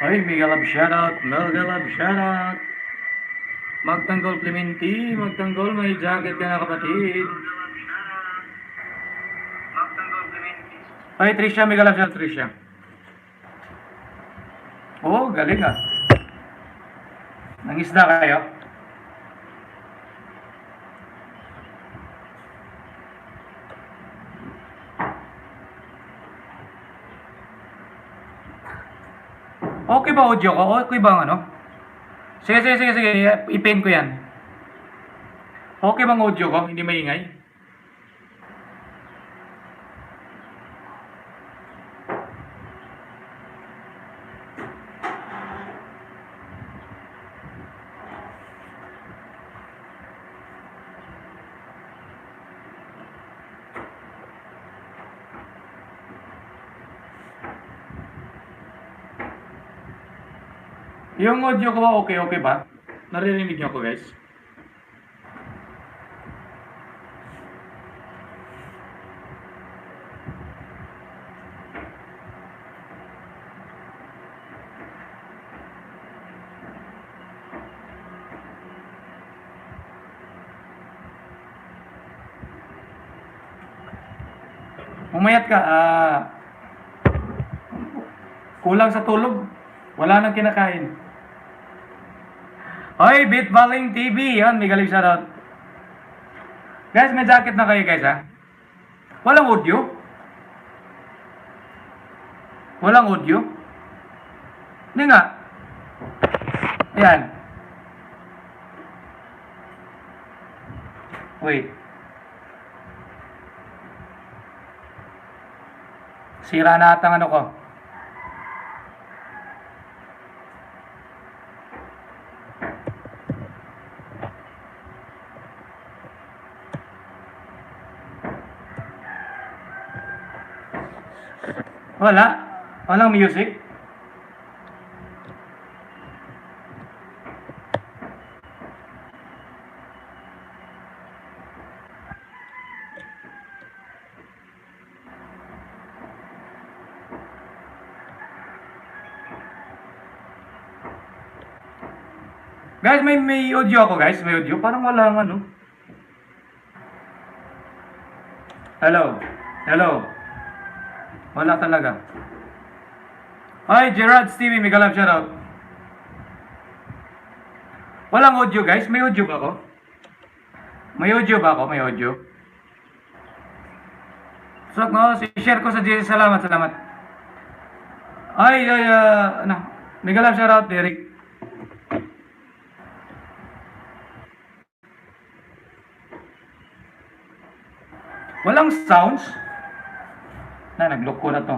Ay, mega love shoutout, mega love shoutout. Magtanggol Clementi, magtanggol, may jacket ka na kapatid. Ay, Trisha, mega love shoutout, Trisha. Oh, galing ah. Nangisda kayo? Okay ba audio ko? Okay ba ang ano? Sige. I-pin ko yan. Okay bang audio ko? Hindi maingay? Yung audio ko ba okay ba? Naririnig niyo ako guys? Umayat ka, kulang sa tulog. Wala nang kinakain. Hoy, Beat Baling TV. Yan, may galing shoutout. Guys, may jacket na kayo guys ha. Walang audio. Walang audio. Hindi nga. Yan. Wait. Sira na ata ang ano ko. Wala. Walang music. Guys, may audio ako guys. May audio. Parang wala nga no. Hello. Wala talaga. Hi, Gerard Stevie, mega love shoutout. Walang audio guys. May audio ba ako? May audio ba ako? May audio. So, no, share ko sa Jesus. Salamat. Mega love shoutout, Derek. Walang sounds. Nag-lock ko na to.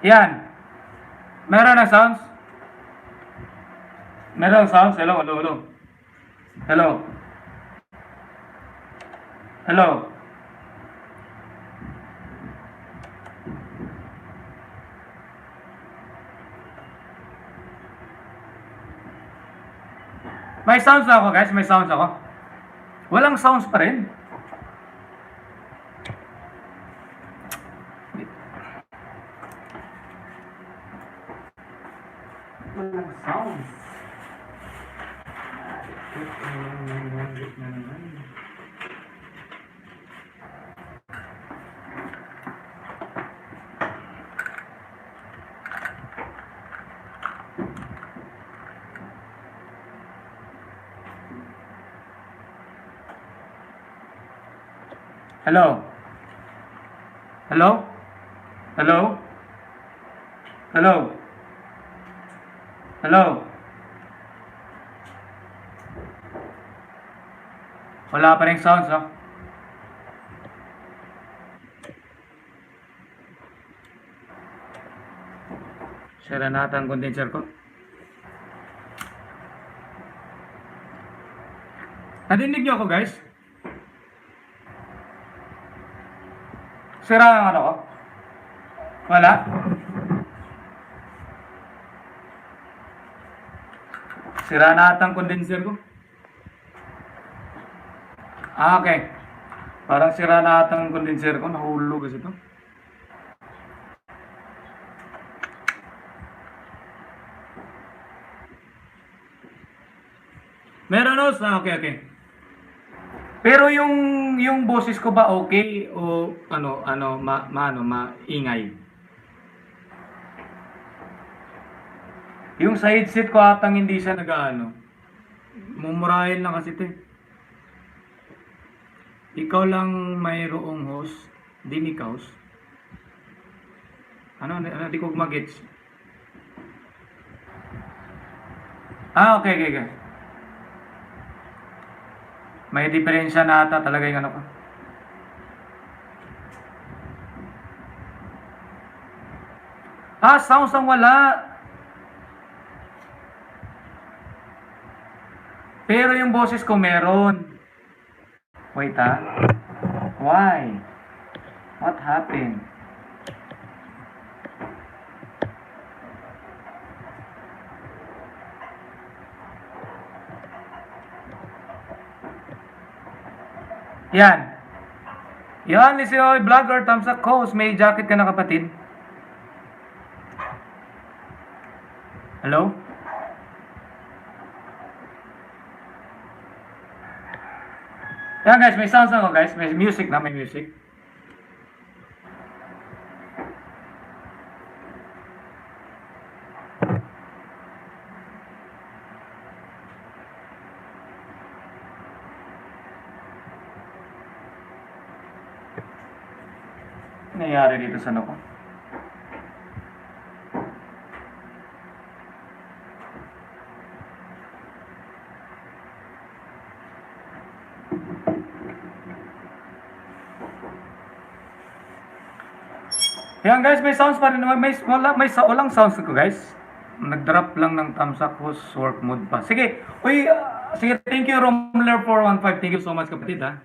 Yan. Meron na sounds? Meron sounds? Hello. May sounds ako guys, may sounds ako. Walang sounds pa rin. Walang sounds. Hello? Wala pa rin sounds, no? Sira na ata ang condenser ko. Nadinig niyo ako, guys? Sira ang ano ko? Wala? Sira na ata ang condenser ko. Okay. Parang sira na ata ang condenser ko. Nahulog kasi ito. Meron os? Okay. Pero yung boses ko ba okay o maingay? Yung sa headset ko atang hindi siya nag-ano. Mumurahin lang kasi ito eh. Ikaw lang mayroong host, Dinik host. Di ko mag-gets. Okay. May diferensya na ata talaga yung ano ko. Sounds ang wala. Pero yung boses ko meron. Wait Why? What happened? Yan, si Oy Vlogger, thumbs up host. May jacket ka na kapatid? Hello? Yan guys, may sounds ako guys. May music na, may music. Nangyari dito sa ano ko? Yan guys, may sounds pa rin naman. Walang sounds ko guys. Nag-drop lang ng thumbs up host work mode pa. Sige, sige, thank you Romler 415. Thank you so much kapatid ha.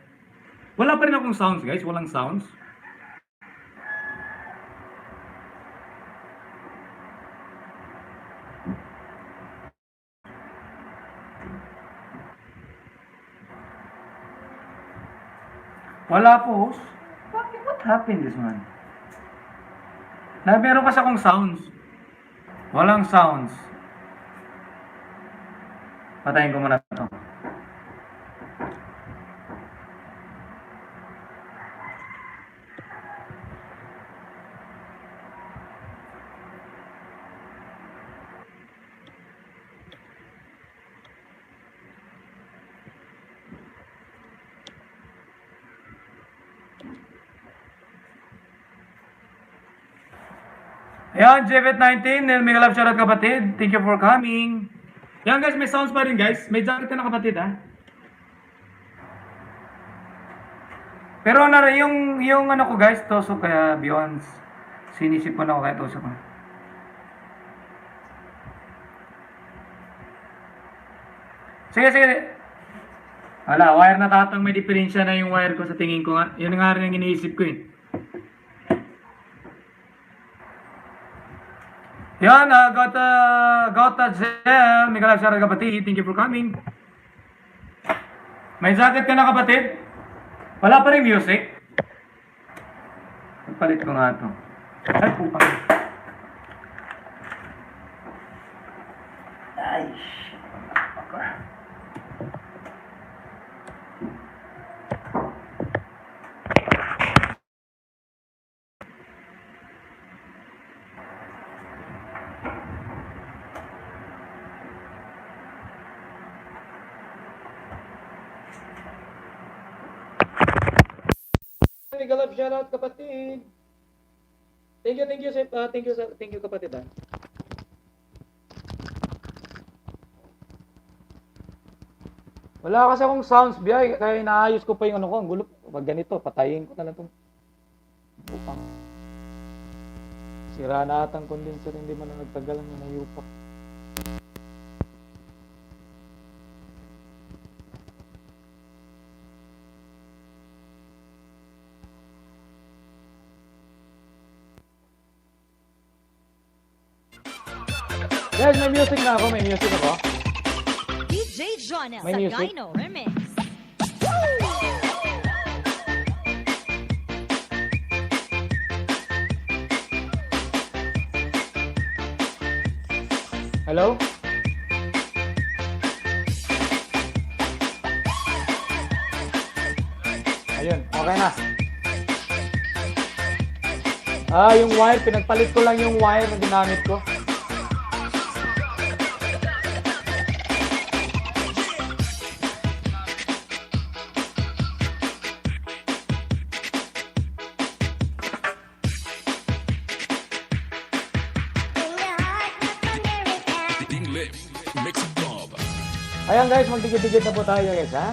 Wala pa rin akong sounds guys, walang sounds. Wala po host. What happened this one? Meron kasi akong sounds. Walang sounds. Patayin ko muna ito. Ayan, JVet19, may love shoutout kapatid. Thank you for coming. Yan guys, may sounds pa rin guys. May jacket ka na kapatid ha. Pero yung ano ko guys, toso kaya beyond. Sinisipon ako kaya toso ko. Sige. Wala, wire na tatang may diferensya na yung wire ko sa tingin ko nga. Yun nga rin ang iniisip ko eh. Yan, Gota Zel, may kalab siya kapatid. Thank you for coming. May jacket ka na kapatid? Wala pa rin music? Palit ko nga ito. Ay, pupang. Ay, shit. Galap shoutout kapatid. Thank you kapatid ha. Wala kasi akong sounds biyay, kaya inaayos ko pa yung ano ko, ang gulo. Pag ganito, patayin ko na lang itong bupang. Sira na atang condenser, hindi man na nagtagalan na nayupak. Guys, may music na ako, may music ako. DJ Jonel May music? Sagayno Remix. Hello? Ayun, okay na. Yung wire, pinagpalit ko lang yung wire na ginamit ko. Ayan guys, magdikit-dikit na po tayo guys, ha?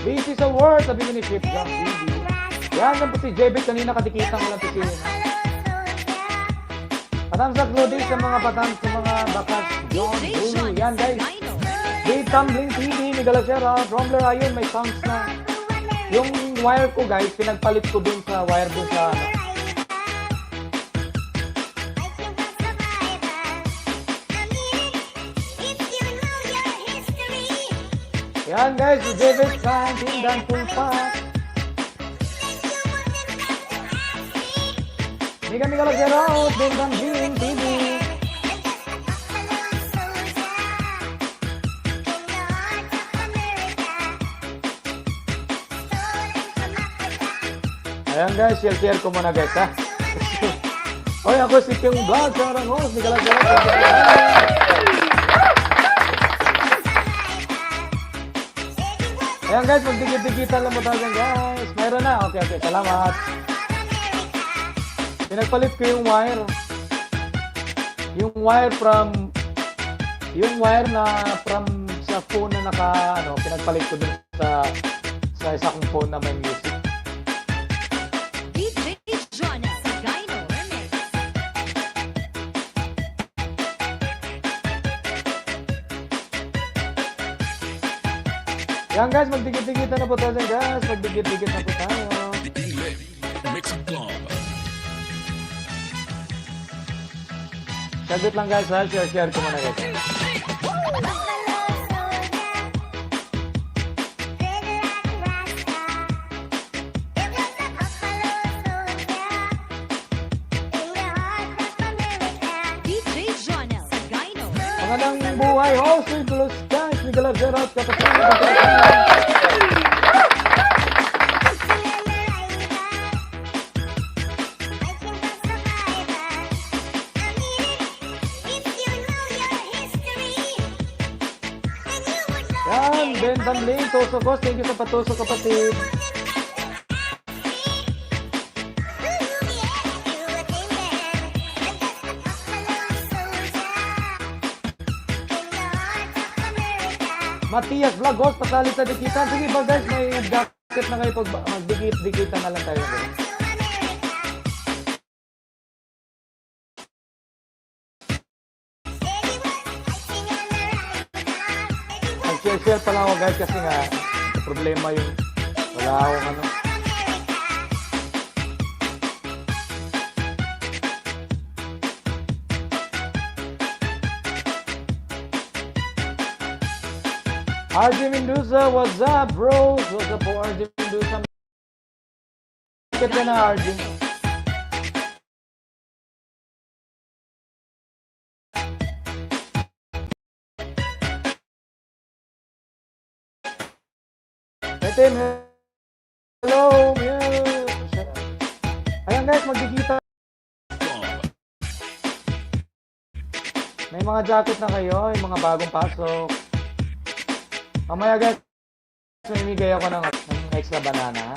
Busy sa work, sabi ko ni Chip Jack TV. Yan lang po si Jebet, kanina kadikitan ko lang po siya. Patamsak loading sa mga sa mga bakas. John DJ Bruno, Jonel yan guys. Sagayno Remix. Dave Tumbling TV, may Galacera, Trombler ayun, may sounds na. Yung wire ko guys, pinagpalit ko dun sa wire dun sa ano. Yan guys, si David San, Tindan Pulpat. Mika Galacera, Tindan Tumbling TV. Ayan guys, share ko muna guys ha. Oy, ako si King Vlog, sarang host, Mika Galacera. Ayan guys, magdikit-dikitan lang mo tayo guys. Mayroon na. Okay, salamat. Pinagpalit ko yung wire. Yung wire na from sa phone na pinagpalit ko dun sa isa kong phone na may music. DJ Jonel Sagayno Remix. Yan guys, magdikit-dikitan na po tayo guys. Magdikit-dikit na po tayo. Saglit lang guys ha. Share ko muna guys. DJ Jonel Sagayno Remix. Magandang buhay, host with Blue Skies, ni Galacera at kapatid. Yan, Ben Tumbling, Tosokos, thank you sa patusok kapatid. Matias Vlogos, pasali sa dikitan. Sige ba guys, may jacket na kayo pag magdikit-dikitan na lang tayo. Mag-share pa lang ako guys kasi nga problema yung wala akong ano. RJ Mendoza, what's up bros? What's up po RJ Mendoza? Bakit ka na RJ? Tim, hello! Ayan guys, magkikita. May mga jacket na kayo, yung mga bagong pasok. Mamaya guys, mamimigay ako ng extra banana.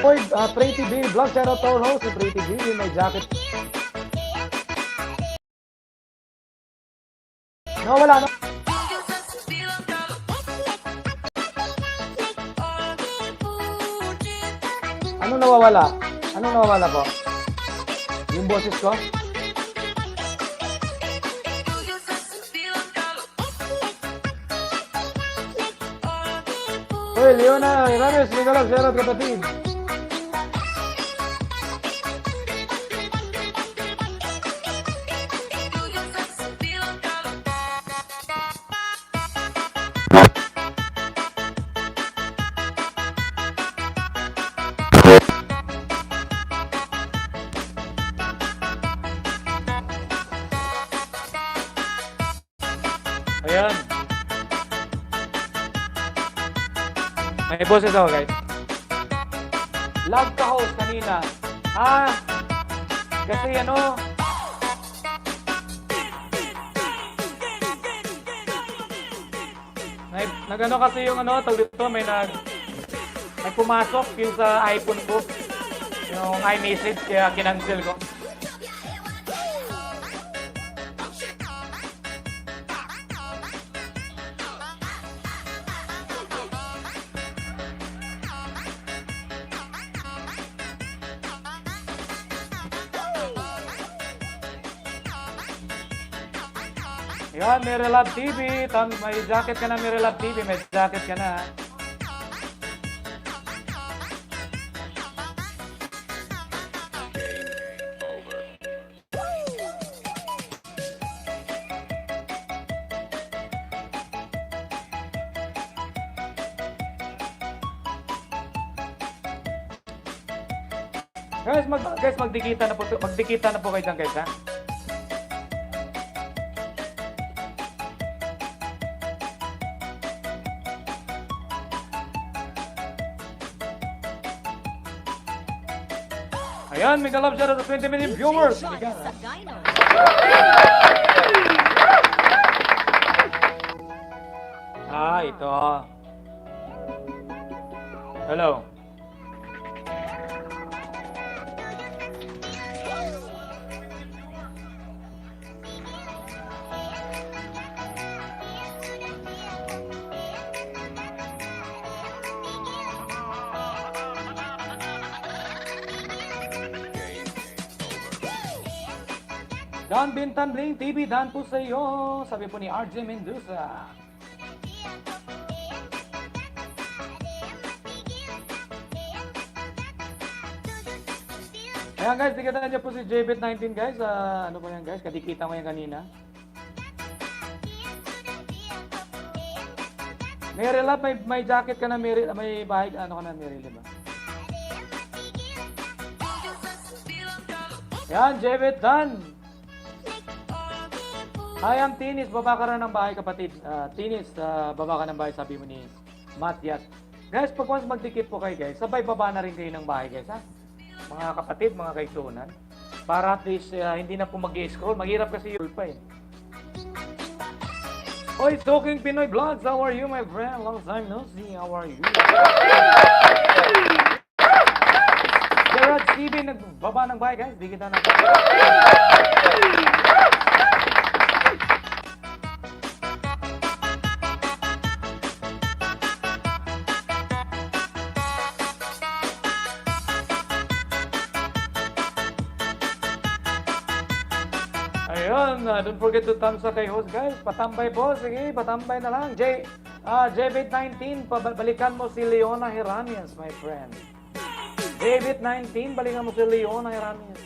Boy, Pretty B, vlog channel tour host si Pretty B, yung may jacket. Nawala na. Anong nawawala? Anong nawawala po? Yung boses ko? Hoy, Leona, Rames, Nicolas, Gerard, kapatid. Ayan. May boses ako, guys. Lag ka host kanina. Kasi ano, nagano kasi yung ano, tawag dito, may pumasok yung sa iPhone ko. Yung iMessage, kaya kinancel ko. Yan, Mary Love TV. May jacket ka na, Mary Love TV. May jacket ka na. Guys, magdikita na po kayo dyan, guys, ha? Ayan, mega love shout out to 20 million viewers. Jonel Sagayno. Ito. Hello. Dan Bintan Bling TV, dan po sa iyo. Sabi po ni RJ Mendoza. Ayan guys, dikita niyo po si JBit19 guys. Ano po yan guys? Kadikita ko yan kanina. Mary Love, may jacket ka na, may bahay, ano ka na, Mary Love, ba? Yan, JBit Dan. Hi, I'm Tinis. Baba ka rin ng bahay, kapatid. Tinis, baba ka ng bahay, sabi mo ni Matyat. Guys, pag once magdikit po kayo, guys, sabay baba na rin kayo ng bahay, guys, ha? Mga kapatid, mga kaisunan. Para at least, hindi na po mag-scroll. Maghirap kasi yung pa, eh. Oy, Talking Pinoy Vlogs, how are you, my friend? Long time no see, how are you? Gerard TV, nagbaba ng bahay, guys. Di kita na. Ayun, don't forget to thumbs up kay host, guys. Patambay po, sige, patambay na lang. JBit19, balikan mo si Leona Heranes, my friend. JBit19, balikan mo si Leona Heranes.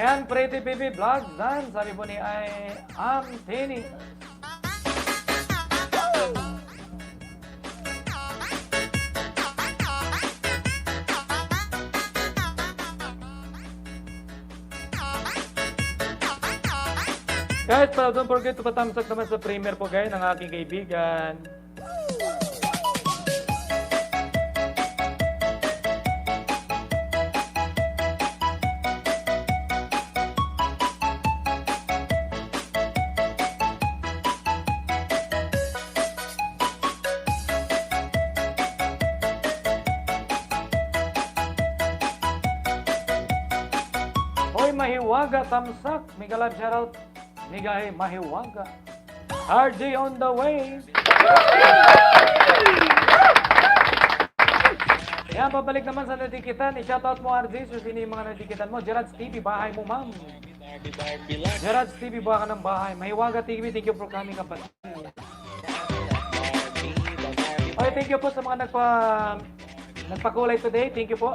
Ayan, Pretty Baby Vlogs, Dan. Sabi po ni I'm Tini. Guys, don't forget to patamsak naman sa premiere po, guys, ng aking kaibigan. Mahiwaga Tamsak, mega live shoutout. Mega Mahiwaga. RJ on the way. Yan, babalik naman sa nadikitan. I-shoutout mo RJ, so sino yung mga nadikitan mo? Gerard's TV, bahay mo ma'am. Gerard's TV, baka ng bahay. Mahiwaga TV, thank you for coming kapatid. Okay, thank you po sa mga nagpakulay today. Thank you po.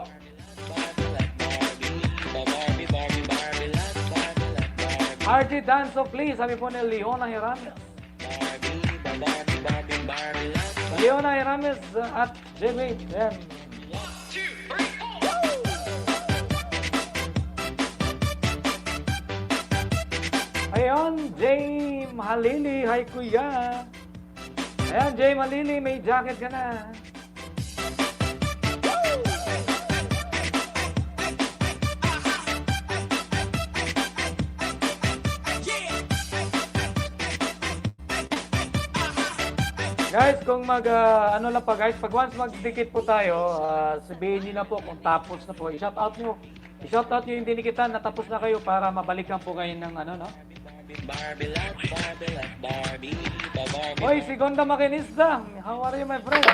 RJ Danso, please. Sabi po ni Leona Hirames. Leona Hirames at Jimmy. Yan. Ayan, Jay Halili. Hi, kuya. Ayan, Jay Halili. May jacket ka na. Guys, kung ano lang pa guys, pag once magdikit po tayo, sabihin niyo na po kung tapos na po. I-shoutout niyo yung dinikitan na tapos na kayo para mabalikan po kayo ng ano, no? Hoy, si Gonda Makinista. How are you, my friend?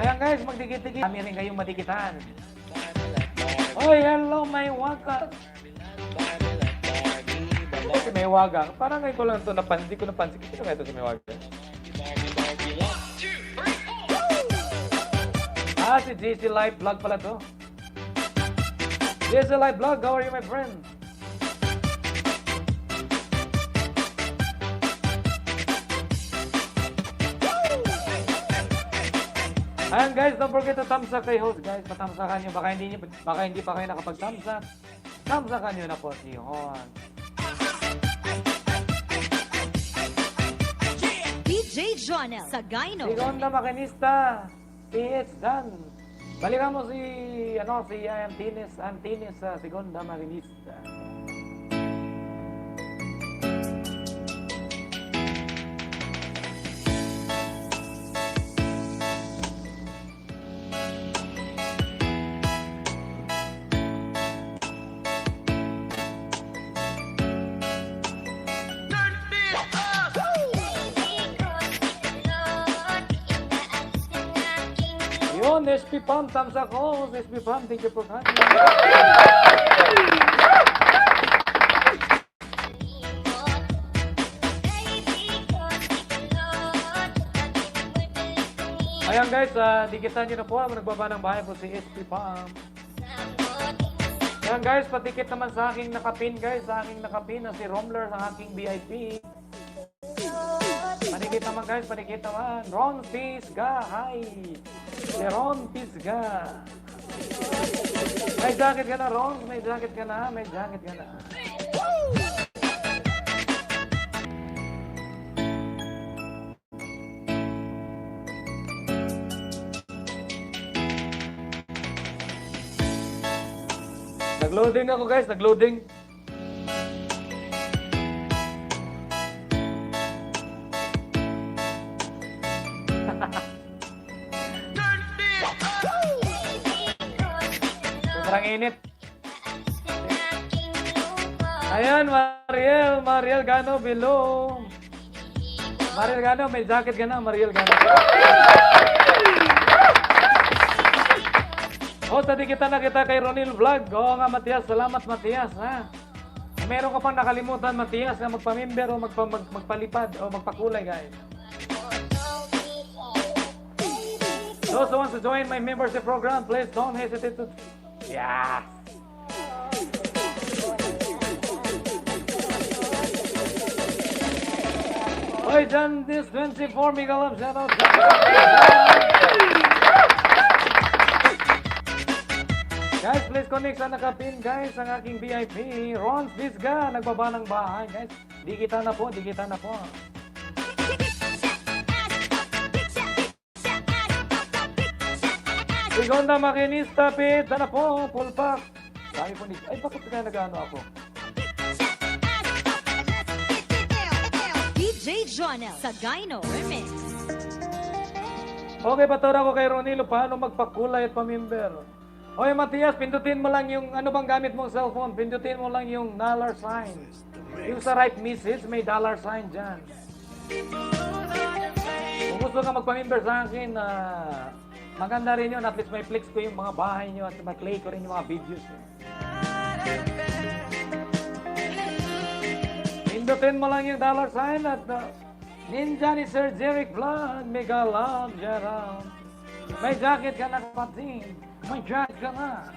Ayan guys, magdikit-dikit. Kami rin kayong madikitan. Hoy, hello, my wakas. Si Maywaga. Parang ngayon ko lang ito napansin. Hindi ko napansin. Kino nga ito si Maywaga? Si JC Live Vlog pala to. JC Live Vlog, how are you my friend? Ayan guys, don't forget to thumbs up kay host guys. Patamsakan nyo. Baka hindi pa kayo nakapag-thumbs up. Thumbsakan nyo na po si Hon. DJ Jonel Sagayno. Si Gonda Makinista, PH Dan. Balikan mo si Antines, si Gonda Makinista. Yun, SP Pam, thumbs up ko. SP Pam, thank you for coming. Ayan guys, dikitan nyo na po. Nagbaba ng bahay po si SP Pam. Ayan guys, patikit naman sa aking nakapin guys. Sa aking nakapin na si Romler sa aking VIP. Panikit naman guys, panikit naman. Ron Pisga, hi! Si Ron Pisga. May jacket ka na, Ron. May jacket ka na, may jacket ka na. Nag-loading ako guys, nag-loading. Sobrang init. Ayan, Mariel Gano below. Mariel Gano, may jacket ka na, Mariel Gano. Tadi kita kay Ronil Vlog. Oo nga, Matias. Salamat, Matias, ha? Meron ka pang nakalimutan, Matias, na magpa-member o magpalipad o magpakulay, guys. Those who want to join my membership program, please don't hesitate to... Yeah! Hoy, John, this 24 mega love shoutout. Guys, please connect sa nakapin, guys, ang aking VIP. Ron Fisga, nagbaba ng bahay, guys. Di kita na po. Segonda Makinista, Pit, na po, full pack. Sabi po ni, ay, bakit kaya nag-ano ako? DJ Jonel Sagayno Remix. Okay, patura ko kay Ronilo, paano magpakulay at pamimber? Oy, Matias, pindutin mo lang yung, ano bang gamit mong cellphone? Pindutin mo lang yung dollar sign. Yung sa right message, may dollar sign dyan. Kung gusto ka magpamimber sa akin, maganda rin yun. At least may flex ko yung mga bahay nyo at ma-play ko rin yung mga videos nyo. Pindutin mo lang yung dollar sign at Ninja ni Sir Jeric Vlog, mega love, Gerald. May jacket ka na, kapatid. May jacket ka na.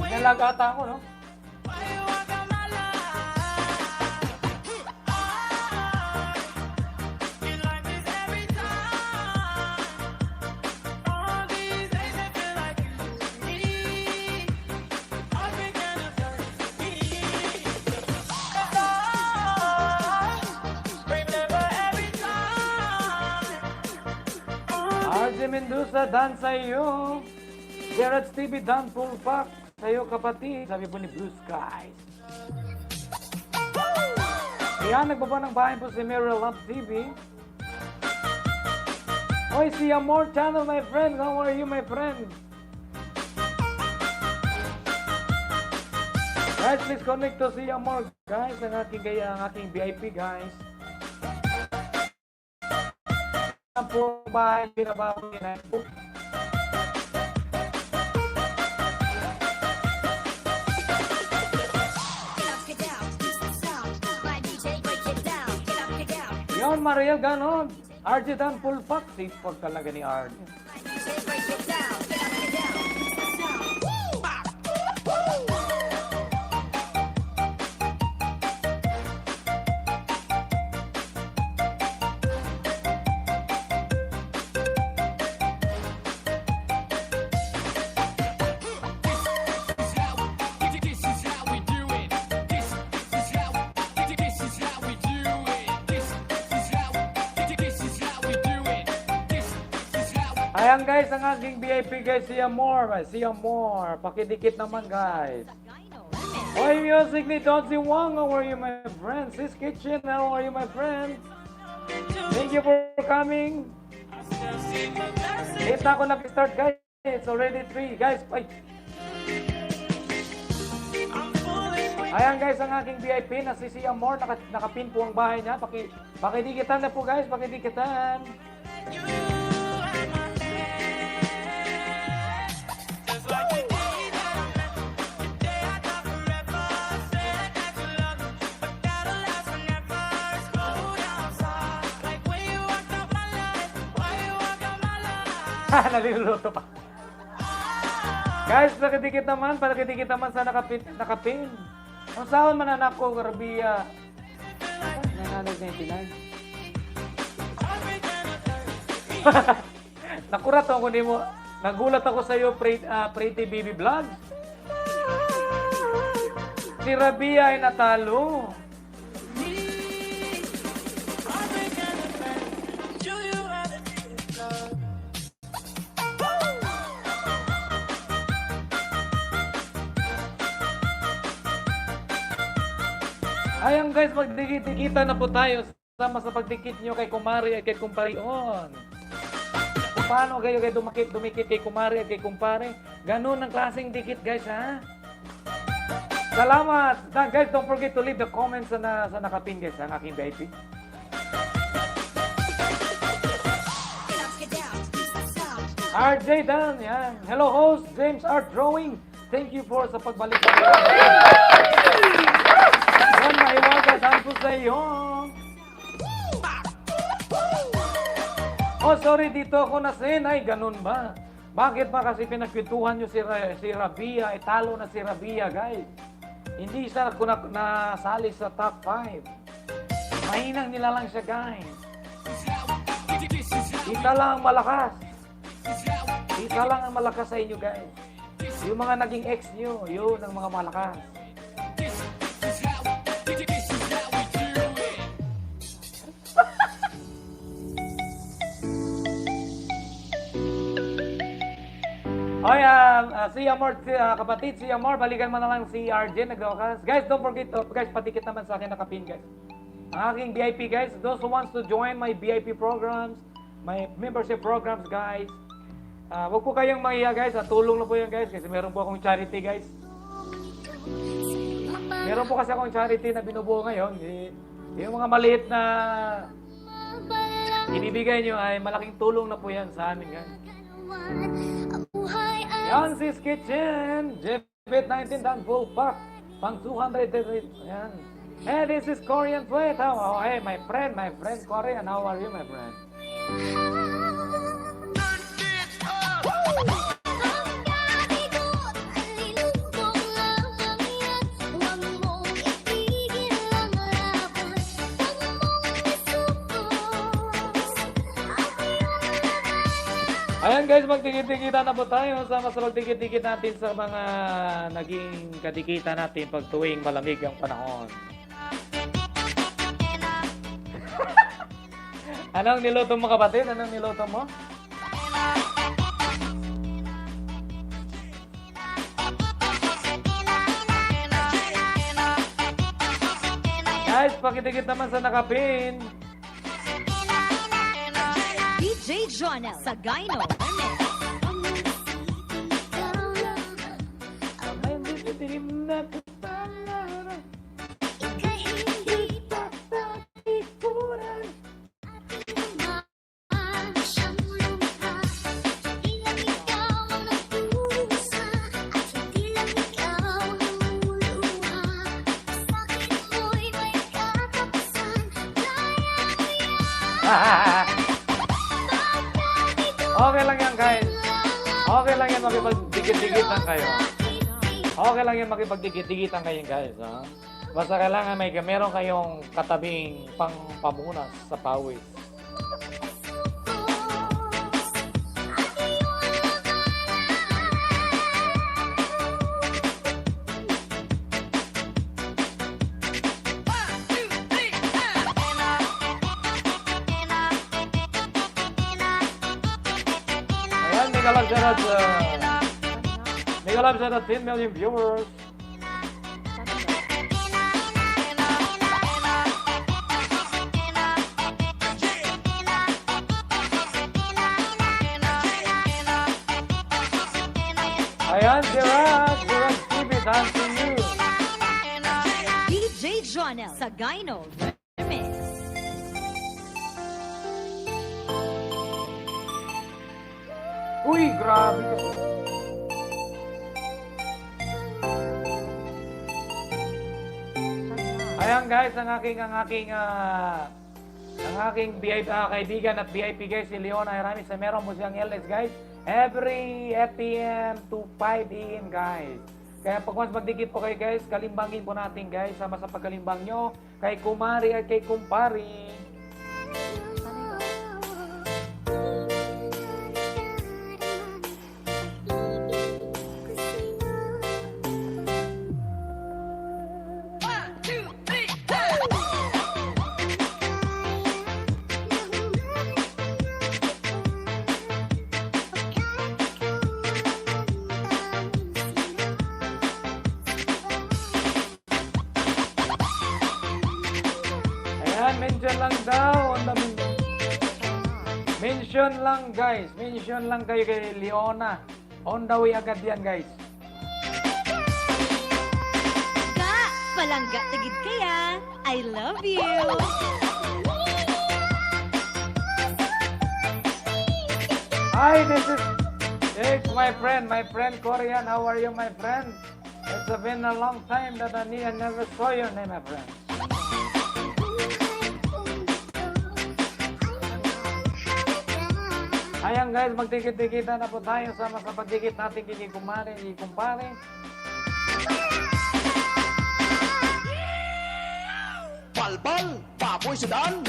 Nalagata ako, no? RJ Mendoza, dan sa'yo. Gerard Stevie, dan full pack. Sa'yo, kapatid. Sabi po ni Blue Skies. Ayan, nagbaba ng bahay po si Meryl Love TV. Oy, si Amor Channel, my friend. How are you, my friend? Guys, please connect to si Amor. Guys, ang aking VIP, guys. Ang po bahay, binabago nila. Yon, Mariel, ganon. RJ Dan full pack. Sipag talaga ni RJ. Ayan guys, ang aking VIP guys, si Amor. Si Amor. Pakidikit naman guys. Oy, music ni Donzi Wang. How are you, my friend? Sis Kitchen, how are you, my friend? Thank you for coming. Late na ako nag-start guys. It's already 3. Guys, bye. Ayan guys, ang aking VIP na si Amor. Nakapin po ang bahay niya. Pakidikitan na po guys. Pakidikitan. Naliluluto pa. Guys, pakidikit naman sa nakapin. Kung saan man anak ko, Rabia. Nananag 99. Nakurat ako ni mo. Nagulat ako sa iyo, Pretty Baby Vlog. Si Rabia ay natalo. Ayan guys, magdikit-dikita na po tayo. Sama sa pagdikit nyo kay Kumari at kay Kumparion. Kung paano kayo dumikit kay Kumari at kay Kumpare. Ganun ang klaseng dikit guys, ha? Salamat! Guys, don't forget to leave the comments sa nakapin guys, ang aking VIP. RJ Dan, yan. Hello host, James Art Drawing. Thank you for sa pagbalik. Yan, maiwaga, saan po sa iyo? Oh, sorry, dito ako nasin. Ay, ganun ba? Bakit ba kasi pinagkwentuhan nyo si Rabia? Talo na si Rabia, guys. Hindi siya nasali sa top 5. Mahinang nila lang siya, guys. Kita lang ang malakas. Kita lang ang malakas sa inyo, guys. Yung mga naging ex nyo, yun ang mga malakas. Oy, si Amor, kapatid, si Amor, balikan mo na lang si RJ, nagwakas. Guys, don't forget to, guys, patikit naman sa akin nakapin, guys. Ang aking VIP, guys, those who wants to join my VIP programs, my membership programs, guys. Wag po kayong mahiya, guys. Tulong na po yan, guys, kasi meron po akong charity, guys. Meron po kasi akong charity na binubuo ngayon. Yung mga maliit na ibibigay nyo ay malaking tulong na po yan sa amin, guys. Yancy's Kitchen, Jebit 19 dan full pack, pang 200. Yan. Hey, this is Korean Sweat. Oh, hey, my friend, Korean. How are you, my friend? Ayan guys, magdikit-dikitan na po tayo. Sama sa magdikit-dikit natin sa mga naging kadikitan natin pag tuwing malamig ang panahon. Anong niluto mo kapatid? Anong niluto mo? Guys, pakidikit naman sa nakapin. DJ Jonel sa Gyno. Okay lang yan guys. Okay lang yan makipagdikit-dikitan kayo. Okay lang yan makipagdikit-dikitan kayo guys. Ha? Basta kailangan meron kayong katabing pamunas sa pawis. Mega Love sa 10 million viewers. Ayan, Gerard TV, dancing you. DJ Jonel sa Gyno. Mix. Uy, grabe. Ayan guys, ang aking VIP, kaibigan at VIP guys, si Leona Aramis, meron mo siyang LS guys, every 8 p.m. to 5 a.m. guys. Kaya pag once magdikit po kayo guys, kalimbangin po natin guys, sama sa pagkalimbang nyo, kay Kumari at kay Kumpari. Mention lang daw. Mention lang guys. Mention lang kayo kay Leona. On the way agad yan guys. Ka, palangga tigid kaya. I love you. Hi, it's my friend Korean. How are you, my friend? It's been a long time that I never saw your name, my friend. Ayan guys, magdikit-dikitan na po tayo sama sa pagdikit natin kay Kumari, Kumpare. Palpal, papoy sedan.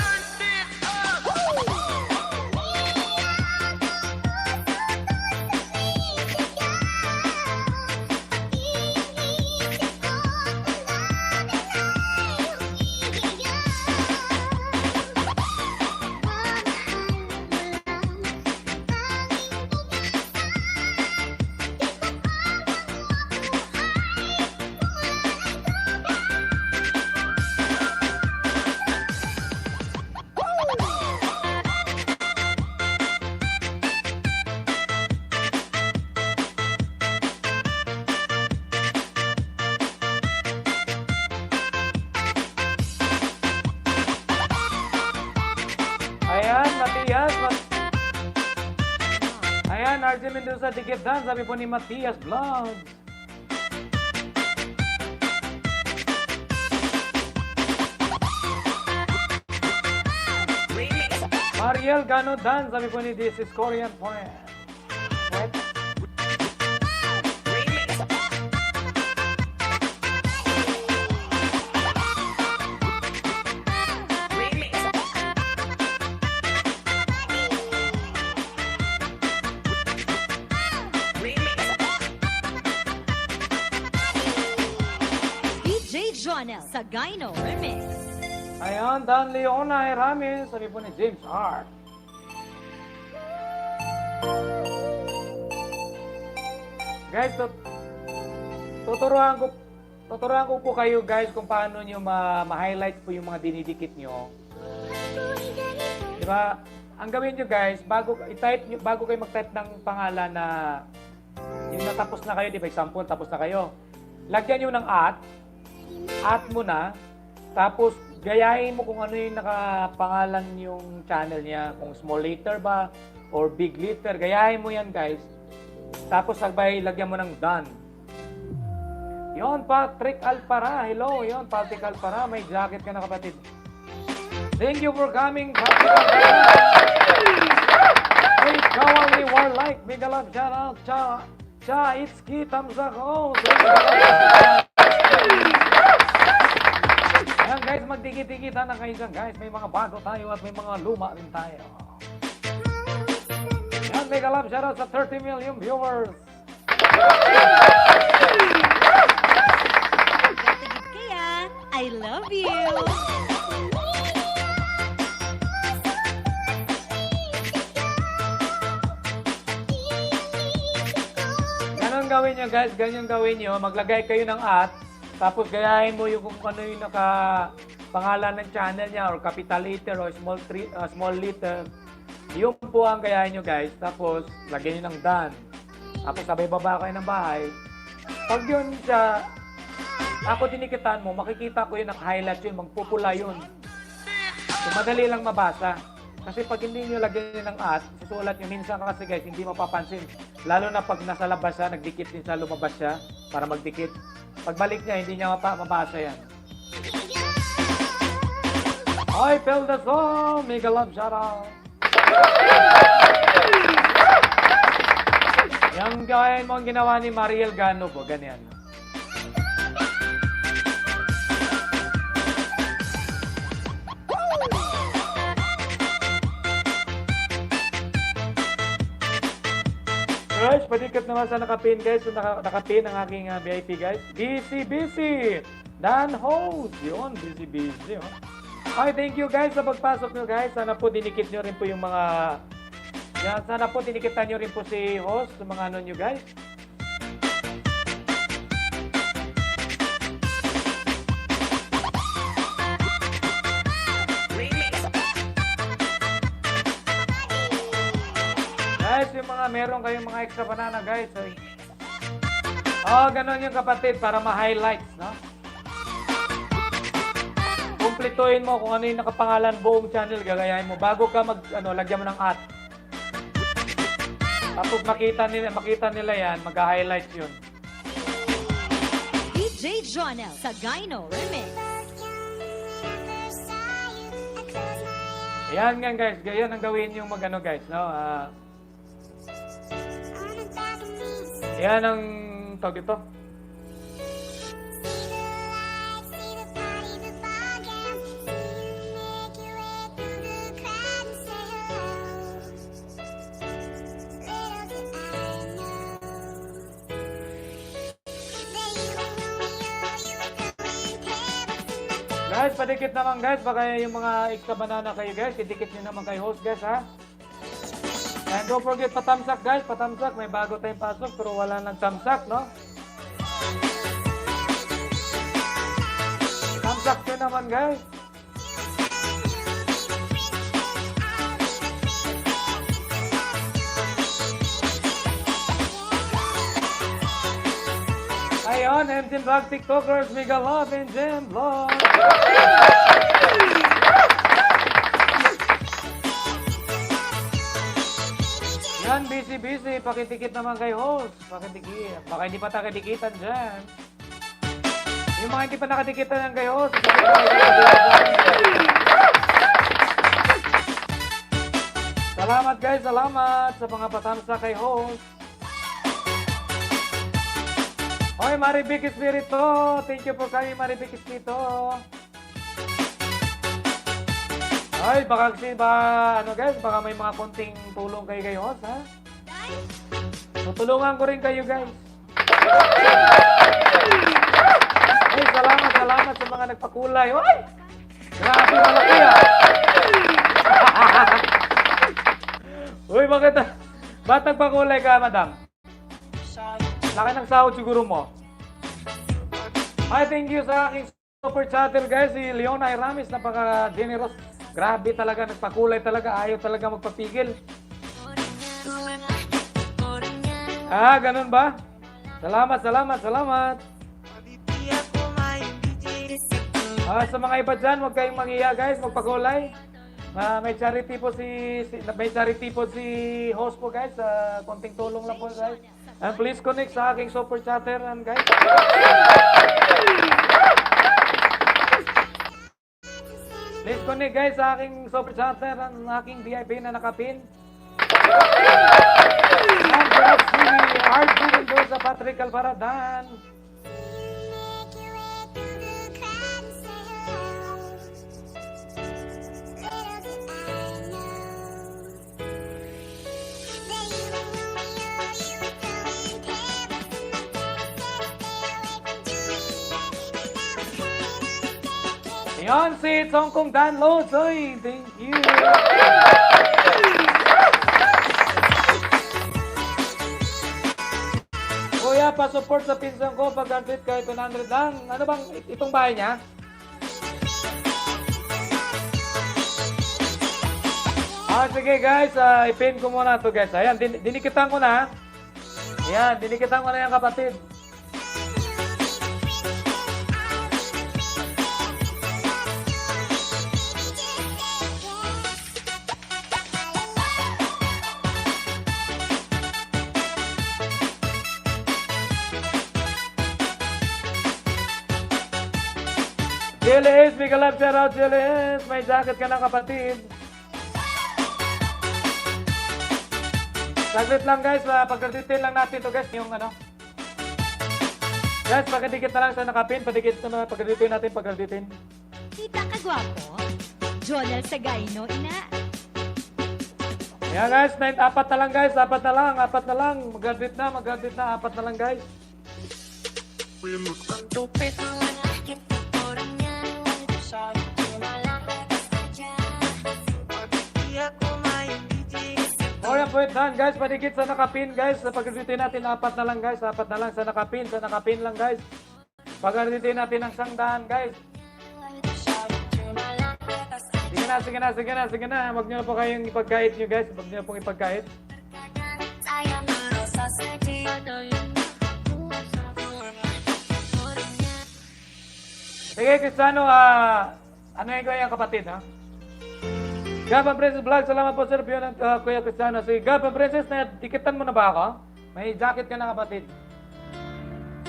Mercy Mendoza, dikit dan, sabi po ni Matias Vlogs. Mariel Gano Dan, sabi po ni This is Korean Point. Right? DJ Jonel Sagayno Remix. Ayan, Dan Leona Heramis, sabi po ni James Hart. Guys, tuturuan ko po kayo guys kung paano nyo ma-highlight po yung mga dinidikit nyo. Di ba? Ang gawin nyo guys, bago kayo mag-type ng pangalan na yung natapos na kayo, di ba? Example, tapos na kayo. Lagyan nyo ng at mo na, tapos gayahin mo kung ano yung nakapangalan yung channel niya, kung small letter ba or big letter, gayahin mo yan guys. Tapos sabay lagyan mo ng done. Yon, Patrick Alpara, hello, yon, Patrick Alpara, may jacket ka na kapatid. Thank you for coming, Patrick Alpara. Hey, Kawali Warlike, big love, shout out, Cha, Itsuki, thumbs up, oh, Ayan guys, magdikit-dikitan na kayo dyan guys. May mga bago tayo at may mga luma rin tayo. Ayan, mega love shoutout sa 30 million viewers. Tigit kaya, I love you. Ganun gawin nyo guys, ganyan gawin nyo. Maglagay kayo ng at, tapos gayahin mo yung kung ano yung pangalan ng channel niya or capital letter or small letter. Yung po ang gayahin nyo guys. Tapos lagyan nyo ng done. Tapos sabay baba kayo ng bahay. Pag yun siya, ako dinikitan mo, makikita ko yun, naka-highlight yun, magpupula yun. So, madali lang mabasa. Kasi pag hindi nyo lagyan nyo ng at, susulat nyo, minsan kasi guys, hindi mapapansin. Lalo na pag nasa labas siya, nagdikit din sa lumabas siya para magdikit. Pagbalik niya, hindi niya mabasa yan. Hi, Phil the Song! Mega love shoutout! Yung gawain mo ang ginawa ni Mariel Gano po, ganyan. Guys, padikit naman sa nakapin guys. So, nakapin ang aking VIP guys. Busy. Dan host. Yun, busy. Oh. Okay, thank you guys sa pagpasok nyo guys. Sana po dinikit nyo rin po yung mga... Yan, sana po dinikitan nyo rin po si host sa mga ano nyo guys. Guys, yung mga meron kayong mga extra banana guys. Ay. Oh, ganun yung kapatid para ma-highlights, no? Kumpletuhin mo kung ano yung nakapangalan buong channel, gagayahin mo bago ka lagyan mo ng at. Tapos makita nila yan, mag-highlights yun. DJ Jonel Sagayno Remix. Ayan nga guys, ganyan ang gawin yung guys, no? Yan ang tawag ito. Guys, padikit naman guys, baka yung mga extra banana kayo guys, idikit nyo naman kay host guys ha. And don't forget patamsak guys, patamsak, may bago tayong pasok pero wala nang tamsak, no? Tamsak nyo naman guys. Ayon, MJ Vlog TikTokers, mega love, MJ Vlog. Yan Yan, busy. Pakidikit naman kay host. Pakidikit. Baka hindi pa tayo kadikitan dyan. Yung mga hindi pa nakadikitan yan kay host. Salamat guys, salamat sa mga patamsa kay host. Hoy, Maribik Espirito. Thank you po kami, Maribik Espirito. Ay, baka ano guys, baka may mga konting tulong kayo kay host, ha? Tutulungan ko rin kayo, guys. Ay, salamat sa mga nagpakulay. Ay! Grabe, malaki, ah. Uy, bakit nagpakulay ka, madam? Laki ng sahod siguro mo. Ay, thank you sa aking super chatter, guys. Si Leona Iramis, napaka-generous. Grabe talaga, nagpakulay talaga. Ayaw talaga magpapigil. Ganun ba? Salamat. Sa mga iba dyan, huwag kayong mangiya, guys. Magpakulay. May charity po si host po, guys. Konting tulong lang po, guys. And please connect sa aking super chatter, guys. Please connect, guys, sa aking super chatter, ang aking VIP na nakapin. And perhaps si Art doon sa Patrick Alvaradan. Yan si Tongkong Downloads. Oy, thank you. Kuya, pa-support sa pinsan ko pag-graduate kahit 100 lang. Ano bang itong bahay niya? Sige guys, ipin ko muna to guys. Ayan, dinikitan ko na. Ayan, dinikitan ko na yung kapatid. JLS, big love shout out JLS. May jacket ka na kapatid. Saglit lang guys, pag-detail lang natin to guys, yung ano. Guys, pagkadikit na lang sa nakapin, pag-detail natin, pag-detail. Kita ka gwapo. Jonel Sagayno, ina. Yan guys, apat na lang guys, apat na lang. Mag-graduate na, apat na lang guys. O yan po yan guys, padikit sa nakapin guys. Pag-graduate natin, apat na lang guys, apat na lang sa nakapin lang guys. Pag-graduate natin ang sangdaan guys. Sige na. Huwag nyo na po kayong ipagkait nyo guys. Huwag nyo na pong ipagkait. Sige, Cristiano, ano yung kaya kapatid, ha? Gabang Princess Vlog, salamat po sir, Kuya Cristiano. Sige, Gabang Princess, dikitan mo na ba ako? May jacket ka na kapatid.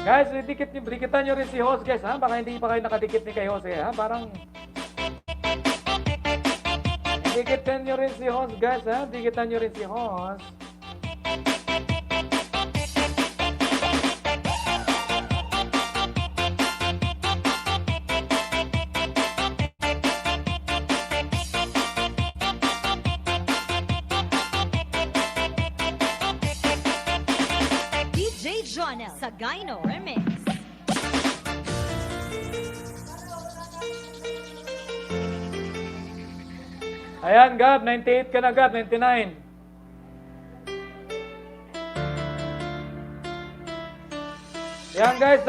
Guys, dikitan nyo rin si host guys, ha? Baka hindi pa kayo nakadikit ni kay host, ha? Parang... Dikitan nyo rin si host guys, ha? Dikitan nyo rin si host. DJ Jonel Sagayno Remix. Ayan, Gab, 98 ka na, Gab, 99. Ayan, guys,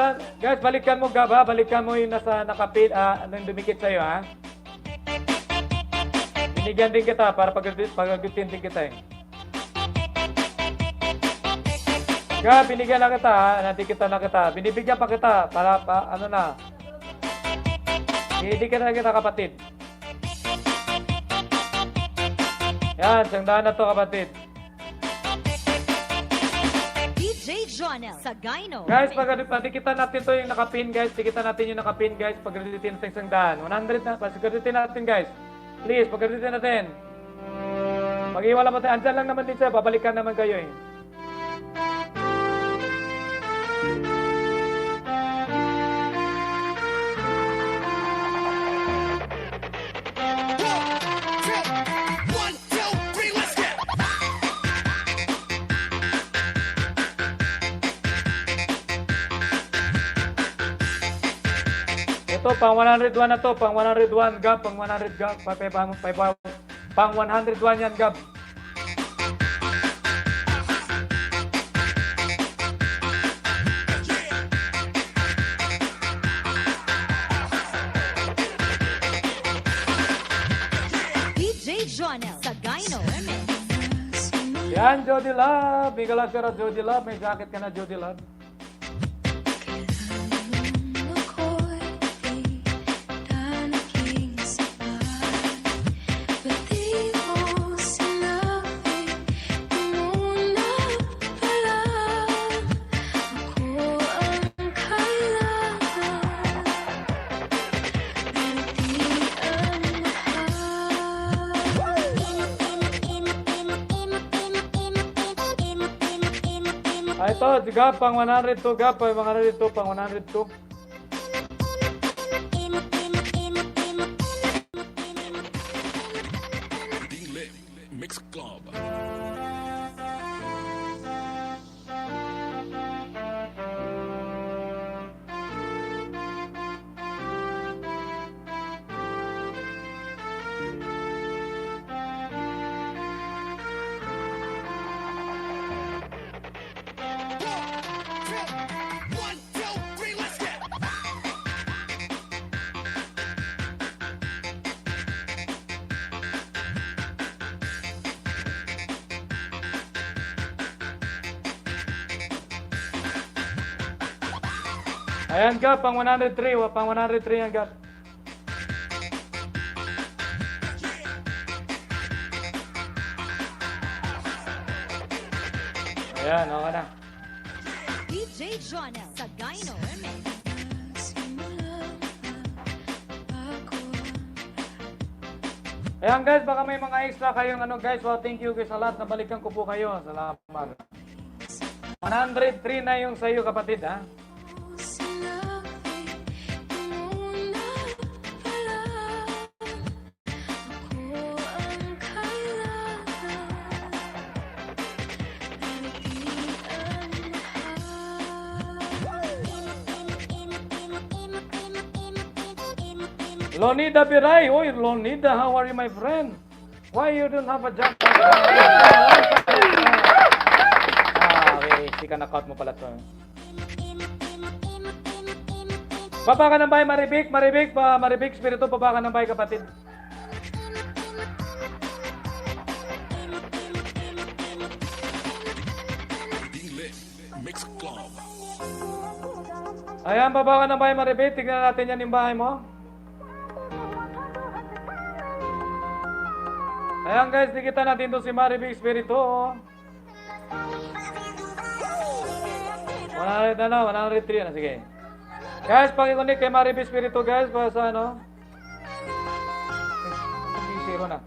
balikan mo, Gab, ha? Balikan mo yung nasa nakapit, yung dumikit sa'yo, ha? Binigyan din kita para pag-agutin din kita, eh. Gab, binigyan na kita, ha? Natikitan na kita. Binibigyan pa kita para, ano na. Binibigyan na kita, kapatid. Yan, sangdaan na to kapatid. DJ Jonel Sagayno. Guys, pagdikitan natin to yung nakapin, guys. Dikitan natin yung nakapin, guys. Pagdikitin natin isang daan. 100 na. Pagdikitin natin, guys. Please, pagdikitin natin. Mag-iwala mo tayo. Andyan lang naman din siya. Babalikan naman kayo eh. One, two, three, let's get. Ito, pang 101 na to. Pang 101, Gab. Pang 100, Gab. Pang 101 yan, Gab. DJ Jonel Sagayno. Yan, Jody Love. May galas ka na, Jody Love. May jacket ka na, Jody Love. Ito, Gab, pang 102, Gab. Pang 102, pang 102. Mix Club. One, two, three, let's get. Ayan, Gab, pang 103. Pang 103 yan, Gab. Ayan, okay na. DJ Jonel Sagayno. Ayan, guys, baka may mga extra kayong ano, guys. Well, thank you guys sa lahat. Nabalikan ko po kayo. Salamat. 103 na yung sa iyo, kapatid, ha? Lonida Biray. Oy, Lonida, how are you, my friend? Why you don't have a job? Okay. Sika na-count mo pala to. Baba ka ng bahay, Maribik. Maribik, Spirito, baba ka ng bahay, kapatid. Mix Club. Ayan, baba ka ng bahay, Maribik. Tignan natin yan yung bahay mo. Ayan, guys, dikitan natin to si Maribik Spirito. 100 na na, 103 na, sige. Guys, pag-connect kay Maribik Spirito, guys, para sa ano. Hindi, zero na.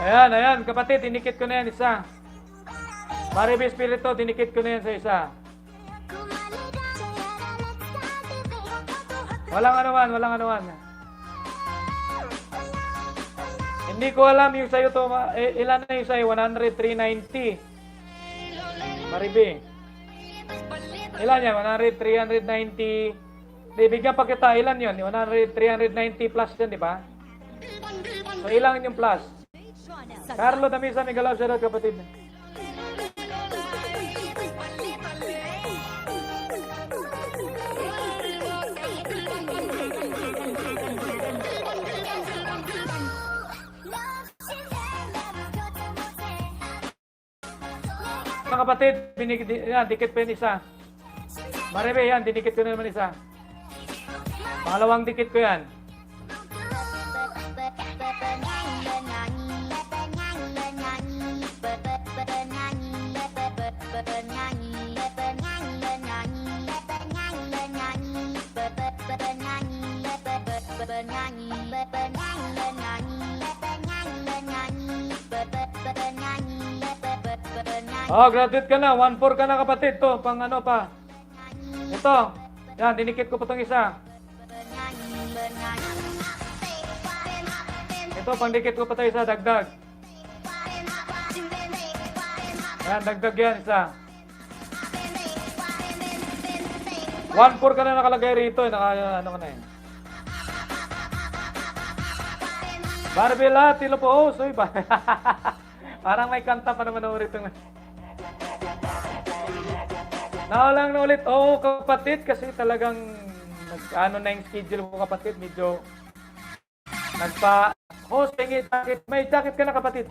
Ayan, kapatid, dinikit ko na yan isa. Maribik Spirito, dinikit ko na yan sa isa. Walang anuman. Hindi ko alam yung sa'yo to, ilan na yung sa'yo? 100, 390. Maribik. Ilan yan? 100, 390. Bigyan pa kita, ilan yun? 100, 390 plus yan, di ba? So, ilan yung plus? Carlo Damisa, may galap siya kapatid. Mga kapatid, yan, dikit pa yun isa. Maribe, yan, dinikit ko na naman isa. Pangalawang dikit ko yan. Oh, graduate ka na. 1-4 ka na kapatid to. Pang ano pa. Ito. Yan, dinikit ko pa itong isa. Ito, pang dikit ko pa ito isa. Dagdag. Yan, dagdag yan isa. 1-4 ka na nakalagay rito. Naka, ano ka na yun. Barbie tilo po. Oh, soy ba? Parang may kanta pa naman ulit itong... Naulang na ulit. Oo, kapatid, kasi talagang ano na yung schedule ko, kapatid. Medyo nagpa-host, jacket. May jacket ka na, kapatid.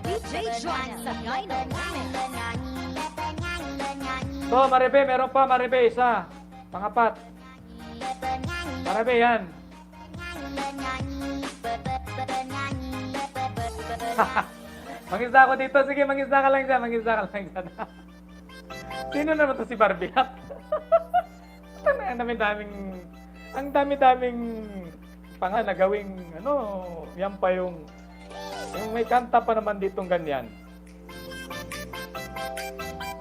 DJ Joanna sa 909. So, Maribe, meron pa, Maribe, isa. Pangapat. Maribe, yan. Mangisda ako dito. Sige, mangisda ka lang dyan. Mangisda ka lang dyan. Sino naman to si Barbie? Ang dami-daming na gawing, ano, yan pa yung may kanta pa naman ditong ganyan.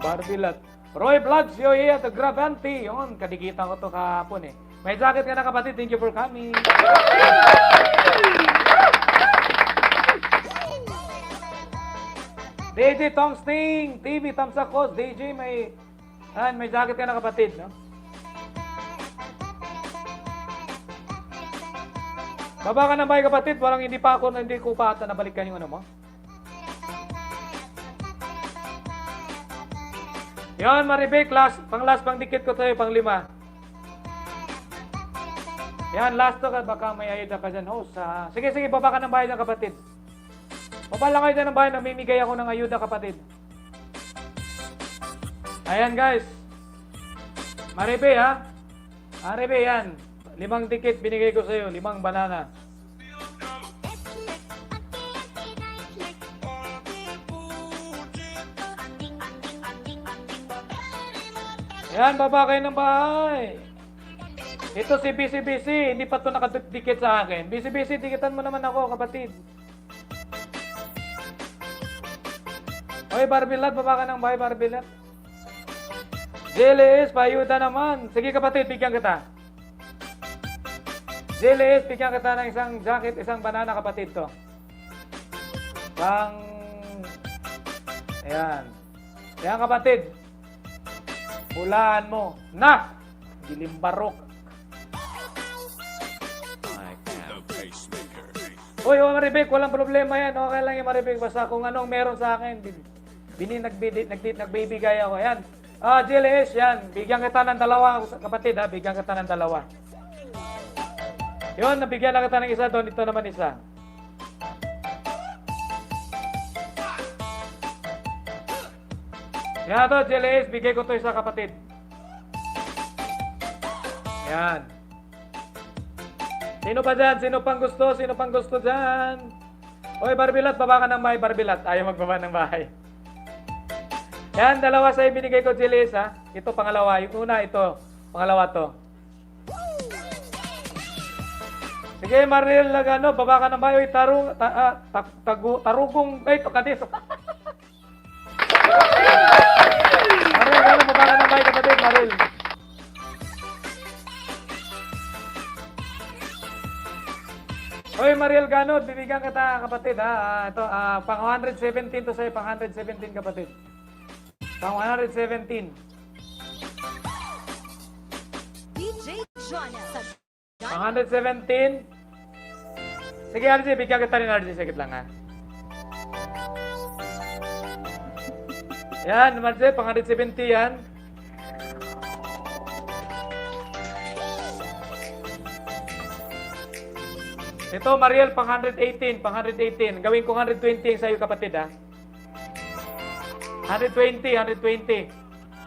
Barbie Lat. Roy Vlogs, yo here, the Gravanti. Yun, kadikitan ko to kahapon eh. May jacket ka na kapatid, thank you for coming. DJ Tongsting, TV Tamsakos, DJ may jacket ka na kapatid, no? Baba ka na ba kapatid? Walang hindi ko pa ata nabalikan yung ano mo. Yan, Maribe, pang dikit ko sa'yo, pang 5. Yan, last to ka, baka may ayuda ka dyan, host. Sige, baba ka ng bahay ng kapatid. Baba lang kayo dyan ng bahay, namimigay ako ng ayuda, kapatid. Ayan, guys. Maribe, ha? Maribe, yan. 5 dikit binigay ko sa'yo, 5 banana. Yan, baba kayo ng bahay. Ito si BC, hindi pa ito nakadikit sa akin. BC, dikitan mo naman ako, kapatid. Oy, Barbilat, baba ka ng bahay, Barbilat. JLS, payuda naman. Sige, kapatid, bigyan kita. JLS, bigyan kita ng isang jacket, isang banana, kapatid to. Ayan. Ayan, kapatid. Hulaan mo. Na! Dilimbarok. Uy, Maribek, walang problema yan. Okay lang yung Maribek. Basta kung anong meron sa akin, nagbibigay ako. Yan. JLS, yan. Bigyan kita ng 2, kapatid, ha. Bigyan kita ng 2. Yun, nabigyan na kita ng isa doon. Ito naman isa. Yan to, JLS. Bigay ko to isa, kapatid. Yan. Sino pa dyan? Sino pang gusto? Sino pang gusto dyan? Oy, Barbilat, baba ka ng bahay, Barbilat. Ayaw magbaba ng bahay. Yan, 2 sa binigay ko, JLS, ha. Ito, pangalawa. Yung una, ito. Pangalawa to. Sige, Mariel, baba ka ng bahay. Tarugong, ito, kadis. Mariel, baba ka ng bahay, kapatid, Mariel. Oy, Mariel Ganod, bibigyan kita, kapatid, ha. Ito, pang 117 to sa'yo, pang 117, kapatid. Pang 117. DJ Joanna sa Pang 117. Sige, RJ, bigyan kita rin, RJ. Sakit lang, ha. Yan, RJ, pang 170 yan. Ito, Mariel, pang 118, pang 118. Gawin ko 120 yung sa'yo, kapatid, ha? 120, 120.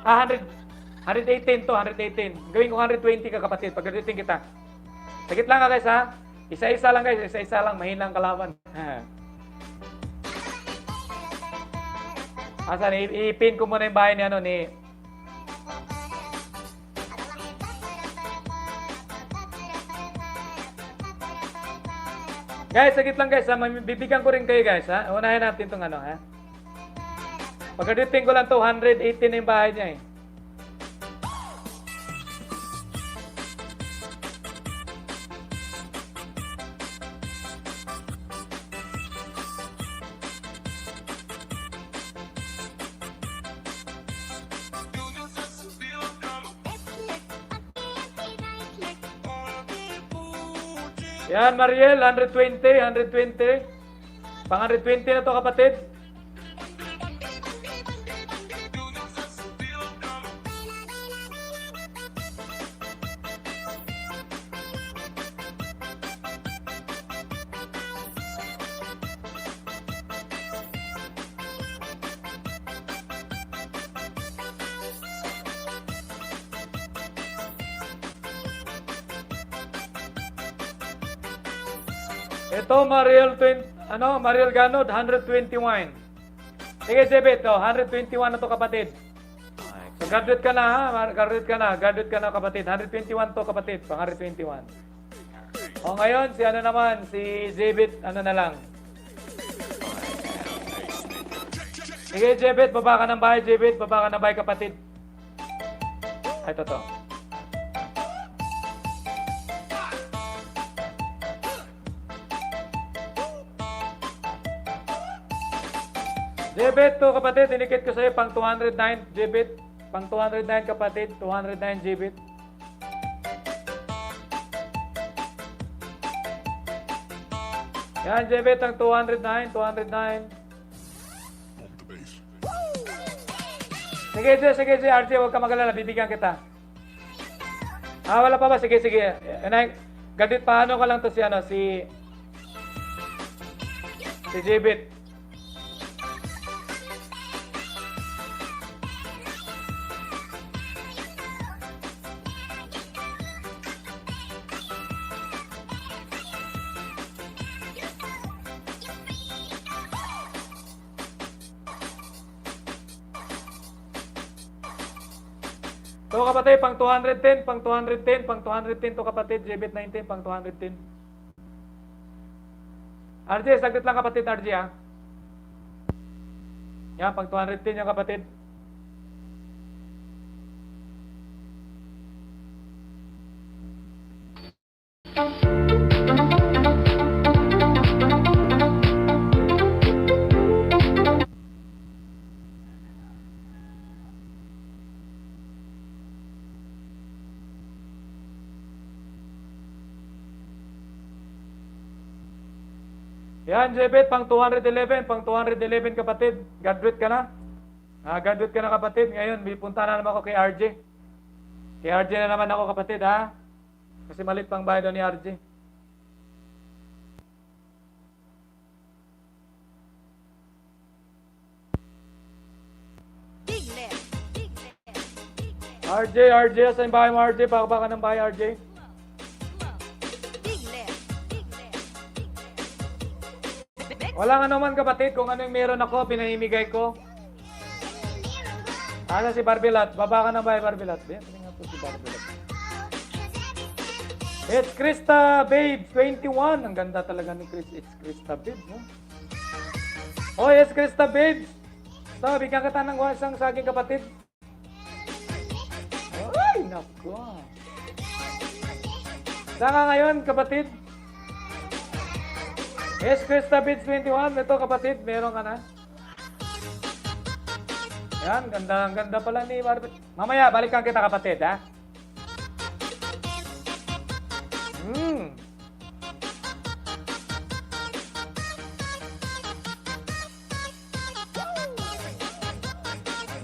118 to, 118. Gawin ko 120 ka, kapatid. Pagdating kita. Sagit lang, guys, ha? Isa-isa lang, guys. Isa-isa lang. Mahinang kalaban. Asan? I-pin ko muna yung bahay ni, ano, ni... Guys, sagit lang, guys, ha? Bibigyan ko rin kayo, guys, ha? Unahin natin itong ano, ha? Pagdating ko lang to, 118 na yung bahay niya, eh. Yan, Mariel, 120, 120. Pang 120 na to, kapatid. Ito, Mariel, Mariel Ganod, 121. Sige, Jebet, 121 na to, kapatid. So, graduate ka na, ha? Graduate ka na, kapatid. 121 to, kapatid, pang 121. O, ngayon, si Jebet, ano na lang. Sige, Jebet, baba ka ng bahay, Jebet, baba ka ng bahay, kapatid. Ay, ito. Jebet to, kapatid, inikit ko sa'yo pang 209, Jebet. Pang 209, kapatid, 209, Jebet. Yan, Jebet, ang 209, 209. Sige, RJ, huwag ka magalala, bibigyan kita. Wala pa ba? Sige. Gadit, paano ka lang to si Jebet. So, kapatid, pang 210 to, kapatid, Jebet 19, pang 210. RJ, saglit lang, kapatid, RJ, ha? Yan, pang 210 yung kapatid. Yan, Jebet, pang 211, kapatid. Graduate ka na. Graduate ka na, kapatid. Ngayon, punta na naman ako kay RJ. Kay RJ na naman ako, kapatid, ha? Kasi malit pang bahay doon ni RJ. RJ, saan yung bahay mo, RJ? Pakabaka ng bahay, RJ. Walang ano man, kapatid, kung ano yung meron ako, pinahimigay ko. Asa si Barbilat? Baba ka ng bahay, Barbilat. Tingnan po si Barbilat. It's Krista Babes, 21. Ang ganda talaga ni Chris. It's Krista Babes, no? Oh, yes, Krista Babes. So, bigyan kita ng isang saging, kapatid. Ay, naku. Saan ka ngayon, kapatid? Yes, Krista Babes, 21. Ito, kapatid, meron ka na. Yan, ganda pala ni Barbie. Mamaya, balikan kita, kapatid, ha?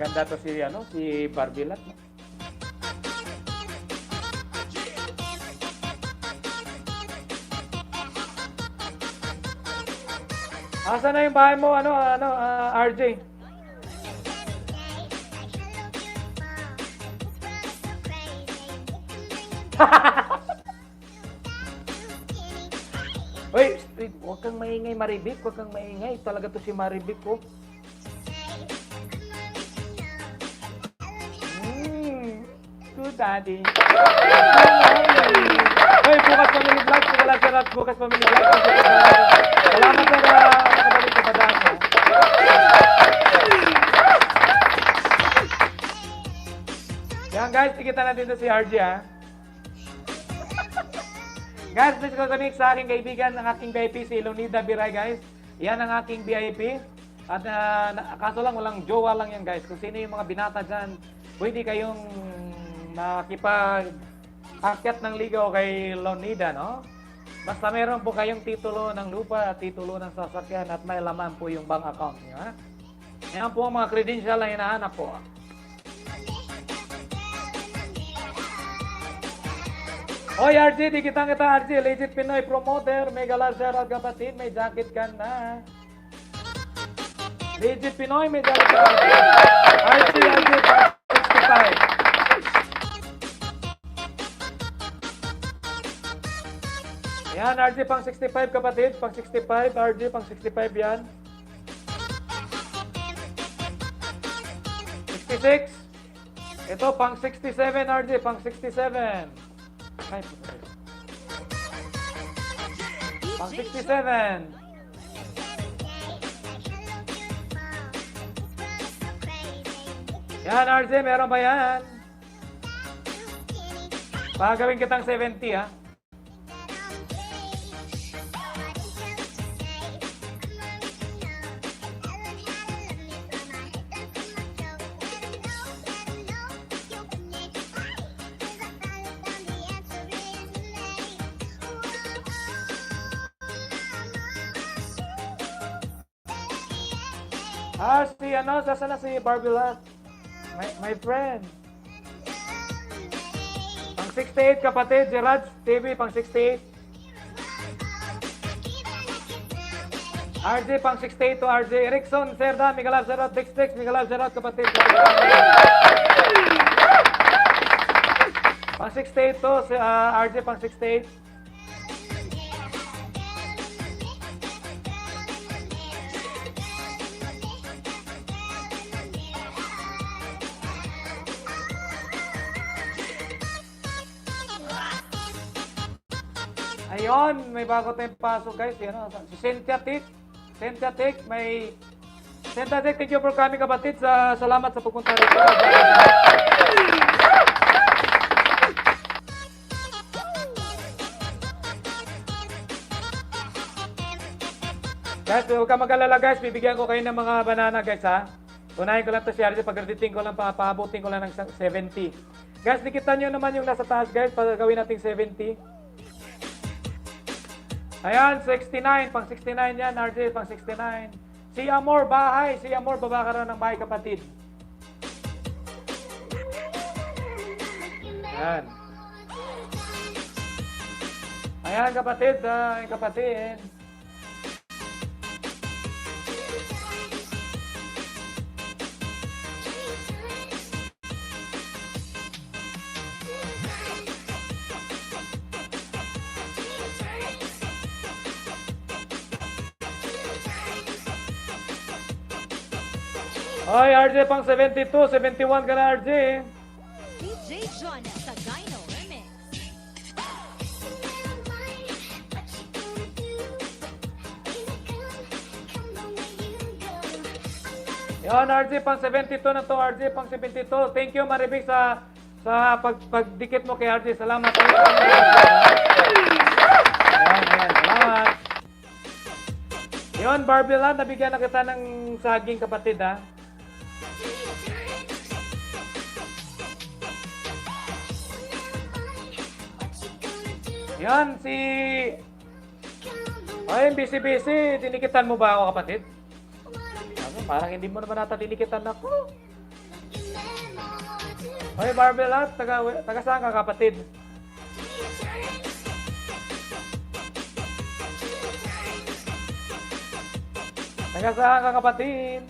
Ganda to si Barbilat. Asa na yung bahay mo, RJ? Uy, huwag kang maingay, Maribik. Huwag kang maingay. Talaga to si Maribik, oh. Good daddy. Uy, bukas family vlog. Wala siya bukas family vlog. Salamat sa nakabalik sa padaan mo. Yan guys, tikitan natin ito si RJ, ha. Guys, please connect sa aking kaibigan, ang aking VIP si Leonida Biray, guys. Yan ang aking VIP. At kaso lang, walang jowa lang yan, guys. Kung sino yung mga binata dyan, pwede kayong makipag-akyat ng ligaw kay Leonida, no? Basta meron po kayong titulo ng lupa, titulo ng sasakyan, at may laman po yung bank account niyo, ha? Yan po ang mga credential na hinahanap po. Oy, RJ, di kita RJ. Legit Pinoy promoter. May galasar at kapatid. May jacket ka na. Legit Pinoy, may jacket ka na. RJ, pang 65. Yan, RJ pang 65 kapatid. Pang 65, RJ pang 65 yan. 66. Ito, pang 67, RJ, pang 67. Ay, pang 67. Yan, RJ, meron ba yan? Pagawin kitang 70, ha? Sasa na si Barbie Lat? My friend. Pang 68 kapatid, Gerard TV, pang 68. RJ, pang 68 to RJ. Erickson, Serda, Miguelab, Serot, Dix, Miguelab, Serot, kapatid. Pang 68 to, RJ, pang 68. Ayun, may bago tayong pasok guys. Yan, si Cynthia Tick. Cynthia Tick, may... Cynthia Tick, thank you for coming kapatid. Salamat sa pupunta rito. Guys, huwag ka mag-alala guys. Bibigyan ko kayo ng mga banana guys, ha. Unahin ko lang to si RJ. Pag-editing ko lang, pahabutin ko lang ng 70. Guys, nikitan nyo naman yung nasa taas guys. Pag-gawin natin 70. Ayan, 69. Pang 69 yan, RJ. Pang 69. Si Amor, bahay. Si Amor, baba ka rin ng bahay, kapatid. Ayan. Ayan, kapatid. Kapatid. Oy, RJ pang 72, 71 ka na, RJ. DJ Jonah sa Gyno Remix. Yan, RJ pang 72 na to, RJ pang 72. Thank you, Maribik, sa pagdikit mo kay RJ. Salamat. Yan, salamat. Yon, Barbie Land, nabigyan na kita ng saging, kapatid, ha. Yan, si... Ay, busy-busy. Dinikitan mo ba ako, kapatid? Parang hindi mo naman nata dinikitan ako. Ay, Barbie Land, taga saan ka, kapatid? Taga saan ka kapatid?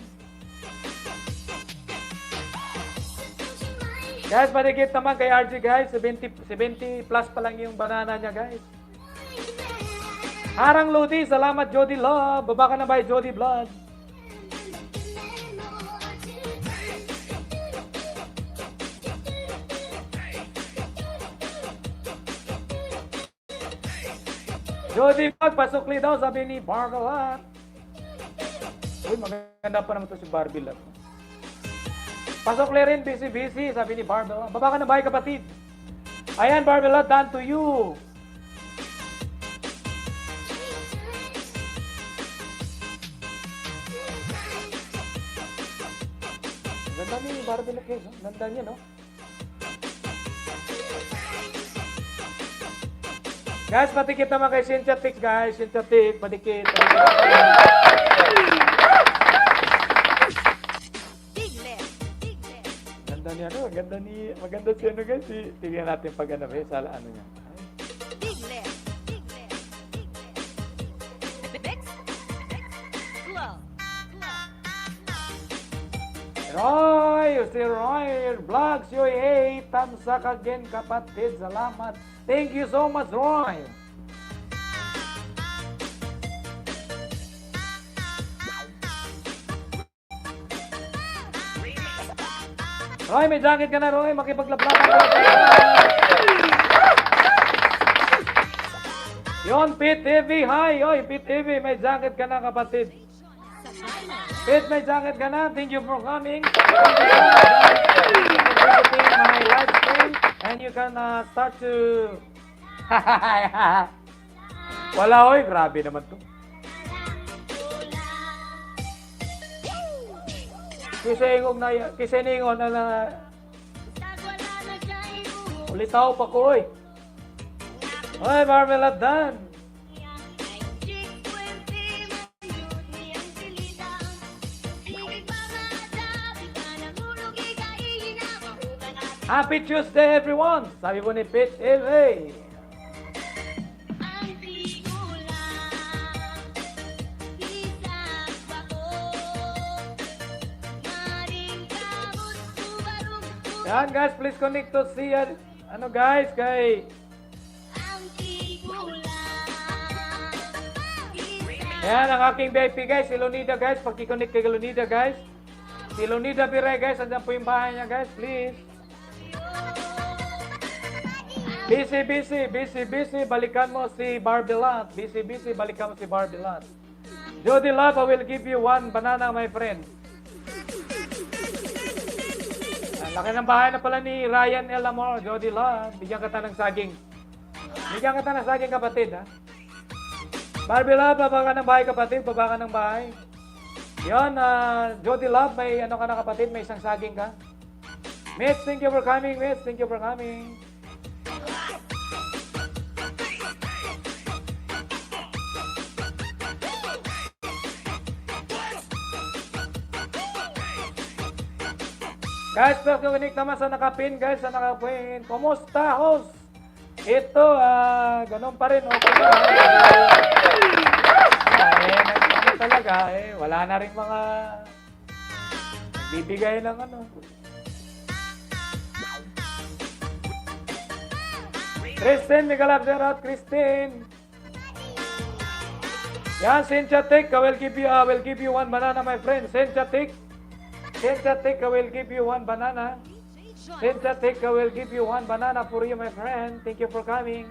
Guys, panikit naman kay RG guys. 70 plus pa lang yung banana niya guys. Harang Lodi, salamat Jody Love. Baba ka na ba Jody Blood? Jody Blood, pasukli daw sabi ni Barbelat. Uy, maganda pa naman to si Barbelat. Pasukli rin, busy, sabi ni Barbelat. Baba ka na ba kapatid? Ayan Barbelat, done to you. Ganda ni Barbelat guys, no? Ganda niya, no? Guys, patikit naman kay Cynthia Tick, guys. Cynthia Tick, patikit. Ganda niya, no? Maganda siya, no, guys. Tingnan natin pag ano, sa ano niya. Roy, si Roy, vlogs you hate, tamsak again kapatid, salamat. Thank you so much, Roy. Roy, may jacket ka na, Roy, makipaglablaban ka na. Yon, Pete TV, hi, oy, Pete TV, may jacket ka na, kapatid. Pete, may jacket ka na. Thank you for coming. Thank you for visiting my live stream. And you can start to... Wala, oy. Grabe naman to. Kiseningon na ulitaw pa ko, oy. Oy, Marmalade Dan. Happy Tuesday, everyone! Sabi po ni Pete LA. Yan guys, please connect to see ano guys, kay yan ang aking VIP guys, si Lonida guys, pagkiconnect kay Lonida guys. Si Lonida Pire guys, andyan po yung bahay niya guys, please. Busy, balikan mo si Barbelat. Busy, balikan mo si Barbelat. Jody Love, I will give you one banana, my friend. Ang laki ng bahay na pala ni Ryan L. Amor. Jody Love, bigyan kita ng saging. Bigyan kita ng saging, kapatid, ha? Barbelat, baba ka ng bahay, kapatid. Baba ka ng bahay. Yon, Jody Love, may ano ka na, kapatid? May isang saging ka? Mitch, thank you for coming, Mitch. Thank you for coming. Guys, pag-connect naman sa nakapin, guys, sa nakapin. Kumusta, host? Ito, ganun pa rin, okay na. Ano talaga, wala na rin mga bibigay ng ano. Christine, Miguel Abderot, Christine. Yan, Cynthia Tick, I will give you one banana, my friend. Cynthia Tick, I will give you one banana. Cynthia Tick, I will give you one banana for you, my friend. Thank you for coming.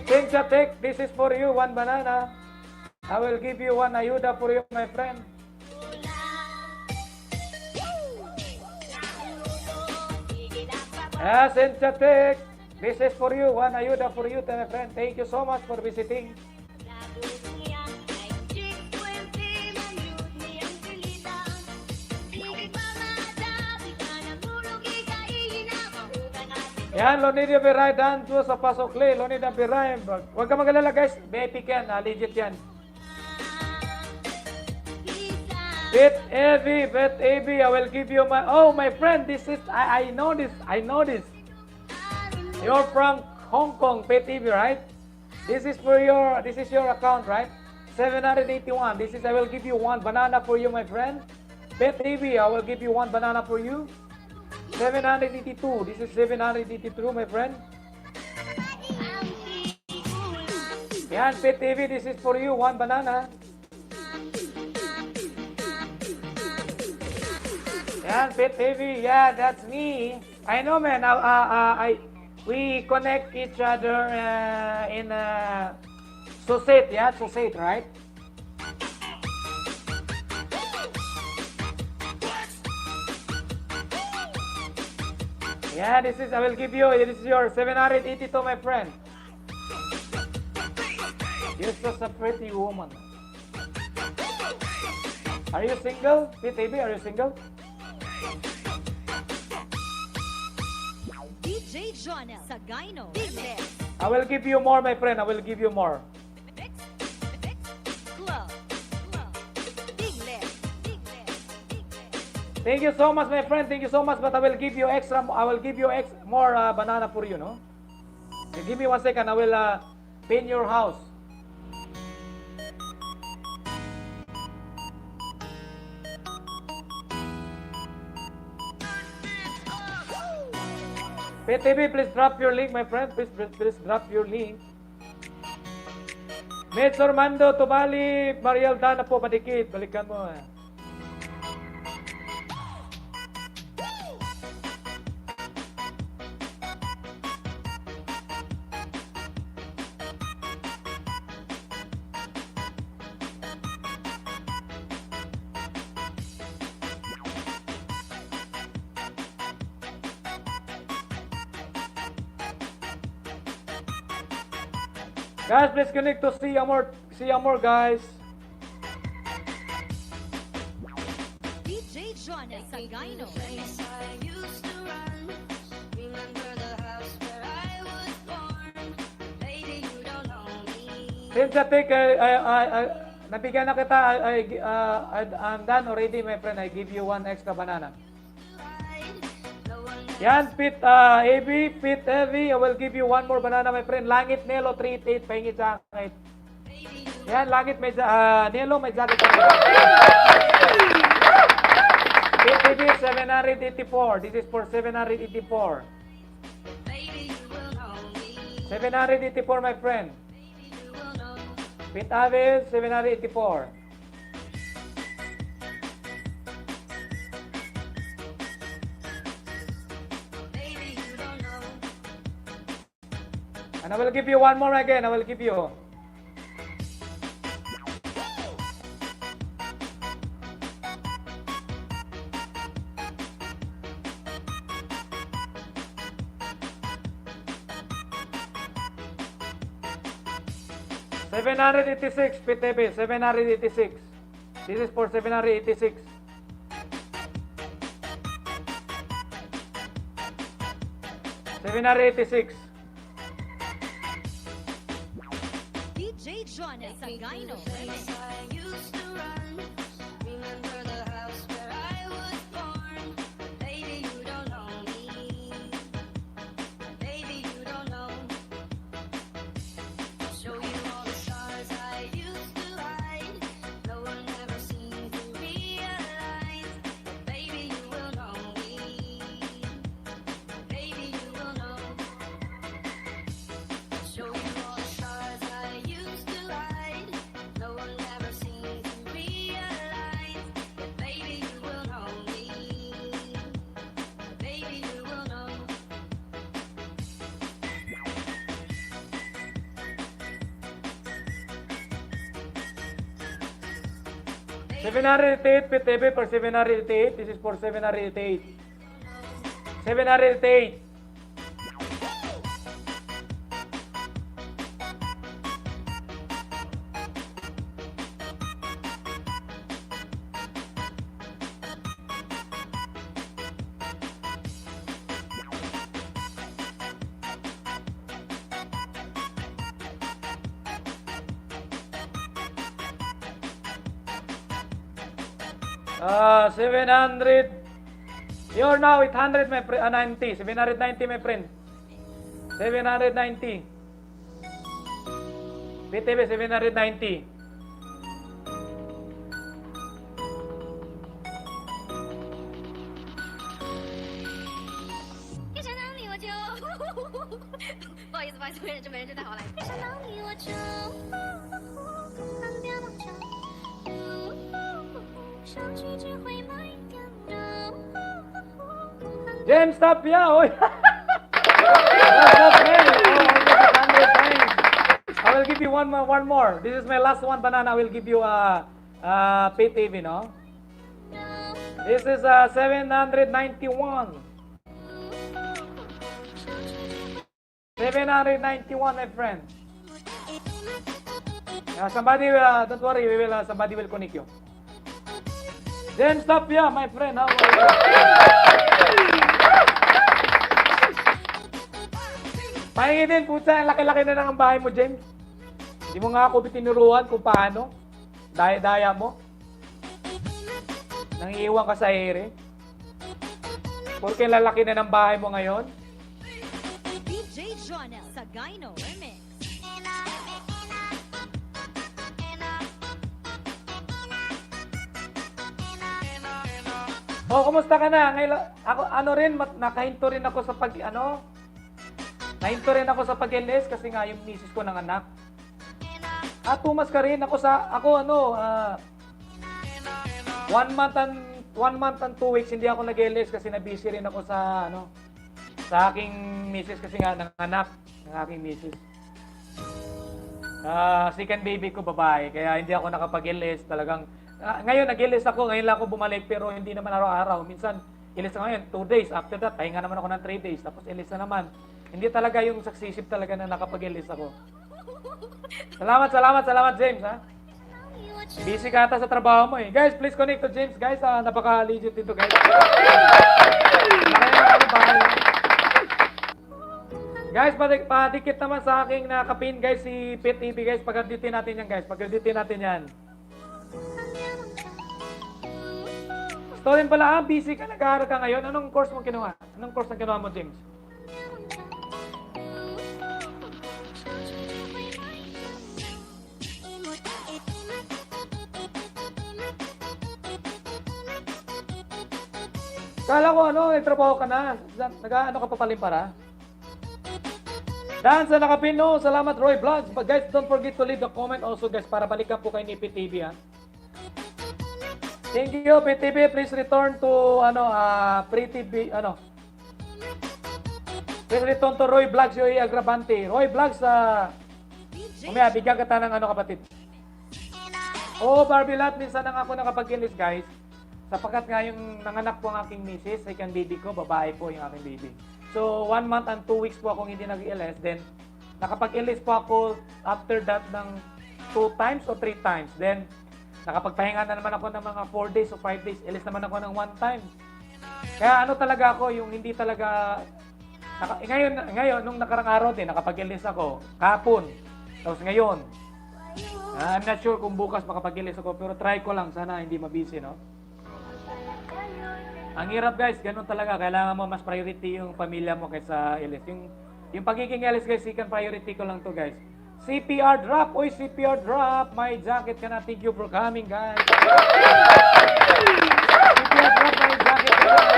Cynthia Tick, this is for you, one banana. I will give you one ayuda for you, my friend. Cynthia Tick, this is for you, one ayuda for you, my friend. Thank you so much for visiting. Yan, Lonida Biray, dan to sa Pasokli. Lonida Biray. Huwag ka mag-alala guys. Epic yan, legit yan. Bet AB, I will give you my, oh my friend, this is, I know this. You're from Hong Kong, Bet AB, right? This is your account, right? 781. This is I will give you one banana for you, my friend. Pet TV, I will give you one banana for you. 782. This is 782, my friend. Yan, Pet TV, this is for you, one banana. Yan, Pet TV, yeah, that's me. I know, man. We connect each other in Susit, yeah, Susit, right? Yeah, this is, I will give you, this is your 782, my friend. You're such a pretty woman. Are you single? PTB, are you single? DJ Jonel Sagayno. Big Mix. I will give you more, my friend. I will give you more. Mix. Mix. Club. Club. Big Mix. Big Mix. Big Mix. Thank you so much, my friend. Thank you so much. But I will give you extra. I will give you more banana for you, no? Okay, give me 1 second. I will pin your house. PTV, please drop your link, my friend. Please drop your link. Meds Ormando, Tubali, Mariel Dana po, madikit. Balikan mo. Guys, please connect to see more, guys. DJ Jonel Sagayno. Since I think nabigyan na kita, I'm done already, my friend. I give you one extra banana. Yan, Pit AB, Pit Heavy, I will give you one more banana, my friend. Langit Nelo 388, pahingit sa akin. Yan, Langit may Nelo, may jacket. Pit AB 784, this is for 784. 784, my friend. Pit AB 784. And I will give you one more again. I will give you. $786, PTB, 786. This is for 786. $786. DJ Jonel Sagayno. $788 PTB for 788. This is for 788. 788. $700. You're now 800, my friend. 90. $790, my friend. $790. PTV 790. James Tapia, oy. What's up, man? Oh, 100 times. I will give you one more. This is my last one, banana. I will give you PTV, no? This is 791. 791, my friend. Somebody will, don't worry, somebody will connect you. James Tapia, my friend, how are you? Pahingi din, puta, ang laki-laki na lang ang bahay mo, James. Hindi mo nga ako tinuruan kung paano. Daya-daya mo. Nangiiwan ka sa ere. Porque lalaki na ng bahay mo ngayon. DJ Jonel Sagayno Remix. Oh, kumusta ka na? Ngayon, ako, nakahinto rin ako sa nahinto rin ako sa pag-LS kasi nga yung misis ko ng anak. At tumas ka rin ako sa, 1 month and 2 weeks hindi ako nag-LS kasi na-busy rin ako sa, sa aking misis kasi nga ng anak ng aking misis. Second baby ko babae, kaya hindi ako nakapag-LS talagang. Ngayon nag-LS ako, ngayon lang ako bumalik pero hindi naman araw-araw. Minsan, LS na ngayon, 2 days. After that, pahinga naman ako ng 3 days. Tapos LS na naman. Hindi talaga yung successive talaga na nakapag-LS ako. Salamat James, ha? Busy ka ata sa trabaho mo, eh. Guys, please connect to James, guys. Napaka-legit dito, guys. Guys, padikit naman sa aking nakapin, guys, si PTV, guys. Pag-editin natin yan, guys. Pag-editin natin yan. Stolen pala, busy ka, nag-aaral ka ngayon. Anong course mo kinuha? Anong course na kinuha mo, James? Kala ko nagtrabaho ka na. Nag-ano ka pa palimpara? Dan sa nakapin, no? Salamat, Roy Vlogs. But guys, don't forget to leave the comment also, guys, para balikan po kayo ni PTV, ha? Thank you, PTV. Please return to, PTV, Please return to Roy Vlogs, Yoy Agravante. Roy Vlogs, umaya, bigyan ka ng kapatid. Oh, Barbie Lot, minsan na nga ako nakapag-ilis, guys. Sapagkat nga yung nanganak po ang aking misis, second baby ko, babae po yung aking baby. So, 1 month and 2 weeks po akong hindi nag-LS. Then, nakapag-LS po ako after that ng 2 times o 3 times. Then, nakapagpahinga na naman ako ng mga 4 days o 5 days. LS naman ako ng 1 time. Kaya talaga ako, yung hindi talaga... ngayon, nung nakarang araw din, nakapag-LS ako. Kapon. Tapos ngayon. I'm not sure kung bukas makapag-LS ako, pero try ko lang. Sana hindi mabisi, no? Ang hirap, guys, ganun talaga. Kailangan mo mas priority yung pamilya mo kaysa LS. Yung pagiging LS, guys, second priority ko lang to, guys. CPR drop! Oy, CPR drop! My jacket ka na. Thank you for coming, guys. CPR drop, my jacket ka na.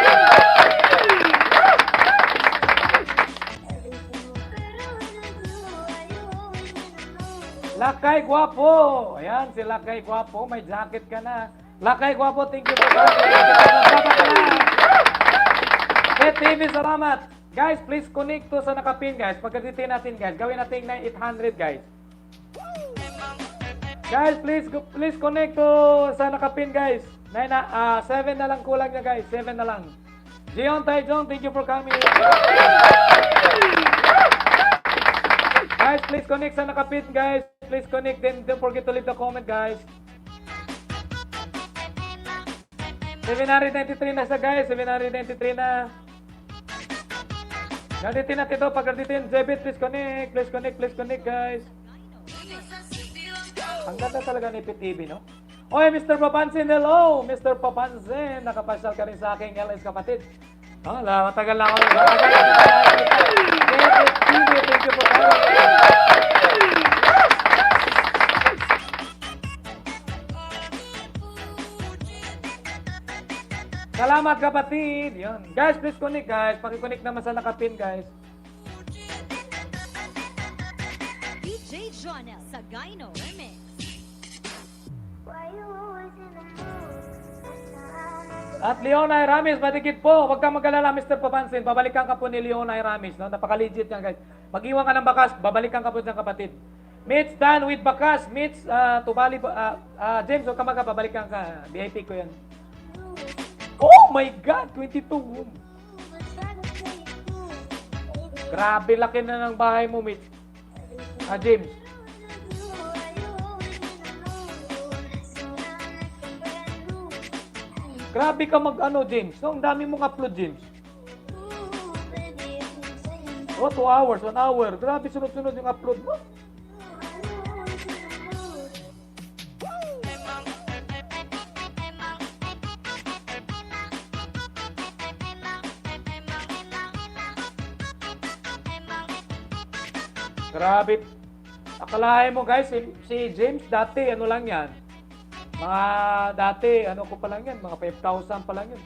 Lakay Guapo! Ayan, si Lakay Guapo. May jacket ka na. Lakay Guapo, thank you for coming. PTV, salamat. Guys, please connect to sa nakapin, guys. Pagkaditin natin, guys. Gawin natin na 800, guys. Guys, please connect to sa nakapin, guys. 7 na lang kulang niya, guys. 7 na lang. Jion Taijong, thank you for coming. Guys, please connect sa nakapin, guys. Please connect. Then don't forget to leave the comment, guys. 793 na sa, guys. 793 na. Galitin natin ito. Pagkalitin, Jebit, please connect. Please connect, please connect, guys. Ang ganda talaga ni PTV, no? Oy, Mr. Papansin, hello! Mr. Papansin, nakapasyal ka rin sa aking LS kapatid. Matagal na ako. Jebit TV, thank you for coming. Salamat kapatid. Yun. Guys, please connect guys. Paki-connect naman sa nakapin guys. DJ Jonel Sagayno Remix. At Leona Ramis, madikit po. Huwag kang mag-alala, Mr. Papansin. Babalikan ka po ni Leona Ramis. No? Napaka-legit yan, guys. Mag-iwan ka ng bakas, babalikan ka po ng kapatid. Mitch Dan with bakas. Mitch, Tubali, James, huwag ka babalikan ka. VIP ko yan. Oh my God! 22. Grabe, laki na ng bahay mo, Mitch. James. Grabe ka mag-ano, James. So, ang dami mong upload, James. Oh, 2 hours, 1 hour. Grabe, sunod-sunod yung upload mo. Grabe. Akalain mo, guys, si James dati, ano lang yan. Mga dati, ano ko pa lang yan, mga 5,000 pa lang yun.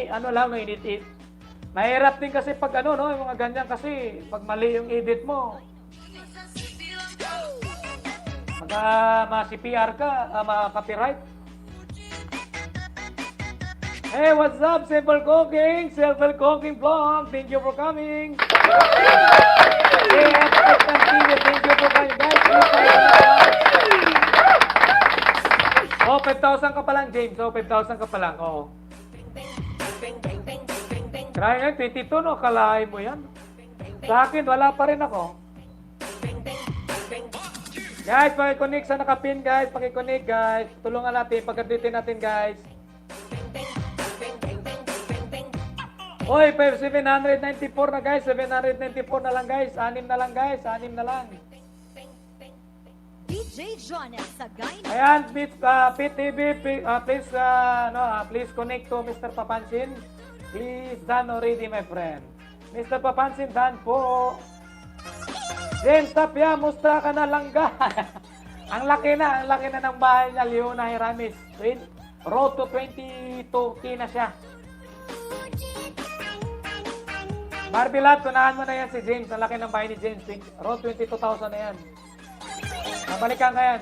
Ano lang, no, init. Mahirap din kasi pag ano, no, yung mga ganyan kasi, pag mali yung edit mo, ma-CPR ka, ma-copyright. Hey, what's up, Simple Cooking Vlog, thank you for coming. Hey, TV, thank you for coming, guys. Oh, 5,000 ka pa lang, James. Oh, 5,000 ka pa lang, oo. Try nga, 22, no? Kalahin mo yan. Sa akin, wala pa rin ako. Guys, pakiconnect sa nakapin, guys. Pakiconnect, guys. Tulungan natin, pagkaditin natin, guys. Oy, 794 na guys, 794 na lang guys, 6 na lang guys, 6 na lang. DJ Jonel Sagayno. Ayan, PTV, please, please connect to Mr. Papansin. Please, done already, my friend. Mr. Papansin, done po. James Tapia, musta ka na langga? ang laki na ng bahay niya, Leona Hiramis. Road to 22K na siya. Marbilat, tunahan mo na yan si James. Ang laki ng bahay ni James. Road 22,000 na yan. Nabalikan ka yan.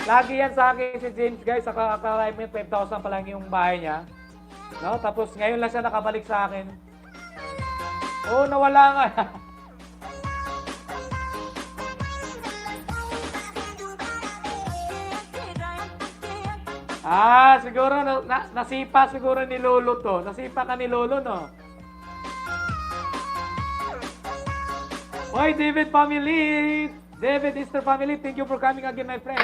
Lagi yan sa akin si James, guys. Akala mo 5,000 pa lang yung bahay niya. No? Tapos ngayon lang siya nakabalik sa akin. Oh, nawala nga. Siguro nasipa siguro ni Lolo to. Nasipa ka ni Lolo, no? Hoy, David family! David Easter family, thank you for coming again, my friend.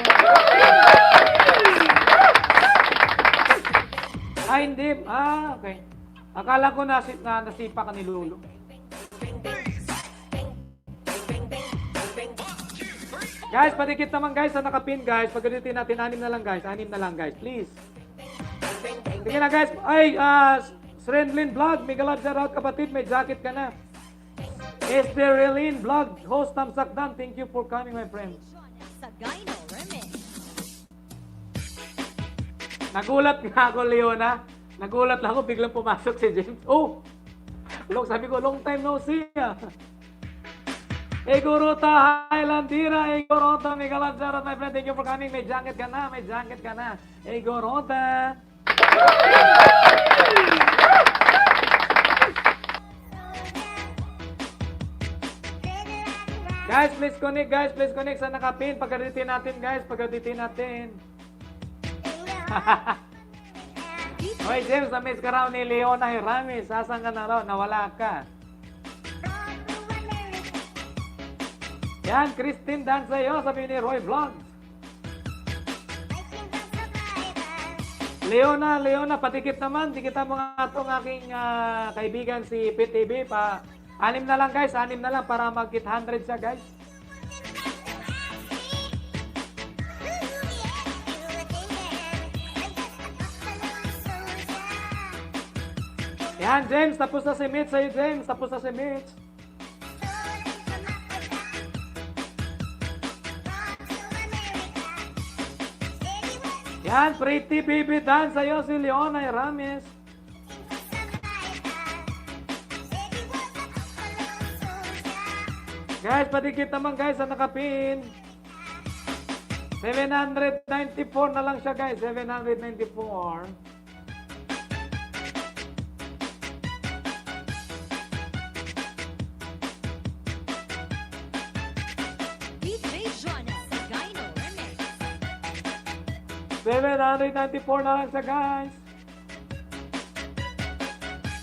Hindi. Okay. Akala ko nasipa ka ni Lolo. Guys, padikit naman guys sa nakapin guys. Pagkaditin natin, 6 na lang guys. 6 na lang guys, please. Sige na guys. Ay, Srenlin Vlog, Mega Love shoutout kapatid, may jacket ka na. Esterelin Vlog, host Tamsakdan, thank you for coming, my friend. Jonel Sagayno Remix. Nagulat nga ako, Leona. Nagulat lang ako, biglang pumasok si James. Oh! Sabi ko, long time no see. Egorota Highlandira, Egorota, Mega Love shoutout, my friend, thank you for coming. May jacket ka na, may jacket ka na. Egorota. Guys, please connect sa nakapin. Pagkaditin natin, guys. Pagkaditin natin. Hoy, James, na-miss ka raw ni Leona Hiramis. Saan ka na raw? Nawala ka. Yan, Christine, dance sa'yo. Sabi ni Roy Vlogs. Leona, patikit naman. Tikita mo nga itong aking kaibigan si PTV. 6 na lang guys, 6 na lang para mag-hit 100 siya guys. Yan, James, tapos na si Mitch sa'yo, James. Tapos na si Mitch. Yan, pretty baby dance sa'yo si Leona Ramis. Guys, padikit naman guys sa nakapin. 794 na lang siya guys, 794. DJ Jonas Sagayno Remix. 794 na lang siya guys.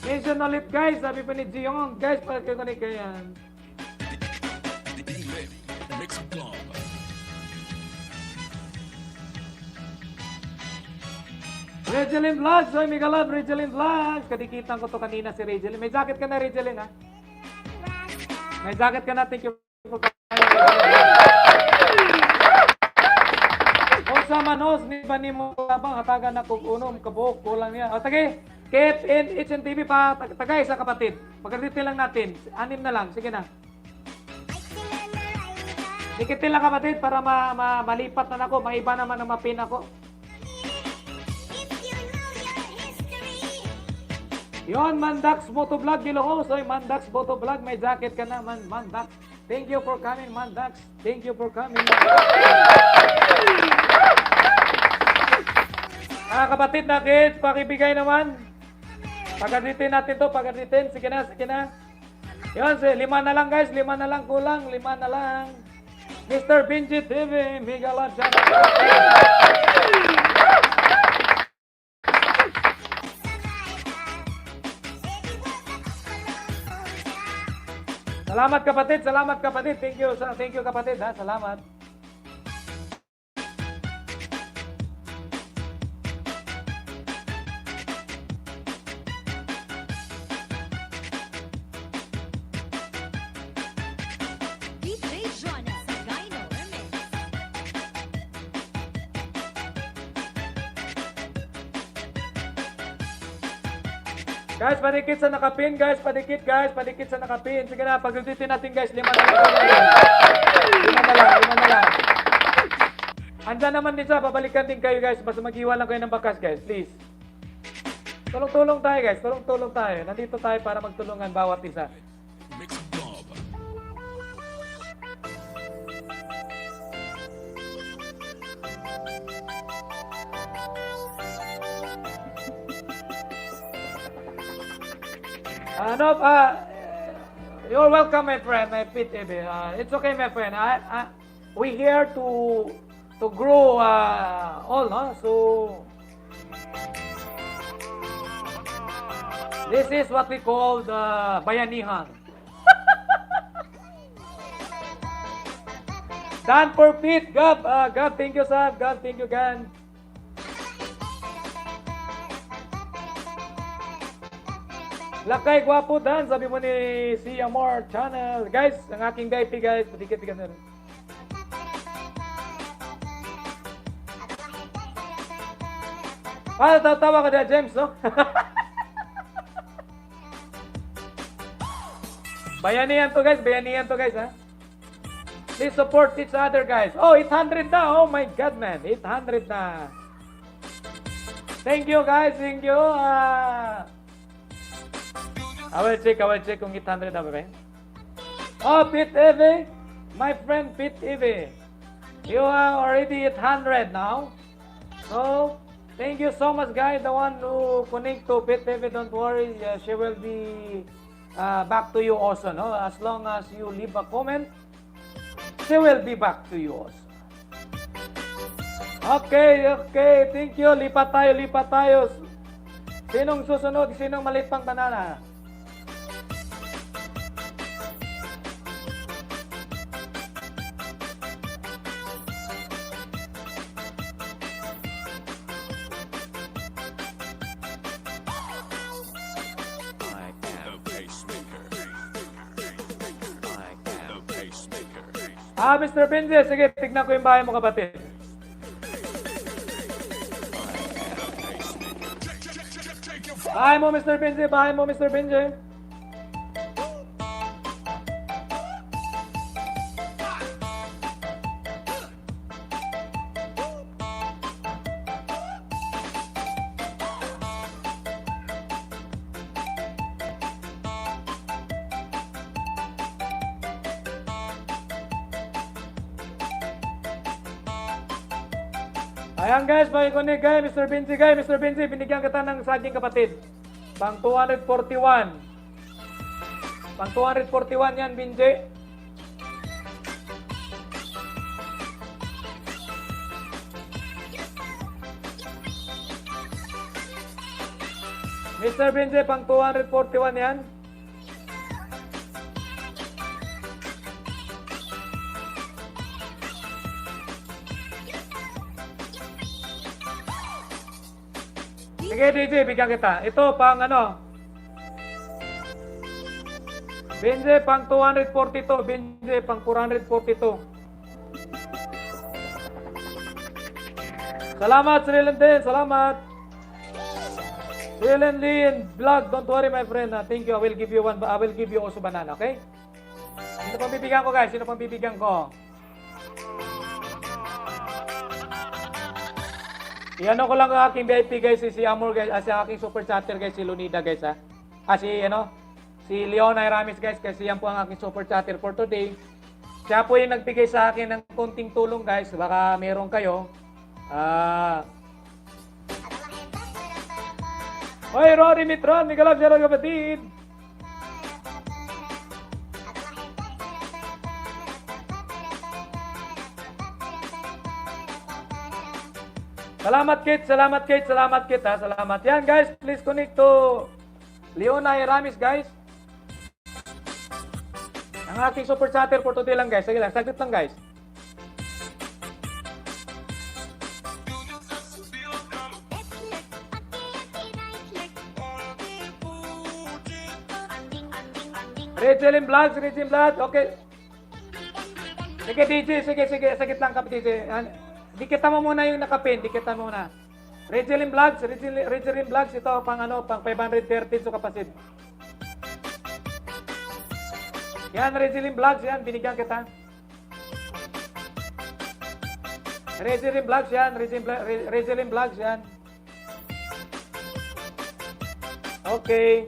Mention ulit guys, sabi pa ni Gion. Guys, pagkakunik kayo yan. Mix Club. Regeline Vlogs, oy mega love, Regeline Vlogs. Kadikitan ko to kanina si Regeline. May jacket ka na, Regeline, ha? May jacket ka na, thank you for kung sa manos, ni ba ni mo labang hatagan na kung unom, kabuok, kulang niya. O, tage, Kate and HNTV pa, tagay sa kapatid. Pagkatitin lang natin, 6 na lang, sige na. Ikitin lang kapatid para malipat na ako, maiba naman ang mapin ako. Yon, Mandax Motovlog, Gilohos. Oy, Mandax Motovlog, may jacket ka na, Mandax. Thank you for coming, Mandax. Thank you for coming. Kapatid na kids, pakibigay naman. Pagkatitin natin to, pagkatitin. Sige na, sige na. Yon, 5 na lang guys, 5 na lang kulang, 5 na lang. Mr. Benji TV, mega love dyan. Salamat kapatid, salamat kapatid. Thank you kapatid ha, salamat. DJ Jonas Sagayno Remix. Guys, padikit sa nakapin, guys, padikit sa nakapin. Sige na, paglututin natin guys, 5 na lang. 5 na lang. Andyan naman din sa, babalikan din kayo guys, basta mag-iwan lang kayo ng bakas guys, please. Tulong-tulong tayo guys, tulong-tulong tayo. Nandito tayo para magtulungan bawat isa. Mix Club. You're welcome, my friend, my pit baby. It's okay, my friend. We here to grow all, no? So this is what we call the bayanihan. Dan for Pete, Gab, thank you, sir. Gab, thank you, Gan. Lakay Gwapo Dan, sabi mo ni CMR Channel. Guys, ang aking VIP guys, patikit-tikit na rin. Tatawa ka na, James, no? Bayanihan to guys, ha? Please support each other, guys. Oh, 800 na. Oh my God, man. 800 na. Thank you, guys. Thank you. I will check kung 800 na ba? Oh, Pete Eve. My friend Pete Eve. You are already 800 now. So, thank you so much, guys. The one who connect to Pete Eve, don't worry. She will be back to you also, no? As long as you leave a comment, she will be back to you also. Okay. Thank you. Lipat tayo. Sinong susunod? Sinong maliit pang banana? Mr. Benji, sige, tignan ko yung bahay mo, kapatid. Bahay mo, Mr. Benji. Ayan guys, pakikunik guys, Mr. Benzi guys, Mr. Benzi, binigyan kita ng saging kapatid. Pang 241. Pang 241 yan, Benzi. Mr. Benzi, pang 241 yan. Sige, DJ, bigyan kita. Ito, pang ano? Benze, pang 242. Benze, pang 442. Salamat, Srilan din. Salamat. Srilan Lin, vlog. Don't worry, my friend. Thank you. I will give you one. I will give you also banana, okay? Sino pang bibigyan ko, guys? Sino pang bibigyan ko? Iano ko lang ang aking VIP guys, si Amor guys, si aking super chatter guys, si Lunida guys ha. Si Leona Ramis guys, kasi yan po ang aking super chatter for today. Siya po yung nagbigay sa akin ng konting tulong guys, baka meron kayo. Hoy Rory Mitron, Nicolab Jero kapatid. Salamat Kate, salamat Kate, salamat Kate ha, salamat. Yan guys, please connect to Leona Ramis guys. Ang aking super chatter for today lang guys. Sige lang, saglit lang guys. Regelin Vlogs, okay. Sige DJ, sige, saglit lang kapatid. Dikita mo muna yung nakapin, dikita mo muna. Regelin Vlogs, ito pang ano, pang 513 so kapatid. Yan, Regelin Vlogs yan, binigyan kita. Regelin Vlogs yan, Regelin Vlogs yan. Okay.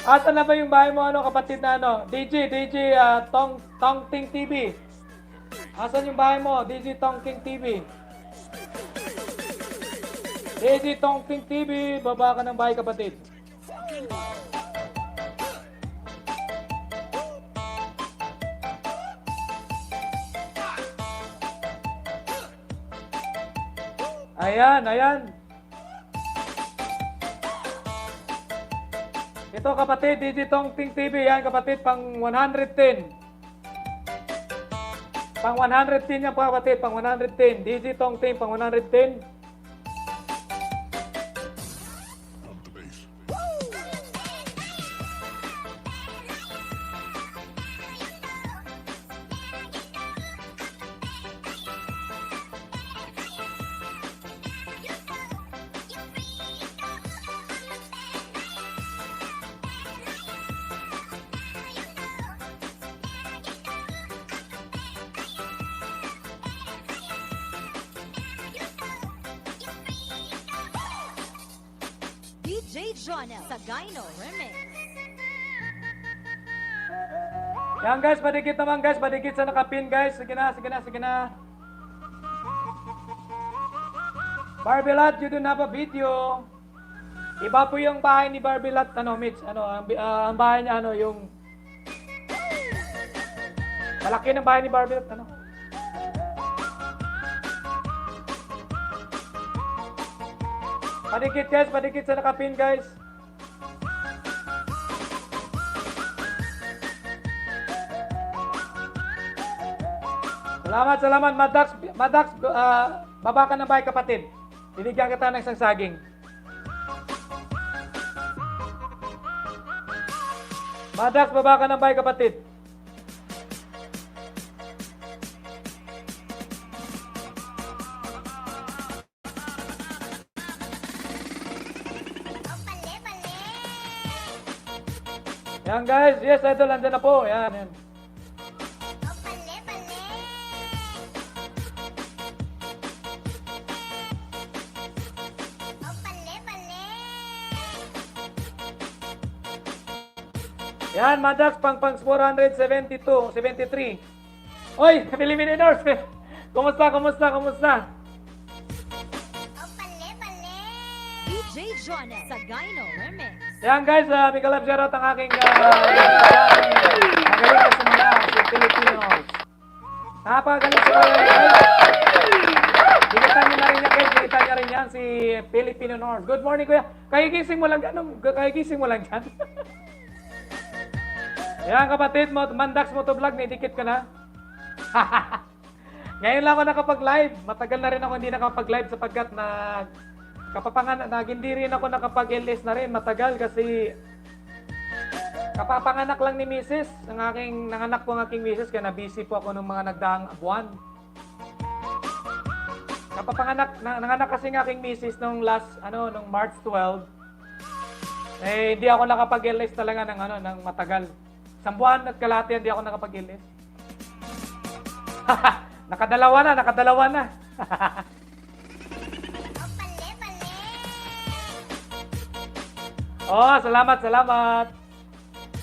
Asa na ba yung bahay mo ano kapatid na ano? DJ Tong Ting TV. Asan yung bahay mo? DJ Tong Ting TV. DJ Tong Ting TV, baba ka ng bahay kapatid. Ayan. Ito kapatid, Digitong Ting TV, yan kapatid, pang 110. Pang 110 yan kapatid, pang 110. Digitong Ting, pang 110. DJ Jonel Sagayno Remix. Yan guys, padikit naman guys, padikit sa nakapin guys. Sige na. Barbelat, you don't have a video. Iba po yung bahay ni Barbelat, Mitch, ang bahay niya, yung malaki ng bahay ni Barbelat, Padikit guys, padikit sa nakapin guys. Salamat Madax, baba ka ng bahay kapatid. Binigyan kita ng isang saging. Madax, baba ka ng bahay kapatid. Yan guys, yes idol, andyan na po. Yan. Yan, Madax, pang 472, 73. Oy, Pilipininors! Kumusta? DJ Jonah Sagayno Remix. Yan guys, may kalab shoutout ang aking magaling na sumala, si Filipinos. Napakagaling si Kuya guys. Dikitan niyo na rin yan guys, dikitan niya rin yan si Filipino North. Good morning Kuya. Kagigising mo lang dyan. Yan kapatid mo, Mandax Motovlog, naidikit ka na. Ngayon lang ako nakapag-live. Matagal na rin ako hindi nakapag-live sapagkat hindi rin ako nakapag-LS na rin. Matagal kasi kapapanganak lang ni Mrs. Nanganak po ang aking Mrs. kaya na-busy po ako nung mga nagdaang buwan. Nanganak kasi ng aking Mrs. nung nung March 12. Eh, hindi ako nakapag-LS talaga ng matagal. Isang buwan at kalahati hindi ako nakapag-LS. Nakadalawa na. Oh, salamat.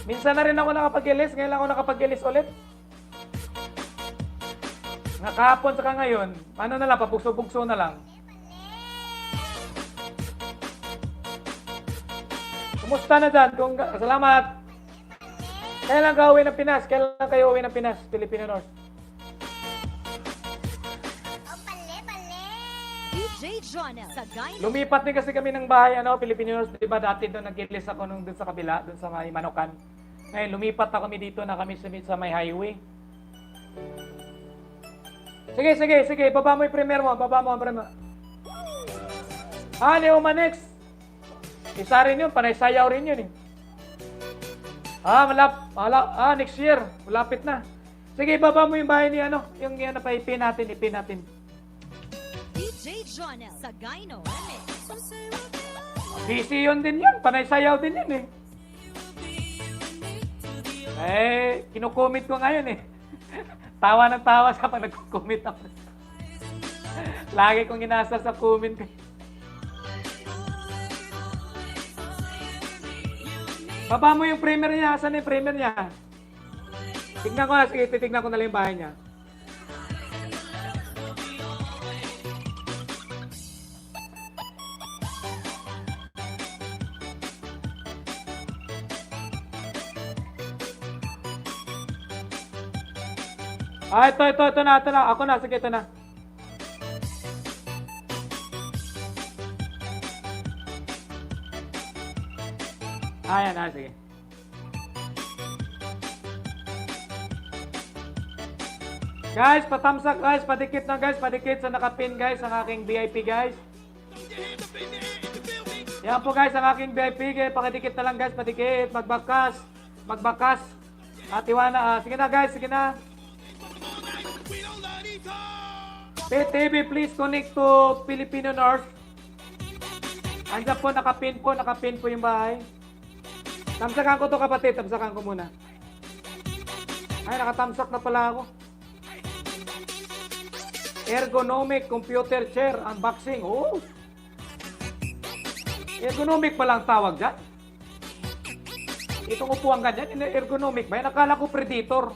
Minsan na rin ako nakapag-LS, ngayon lang ako nakapag-LS ulit. Nakahapon saka ngayon, pabugso-bugso na lang. Kumusta na dyan? Salamat. Kailan ka uwi ng Pinas? Kailan kayo uwi ng Pinas, Filipino North? DJ Jonah Sagayno. Lumipat din kasi kami ng bahay, Filipinos, di ba dati doon nag-list ako doon sa kabila, doon sa may Manokan. Ngayon, lumipat na kami dito na kami sa may highway. Sige, baba mo yung premier mo, Leo Manex. Isa rin yun, panay sayaw rin yun eh. Next year, malapit na. Sige, baba mo yung bahay ni yung ipin natin. DJ Jonah Sagayno Remix. Busy yun din yan. Panay sayaw din yun eh. Kinukomment ko ngayon eh. Tawa ng tawa sa pag nag-comment ako. Lagi kong inasar sa comment ko. Baba mo yung primer niya. Saan yung primer niya? Tignan ko na. Sige, titignan ko na lang yung bahay niya. Ito na. Ako na, sige, ito na. Ayan, sige. Guys, patamsak guys, padikit na guys, padikit sa nakapin guys, ang aking VIP guys. Yan po guys, ang aking VIP guys, pakidikit na lang guys, padikit, magbakas. At iwana, sige na guys, sige na. PTV, please connect to Filipino North. Andiyan po, nakapin po yung bahay. Tamsakan ko to kapatid, tamsakan ko muna. Ay, nakatamsak na pala ako. Ergonomic computer chair unboxing. Oh! Ergonomic pa lang tawag dyan. Itong upuan ganyan, ergonomic ba? Nakala ko Predator.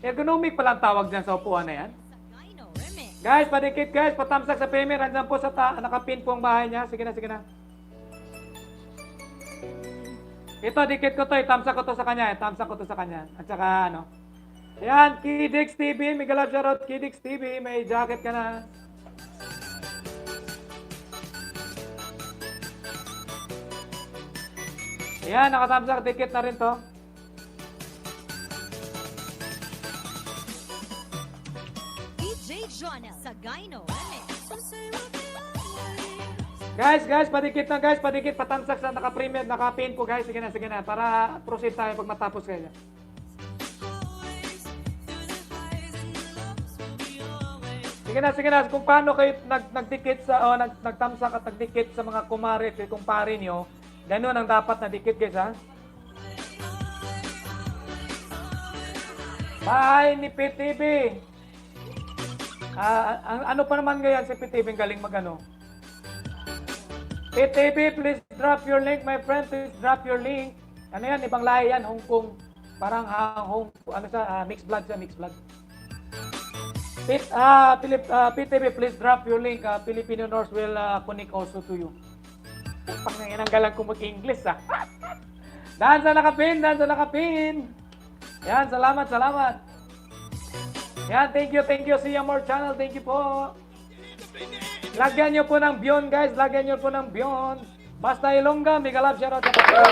Ergonomic pa lang tawag dyan sa upuan na yan. Sagayno Remix. Guys, padikit guys, patamsak sa Premier. Andyan po sa nakapin po ang bahay niya. Sige na. Ito, dikit ko to. Itamsak ko to sa kanya. At saka Ayan, Kidix TV. May galap shoutout, Kidix TV. May jacket ka na. Ayan, nakatamsak. Dikit na rin to. DJ Jonah Sagayno Remix. Guys, padikit na guys. Padikit, patamsak sa naka-premier, naka-pin po guys. Sige na. Para proceed tayo pag matapos kayo. Sige na. Kung paano kayo nagdikit nagtamsak at nagdikit sa mga kumare at kumpare nyo, ganun ang dapat na dikit guys ha. Bahay ni PTV. Ano pa naman ngayon si PTV galing magano? PTV, please drop your link, my friend. Please drop your link. Ano yan? Ibang lahi yan. Hong Kong. Parang mixed blood siya, mixed blood. PTV, please drop your link. Filipino Norse will connect also to you. Panginanggalan ko mag-English, ah. Daan sa nakapin, daan sa nakapin. Yan, salamat, salamat. Yan, thank you. See you more channel. Thank you po. Lagyan nyo po ng beyond, guys. Lagyan nyo po ng beyond. Basta Ilongga, mega love, shoutout sa pagkakas.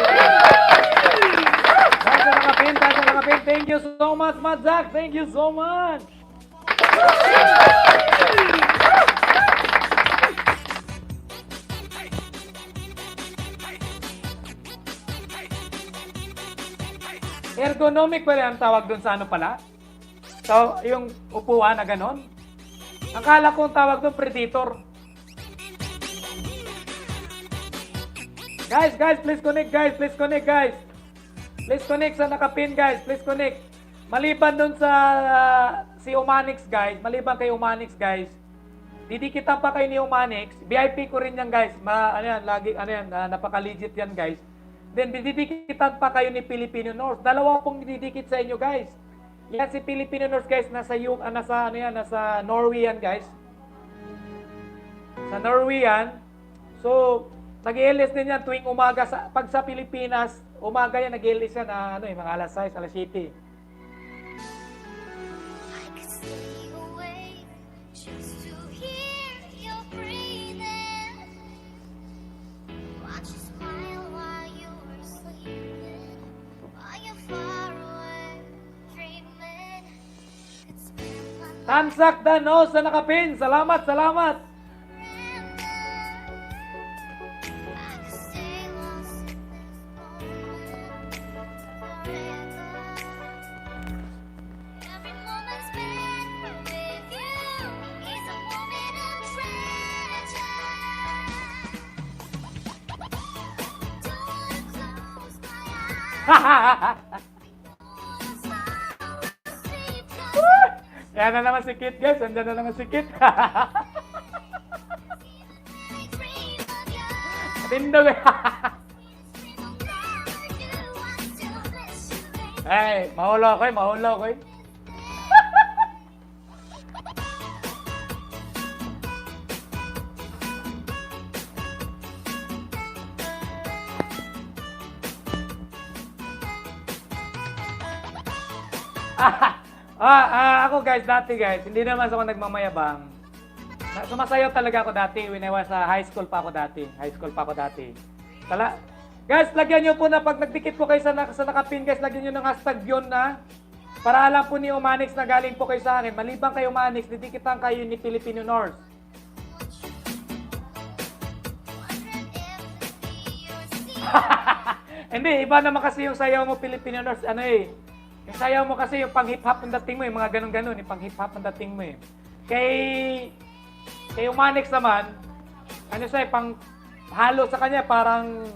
Daan sa nakapin, daan sa nakapin. Thank you so much, Madzak. Thank you so much. Ergonomic pala ang tawag doon sa ano pala? So, yung upuan na ganon. Akala ko ang tawag doon predator. Guys, please connect, guys. Please connect sa nakapin, guys. Please connect. Maliban doon sa si Omanix, guys. Maliban kay Omanix, guys. Didikitan pa kayo ni Omanix. VIP ko rin yan, guys. Napaka-legit yan, guys. Then, didikitan pa kayo ni Filipino Norse. Dalawa pong didikit sa inyo, guys. Yan si Filipino Norse, guys. Nasa Norway yan, guys. Sa Norway yan. So, nag-i-LS din yan tuwing umaga. Pag sa Pilipinas, umaga yan, nag-i-LS yan mga alas 6, alas 7. I could stay awake just to hear your breathing. Watch you smile while you were sleeping. While you're far away, dreaming. Could spend my life Tansak Danos sa nakapin. Salamat. I could stay lost in this moment forever. Every moment spent with you is a moment of treasure. Don't wanna close my eyes. Sleep, 'cause Yan na naman si Kit, guys. Andyan na naman si Kit. I dream of you. Tindog. Dream of never do. I still miss you, baby. Ay, mahulo ko. Ako guys, dati guys, hindi naman ako nagmamayabang. Sumasayaw talaga ako dati when I was high school pa ako dati. Guys, lagyan nyo po na pag nagdikit po kayo sa nakapin, guys, lagyan nyo ng hashtag yun na para alam po ni Omanix na galing po kayo sa akin. Maliban kay Omanix, didikitan kayo ni Filipino Norse. Hindi, iba naman kasi yung sayaw mo Filipino Norse, yung sayaw mo kasi yung pang hip-hop ang dating mo, yung mga ganun-ganun, yung pang hip-hop ang dating mo. Kay Omanix naman, pang halo sa kanya, parang,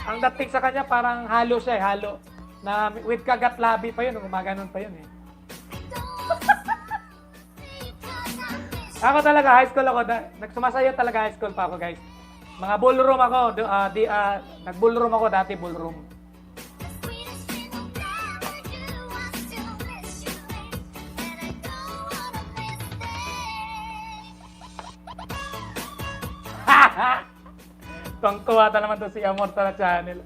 ang dating sa kanya, parang halo siya, halo. Na with kagat labi pa yun, gumaganon pa yun. Ako talaga, high school ako, nagsumasayaw talaga high school pa ako, guys. Mga ballroom ako, nag-ballroom ako dati, ballroom. Tuwang-tuwa naman to si Amor sa channel.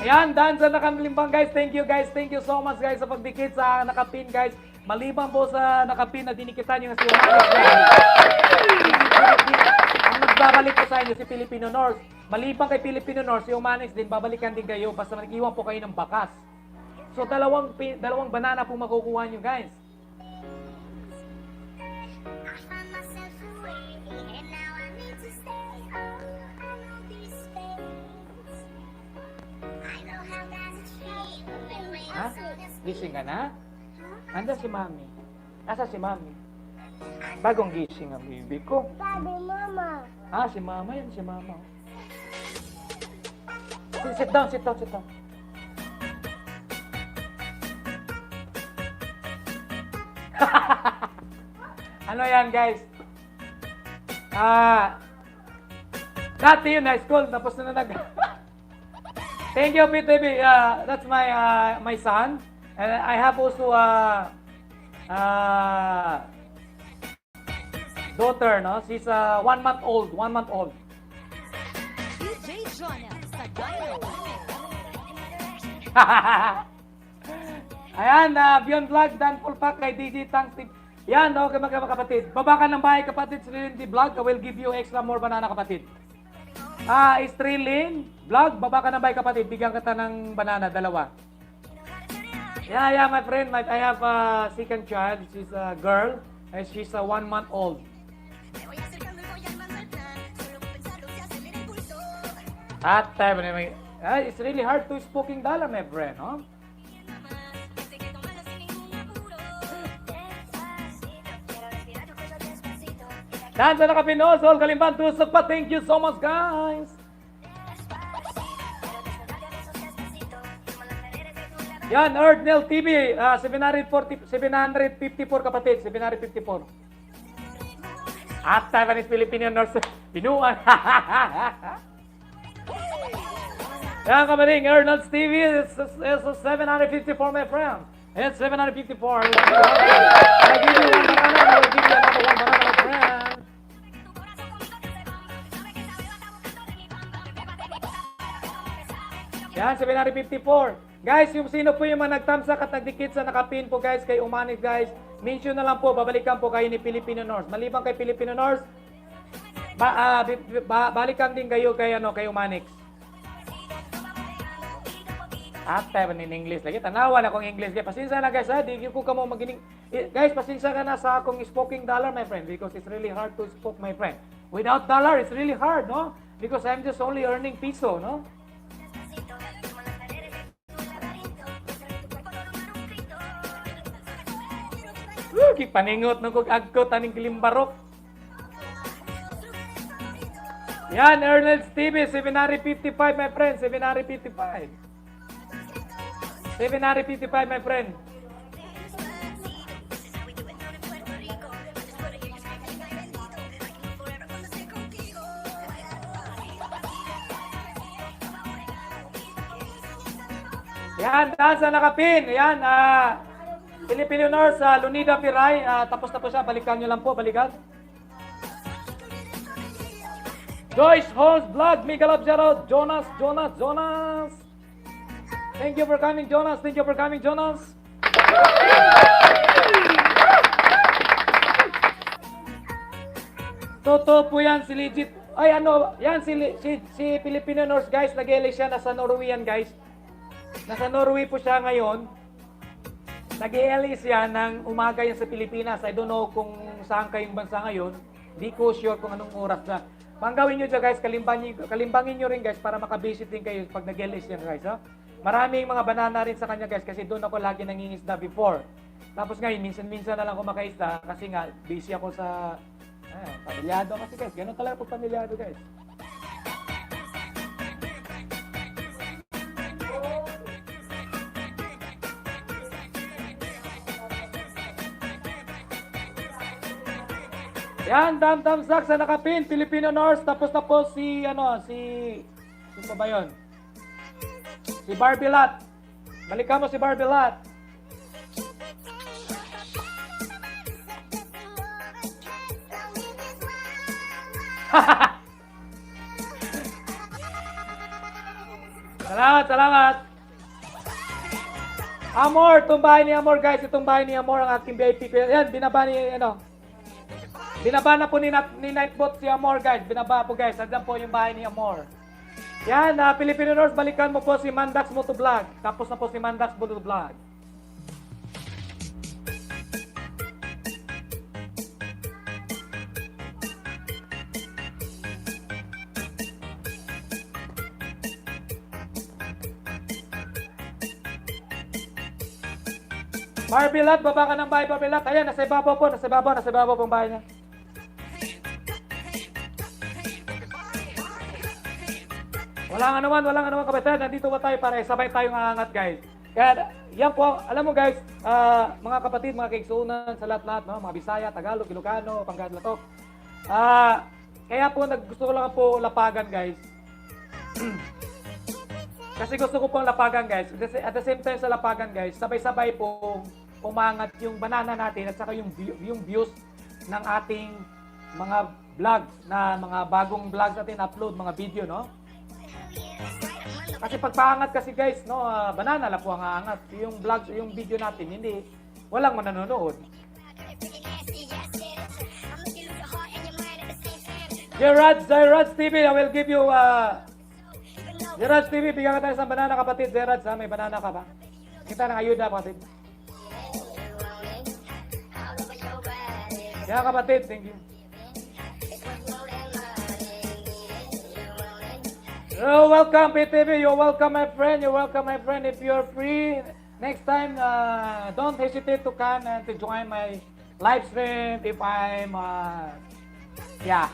Ayan, daan sa nakalimbang guys. Thank you guys. Thank you so much guys sa pagdikit sa nakapin guys. Maliban po sa nakapin na dinikitan yung si Omanix guys. Ang nagbabalik po sa inyo si Filipino Norse. Maliban kay Filipino Norse, si Omanix din, babalikan din kayo basta nag-iwan po kayo ng bakas. So dalawang banana po makukuha nyo guys. Ha? Gising ka na? Anda si Mami. Asa si Mami? Bagong gising ang baby ko. Sabi mama. Si Mama yan, si Mama. Sit down. Ano yan guys? Dati yun, high school, tapos na nag... Thank you, PTV. That's my son. And I have also daughter, no? She's 1 month old, 1 month old. DJ Jonah sa Dino. Ayan, Beyond Vlog, Dan Full Pack kay DJ Tank Steve. Yan, okay mga kapatid. Baba ka ng bahay kapatid, Srilin Vlog. I will give you extra more banana kapatid. Strilin Vlog, baba ka ng bahay kapatid. Bigyan kita ng banana, 2. Yeah, my friend. I have a second child. She's a girl. And she's 1 month old. It's really hard to speaking dollar, my friend, huh? Dan sa nakapino, Sol Kalimban, tusok pa. Thank you so much, guys. Yan, Earthnell TV, 754 kapatid, 754. At Taiwanese Filipino nurse, pinuan. Yan kapatid, Earthnell TV, it's 754, my friend. It's 754. I give you 1 banana, I will give you another 1 banana, my friend. Yan, 754. Guys, yung sino po yung mga nagtamsak at nagdikit sa nakapin po guys, kay Umanis guys, mention na lang po, babalikan po kayo ni Filipino North. Maliban kay Filipino North, balikan din kayo kay, kay Umanix. At tayo in English lagi. Tanawa na akong English. Pasensya na guys, di ko ka mo magining. Guys, pasensya ka na sa akong speaking dollar, my friend, because it's really hard to speak, my friend. Without dollar, it's really hard, no? Because I'm just only earning piso, no? Paningot nung kong agkot aning kilimbarok. Yan, Ernest TV, 755, my friend, 755. 755, my friend. Yan, dahil sa nakapin. Yan, Filipino North, Lunida Piray. Tapos na po siya. Balikan nyo lang po. Balikan. Joyce Holmes Vlog. Mega love shoutout. Jonas. Thank you for coming, Jonas. Thank you for coming, Jonas. Totoo po yan si legit. Ay yan si Filipino North guys. Nag-LA siya. Nasa Norway yan guys. Nasa Norway po siya ngayon. Nag-LA siya ng umaga yan sa Pilipinas. I don't know kung saan kayong bansa ngayon. Di ko sure kung anong oras na. Panggawin nyo dyan guys, kalimbangin nyo rin guys para makabisit din kayo pag nag-LA siya guys. Ha? Maraming mga banana rin sa kanya guys kasi doon ako lagi nangingisda before. Tapos ngayon, minsan-minsan na lang ako makaisda kasi nga busy ako sa pamilyado kasi guys. Ganun talaga po pamilyado guys. Yan, Dam-Dam-Sak sa nakapin, Filipino North, tapos na po si sino ba yun? Si Barbilat. Balikan mo si Barbilat. Salamat. Amor, itong bahay ni Amor guys, itong bahay ni Amor ang aking VIP. Yan, binaba na po ni Nightbot si Amor guys. Binaba po guys. Andiyan po yung bahay ni Amor. Yan, Filipino North, balikan mo po si Mandax Motovlog. Tapos na po si Mandax Motovlog. Barbilat, baba ka ng bahay, Barbilat. Ayan, nasa ibabaw pong bahay niya. Walang anuman kapatid. Nandito ba tayo para sabay tayong aangat guys. Kaya yan po, alam mo guys, mga kapatid, mga kaigsunan sa lahat-lahat, no? Mga Bisaya, Tagalog, Ilocano, Pangatlatok. Kaya po gusto ko lang po lapagan guys. Kasi gusto ko pong lapagan guys. Kasi at the same time sa lapagan guys, sabay-sabay po umangat yung banana natin at saka yung views ng ating mga vlogs na mga bagong vlogs natin upload, mga video, no? Kasi pag paangat kasi guys, no, banana lang po ang aangat. Yung vlogs, yung video natin, hindi, walang mananonood. Gerard's TV, I will give you, Gerard's TV, bigyan ka tayo sa banana kapatid. Gerard's, ha? May banana ka ba? Kita ng ayuda kapatid. Yeah, kapatid, thank you. You're welcome, PTV. You're welcome, my friend. You're welcome, my friend. If you're free, next time, don't hesitate to come and to join my live stream if I'm, yeah.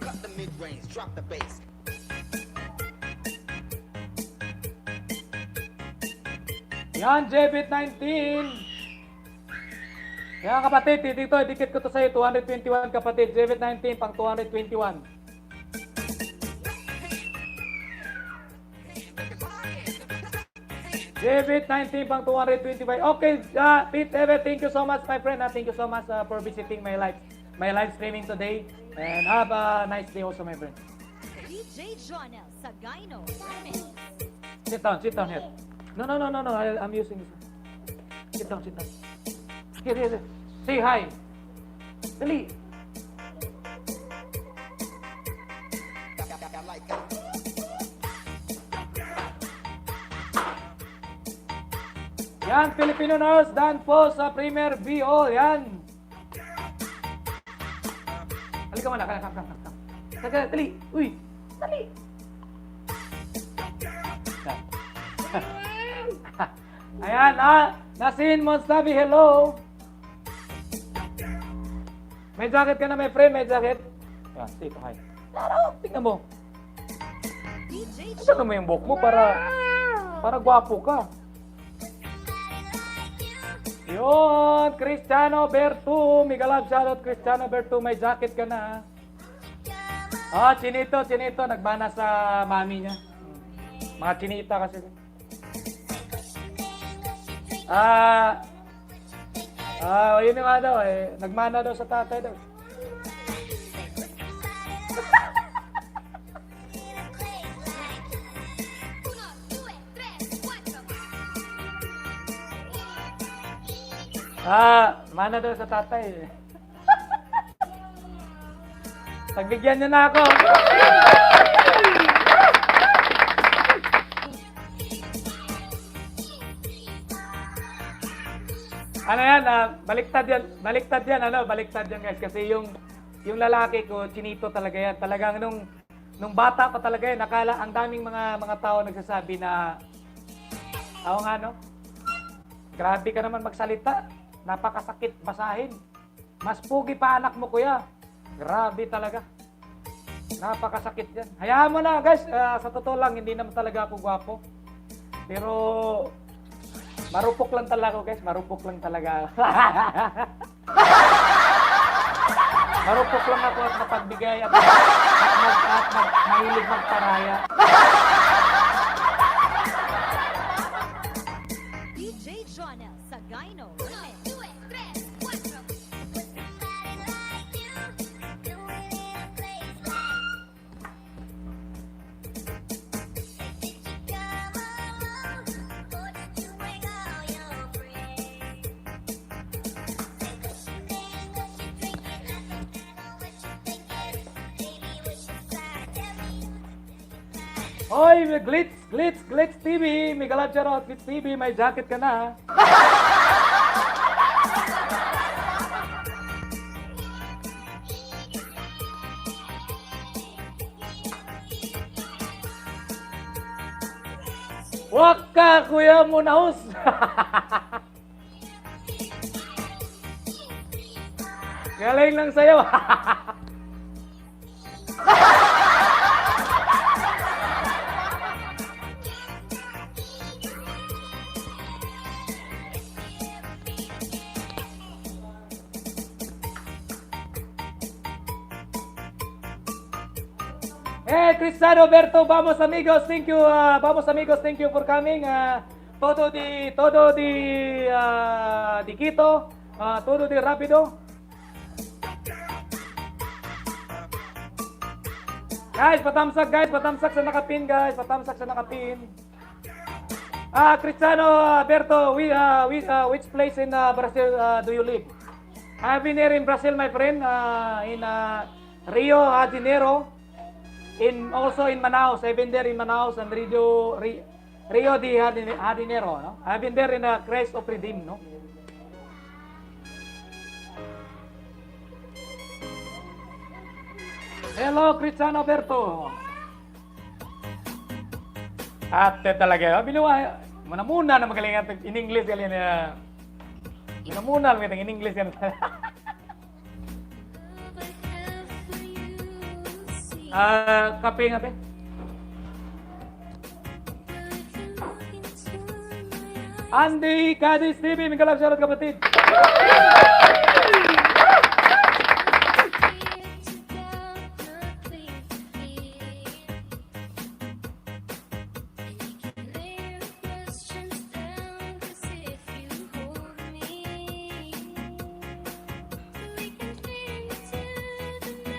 Cut the mid-range, drop the bass. Yan, JBit19. Yan kapatid, dito, dikit ko to sa'yo, 221 kapatid. JBit19 pang 221. JBit19 pang 225. Okay, Pete Eve, thank you so much my friend. Thank you so much for visiting my live streaming today. And have a nice day also my friend. DJ Jonel Sagayno. Sit down here. No. I'm using this. Sit down. Here. Say hi. Dali. Yan, Filipino Nurse, dan po sa Premier BO. Yan. Halika mo na. Come. Dali. Uy. Dali. Yan. Ayan, Nasin Monstabi, hello. May jacket ka na, my friend, may jacket. Yan, say hi. Laro, tingnan mo. DJ Ano mo yung buhok mo para gwapo ka. Yun, Cristiano Bertu. Mega love shoutout, Cristiano Bertu. May jacket ka na. Chinito. Nagbana sa mami niya. Mga chinita kasi. Yun yung daw eh. Nagmana daw sa tatay daw. Mana daw sa tatay. Pagbigyan niyo na ako. Ano yan, baliktad yan guys. Kasi yung lalaki ko, chinito talaga yan. Talagang nung bata pa talaga yan, nakala ang daming mga tao nagsasabi na, grabe ka naman magsalita. Napakasakit basahin. Mas pugi pa anak mo, kuya. Grabe talaga. Napakasakit yan. Hayaan mo na, guys. Sa totoo lang, hindi naman talaga ako gwapo. Pero, marupok lang talaga ako, guys. Marupok lang talaga. Marupok lang ako at mapagbigay at mahilig magparaya. DJ Jonel Sagayno. Hoy, Glitz TV. May galap siya raw, Glitz TV. May jacket ka na. Wag ka, kuya Munahus. Galing lang sa'yo. Cristiano Berto, vamos amigos, thank you, vamos amigos, thank you for coming. Todo di Quito, todo di Rapido. Guys, patamsak sa nakapin, guys, patamsak sa nakapin. Cristiano Berto, which place in Brazil do you live? I've been here in Brazil, my friend, in Rio de Janeiro, also in Manaus. I've been there in Manaus and Rio de Janeiro. No? I've been there in Christ of Redeem. No? Hello, Cristiano Berto. Ate talaga. Binuwa, muna na magaling natin in English kali na. Muna natin in English yan. Kape nga pe. Andy, Kadis TV, may kalab shoutout kapatid.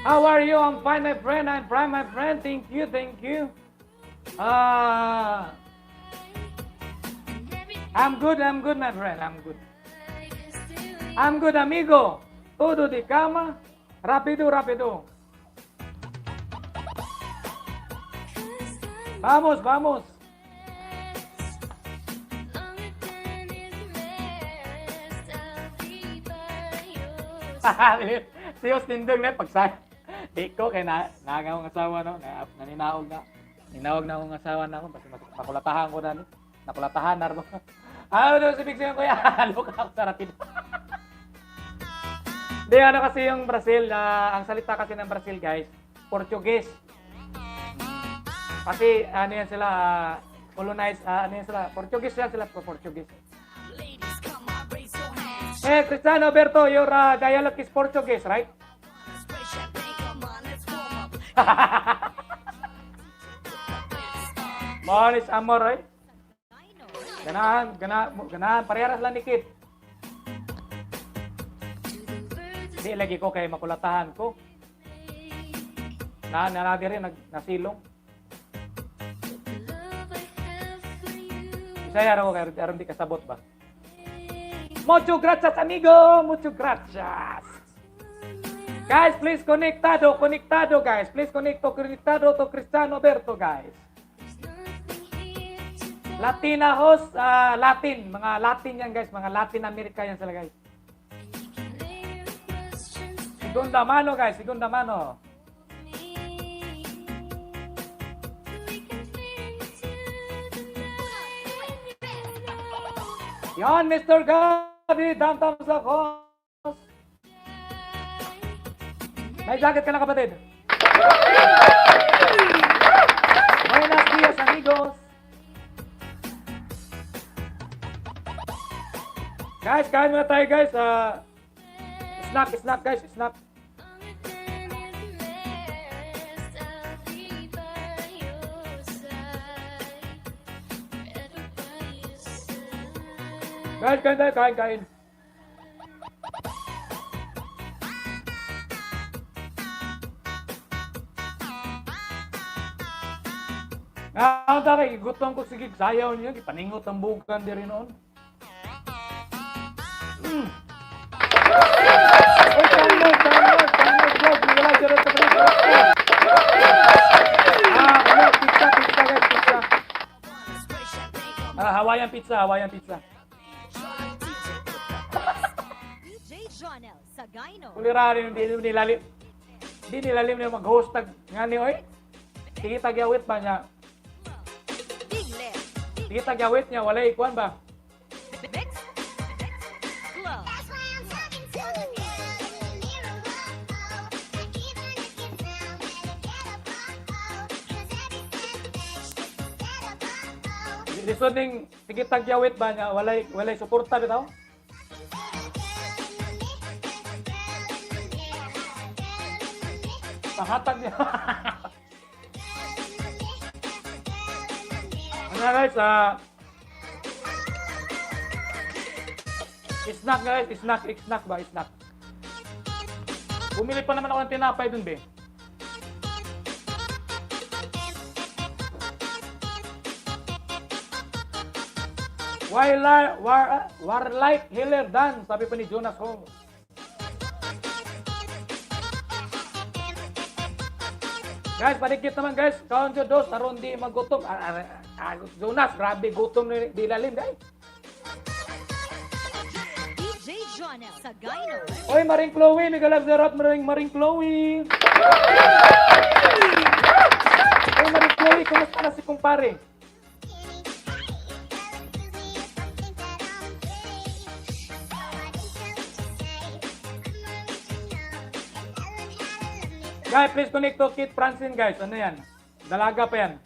How are you? I'm fine, my friend. I'm fine, my friend. Thank you, thank you. I'm good, my friend. I'm good. I'm good, amigo. Todo di cama. Rápido, rápido. Vamos, vamos. Si Austin Dung na pagsay. Di ko kay nagaw ng asawa no, naninaog na. Ninawag na akong asawa na ako kasi makulatahan ko na ni. Nakulatahan na ro. Ano si Big Sam kuya? Look ako sa rapid. Di ano kasi yung Brazil, ang salita kasi ng Brazil guys, Portuguese. Kasi ano yan sila, colonized, ano yan sila, Portuguese yan sila, Portuguese. Cristiano Berto, your dialect is Portuguese, right? Manis amor, right? Ganahan, parehas lang ni Kit. Di lagi ko kay makulatahan ko. Nalagi rin, nasilong. Isaya rin ko kay aron di kasabot ba? Mucho gracias, amigo! Mucho gracias! Guys, please conectado, guys. Please conectado to Cristiano Berto, guys. Latina host, Latin. Mga Latin yan, guys. Mga Latin America yan sila, guys. Segunda mano, guys. Segunda mano. Yan, Mr. Gabi. Thumbs up ako. May jacket ka na, kapatid. Buenos dias, amigos. Guys, kain muna tayo, guys. Snack, guys. Snack. Guys, kain tayo, kain. Ang taray, gutom ko sige, sayaw niyo, ipaningot ang bukan diri noon. Oy, download, vlog, wala dyan sa pala. Pizza, guys, pizza. Hawaiian pizza. DJ Jonel Sagayno. Kulirari, di nilalim na mag-host nga ni, oy. Sige, tagyawit ba niya? Sige, tagyawit niya, wala ikuan ba? Mix. Glow. That's why I'm talking to the mirror in the mirror. Even if you feel better, get up, cause every step makes you get up, Lisod ning, sige, tagyawit ba niya, walay suporta bitaw? Pahatag niya. Ano na guys, snack guys, snack ba, snack. Bumili pa naman ako ng tinapay dun, be. Warlike Healer Dan, sabi pa ni Jonas Hong. Guys, padikit naman guys. Kaon ko dos, aron di magutom. Jonas, grabe gutom di lalim guys. DJ Jonel Sagayno. Oy, Maring Chloe, migalab zarap Maring Chloe. Oy, Maring Chloe, kumusta na si kumpare? Guys, please connect to Kit Francine guys. Ano yan? Dalaga pa yan.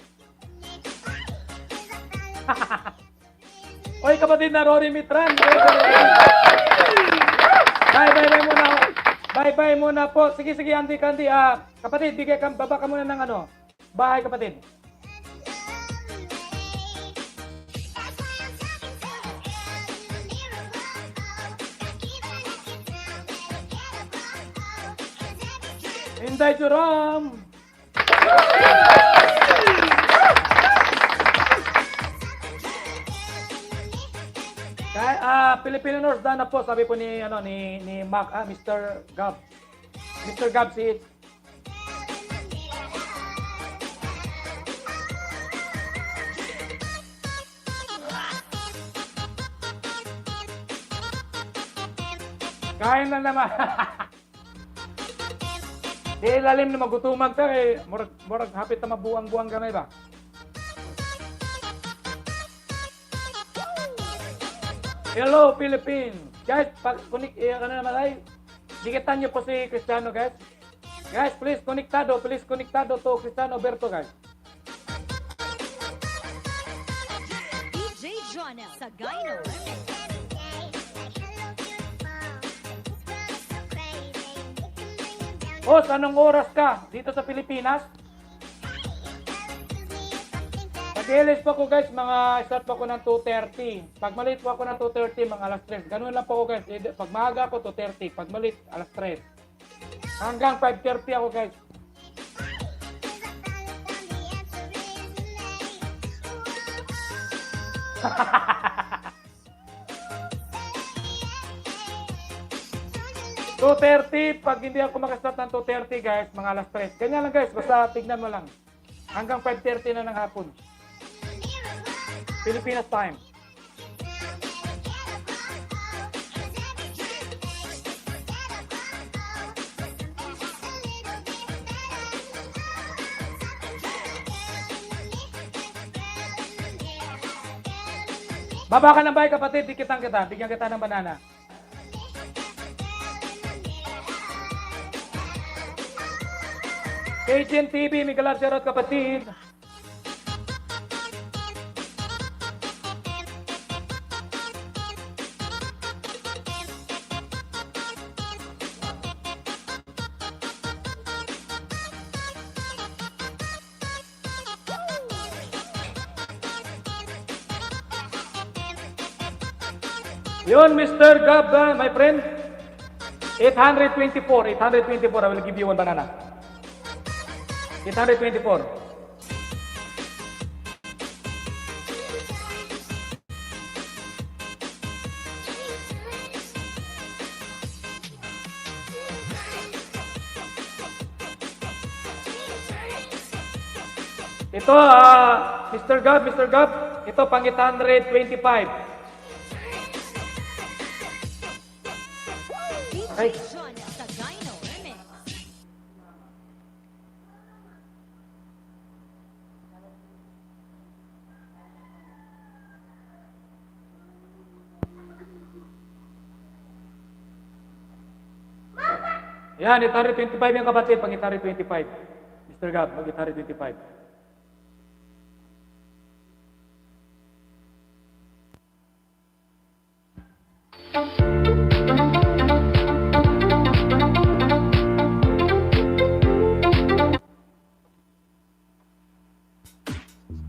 Oy, kapatid na Rory Mitran. Bye-bye muna. Bye-bye muna po. Sige, Andy. Kapatid, baba ka muna ng ano. Bahay, kapatid. Inday Juram. Filipino Nurse Dan na po, sabi po ni Mac, Mr. Gab. Mr. Gab si kain na naman. Di lalim na magutuman ka eh. Murag hapit na mabuang-buang gamay ba? Hello, Philippines! Guys, kunik, naman ay, dikitan niyo po si Cristiano, guys. Guys, please konektado to Cristiano Berto, guys. DJ Jonel Sagayno. Boss, anong oras ka dito sa Pilipinas? Pag-ilis po ko guys, start po ko ng 2:30. Pag malit po ako ng 2:30, mga alas 3. Ganun lang po ako guys. Pag maaga ako, 2:30. Pag malit, alas 3. Hanggang 5:30 ako guys. $2:30, pag hindi ako makastart ng 2:30 guys, mga alas 3. Ganyan lang guys, basta tignan mo lang. Hanggang 5:30 na ng hapon. Pilipinas time. Baba ka ng bahay kapatid, bigyan kita ng banana. Agent TV, Miguel Abserot kapatid. Yun, Mr. Gab, my friend. 824, I will give you one banana. 824. Ito, Mr. Gab, ito pang 825. DJ Jonel Sagayno Remix. Yan, Itari 25 yung kapatid, pang Itari 25. Mr. Gab, pang Itari 25.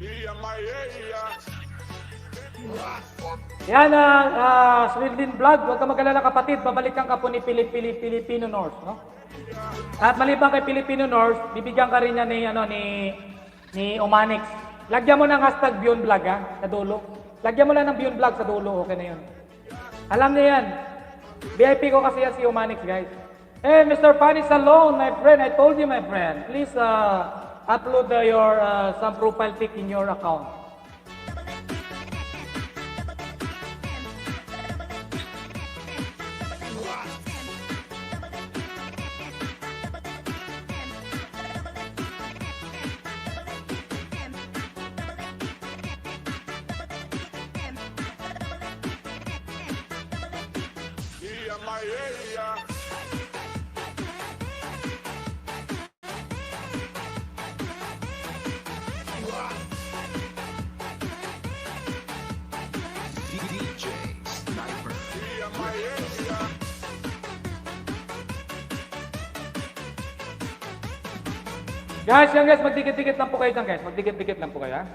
Yeah, my, yeah. Yan, Swindlin Vlog, huwag ka mag-alala kapatid, babalikan ka po ni Filipino North, no? At maliban kay Filipino North, bibigyan ka rin niya ni Omanix. Lagyan mo ng hashtag Beyond Vlog, ha, sa dulo. Lagyan mo lang ng Beyond Vlog sa dulo, okay na yun. Alam niya yan. VIP ko kasi yan si Omanix, guys. Hey, Mr. Fanny Salon, my friend, I told you, my friend, please upload your some profile pic in your account. Yeah, my area. DJ Sniper. Yeah, my area. Guys, yan guys, magdikit-dikit lang po kayo dyan guys. Magdikit-dikit lang po kayo, ha?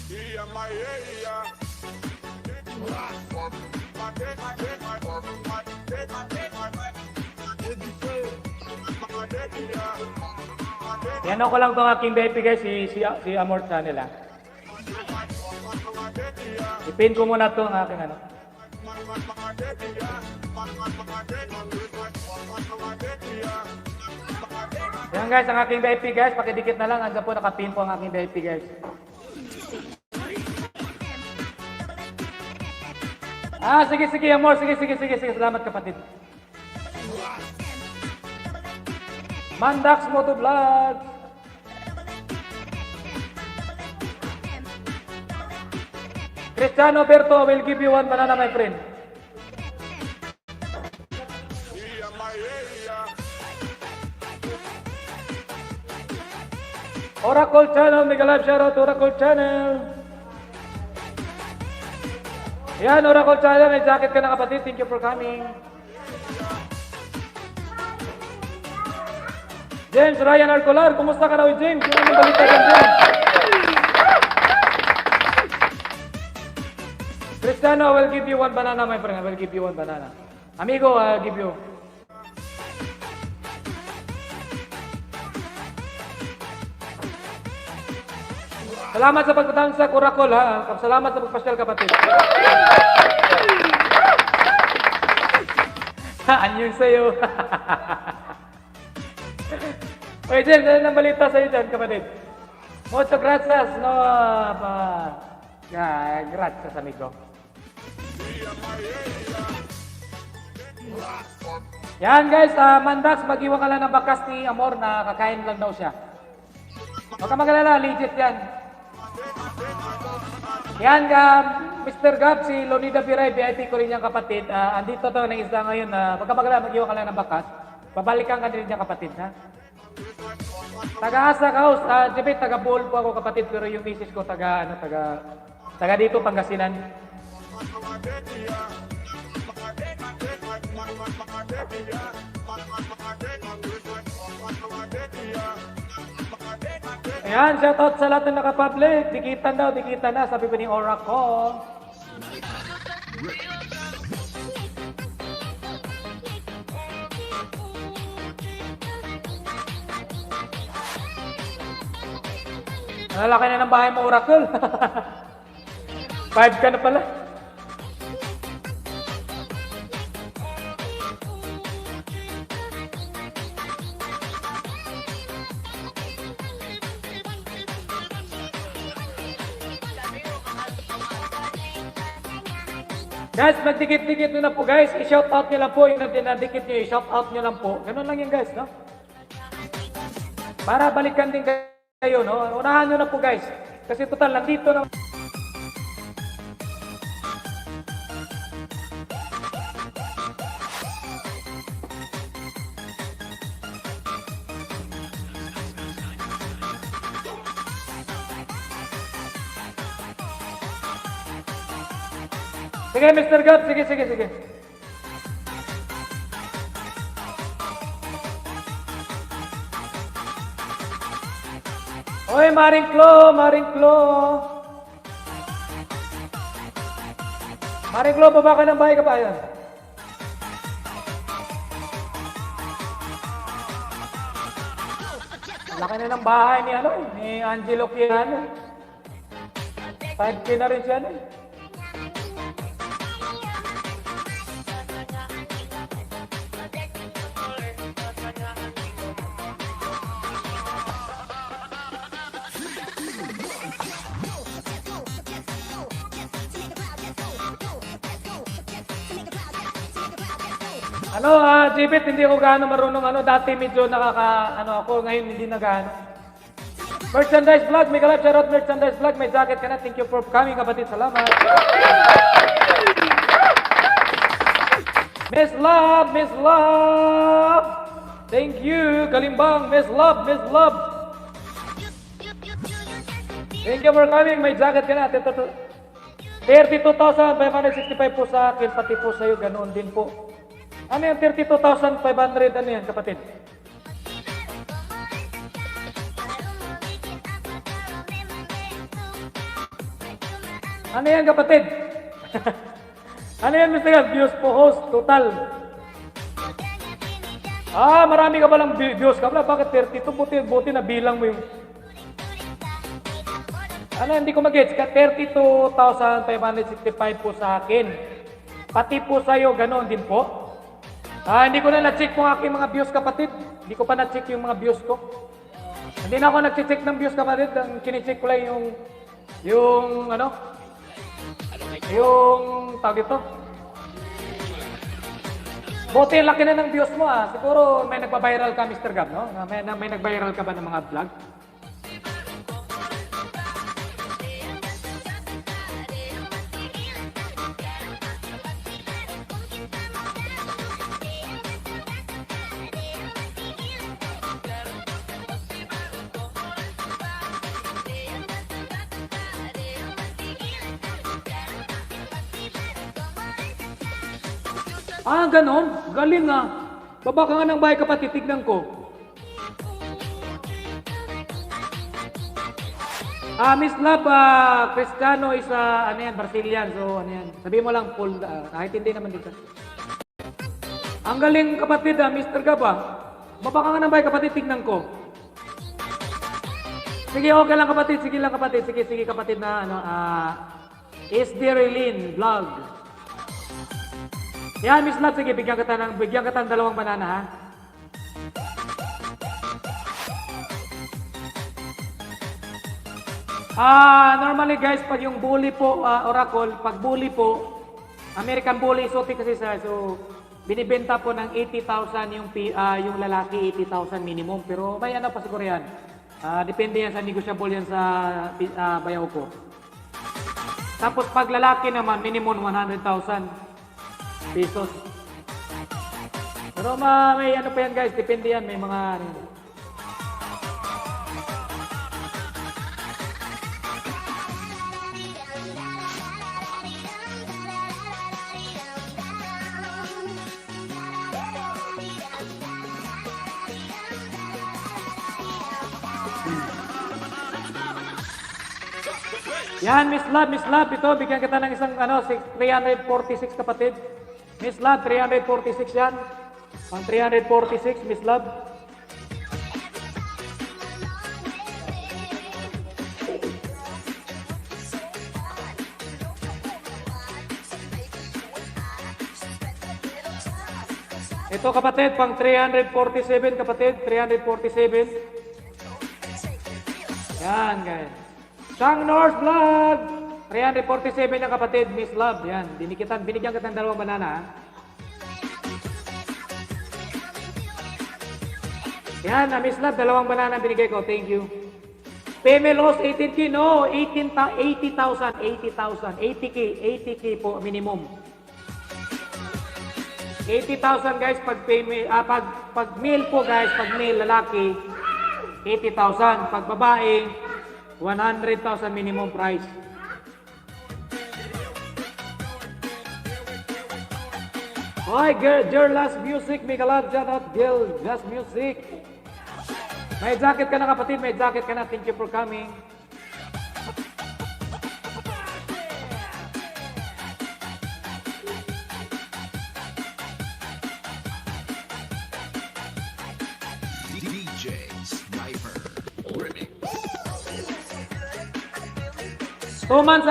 Yeah, my area. Yan ko lang itong aking VIP guys, si Amor Channel, ha? Ipin ko muna ito ang aking ano. Yan guys, ang aking VIP guys, pakidikit na lang. Hanggang po nakapin po ang aking VIP guys. Sige, Amor. Sige. Salamat kapatid. Mandax Moto Vlog. Cristiano Berto will give you one banana, my friend. Yeah, my area. Oracle Channel, mega live shoutout Oracle Channel. Yan, Oracle Channel, may jacket ka na kapatid. Thank you for coming. James Ryan Arcolar, kumusta ka na, James? Yung anong balita ka, James? Cristiano, I will give you one banana, my friend. I will give you one banana. Amigo, I'll give you. Salamat sa pagtatangsa, Oracle, ha? Salamat sa pagpasyal, kapatid. Anyong sa'yo. Oye, James, ano nang balita sa'yo dyan, kapatid? Mucho gracias, no? Gracias, amigo. Yan, guys, Mandax, mag-iwan ka lang ng bakas ni Amor na kakain lang daw siya. Huwag ka mag-alala, legit yan. Yan, Mr. Gab, si Lonida Piray, VIP ko rin niyang kapatid. Andito to ng isda ngayon. Huwag ka mag-alala, mag-iwan ka lang ng bakas. Babalikan ka rin niyang kapatid, ha? Taga-asa ka, host. Jebet, taga-Bohol po ako, kapatid. Pero yung misis ko, taga dito, Pangasinan. Ayan, shoutout sa lahat ng nakapublic. Dikitan daw, dikitan na. Sabi ko ni Oracle. Ang laki na ng bahay mo, Oracle. 5 ka na pala. Guys, magdikit-dikit nyo na po guys. I-shout out nyo lang po. Yung nadikit nyo, i-shout out nyo lang po. Ganun lang yan guys, no? Para balikan din kayo, no? Unahan nyo na po guys. Kasi total, nandito na. Sige, Mr. Gab. Sige. Oy, Maring Klo, Maring Klo. Maring Klo, baba ka ng bahay ka ba? Ayan. Laki na ng bahay ni ano eh, ni Angelo Piano. 5K na rin siya eh. Ano, Jibit, hindi ako gaano marunong ano, dati medyo ako, ngayon hindi na gaano. Merchandise vlog, may kalap, shoutout merchandise vlog, may jacket ka na, thank you for coming, kapatid, salamat. Miss Love, thank you, Kalimbang, Miss Love. Thank you for coming, may jacket ka na, 32,565 po sa akin, pati po sa'yo, ganoon din po. Ano yung 32,500? Ano yan, kapatid? Ano yan, kapatid? Ano yan, Mr. God? Views po, host, total. Marami ka palang views ka pala. Bakit 32? Buti na bilang mo yung... Ano, hindi ko mag-gets. 32,565 po sa akin. Pati po sa'yo, ganoon din po. Hindi ko na na-check po aking mga views, kapatid. Hindi ko pa na-check yung mga views ko. Hindi na ako nag-check ng views, kapatid. Ang kini-check ko lang yung tawag ito. Buti laki na ng views mo Siguro may nagpa-viral ka, Mr. Gab, no? May nag-viral ka ba ng mga vlog? Ganon. Galing Baba ka nga ng bahay, kapatid, tignan ko. Miss Love, Cristiano is, Brazilian. So, sabihin mo lang, Paul, kahit hindi naman dito. Ang galing, kapatid, Mr. Gaba. Baba ka nga ng bahay, kapatid, tignan ko. Sige, okay lang, kapatid. Sige lang, kapatid. Sige, kapatid na, SD Relin Vlog. Yan, Miss Love, sige, bigyan kita ng 2 banana, normally guys, pag yung bully po, Oracle, pag bully po, American bully, exotic kasi so, binibenta po ng 80,000 yung lalaki, 80,000 minimum. Pero may pa siguro yan. Depende yan sa negotiable yan sa bayaw ko. Tapos pag lalaki naman, minimum 100,000 pesos. Pero may pa yan guys, depende yan, may mga Yan, Miss Love, ito, bigyan kita ng isang 346, kapatid. Miss Love, 346 yan. Pang 346, Miss Love. Ito, kapatid, pang 347, kapatid, 347. Yan, guys. Sang North Vlog, 347 yung kapatid, Miss Love. Yan, binigyan kita ng 2 banana. Yan, Miss Love, 2 banana binigay ko. Thank you. Female host, 18K. No, 80,000. 80K po, minimum. 80,000 guys, pag male po guys, pag male, lalaki, 80,000. Pag babae, 100,000 minimum price. Hi, Girl Last Music, Mikalat, shout out Girl Last Music. May jacket ka na kapatid, may jacket ka na. Thank you for coming. DJ Sniper Remix. 2 months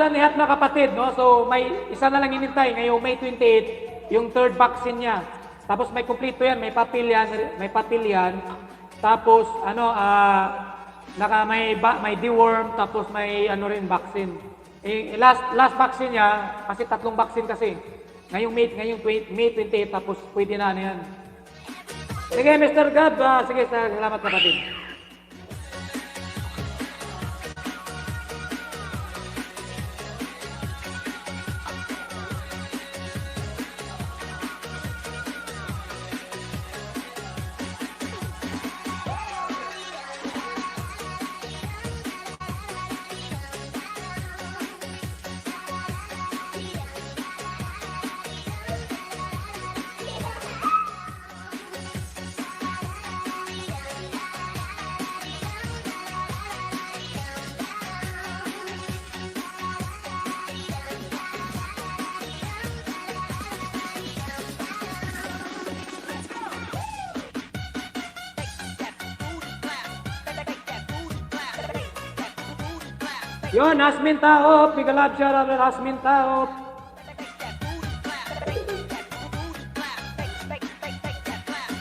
na nihat na kapatid, no? So, may isa na lang inintay. Ngayong May 28, yung third vaccine niya. Tapos may kumpleto yan, may papel yan. Tapos, may deworm, tapos may rin vaccine. Last vaccine niya, kasi 3 vaccine kasi. Ngayong May 28, tapos pwede na yan. Sige, Mr. Gab, sige, salamat kapatid. Yon, Asmin Taop, big love shout out to Asmin Taop.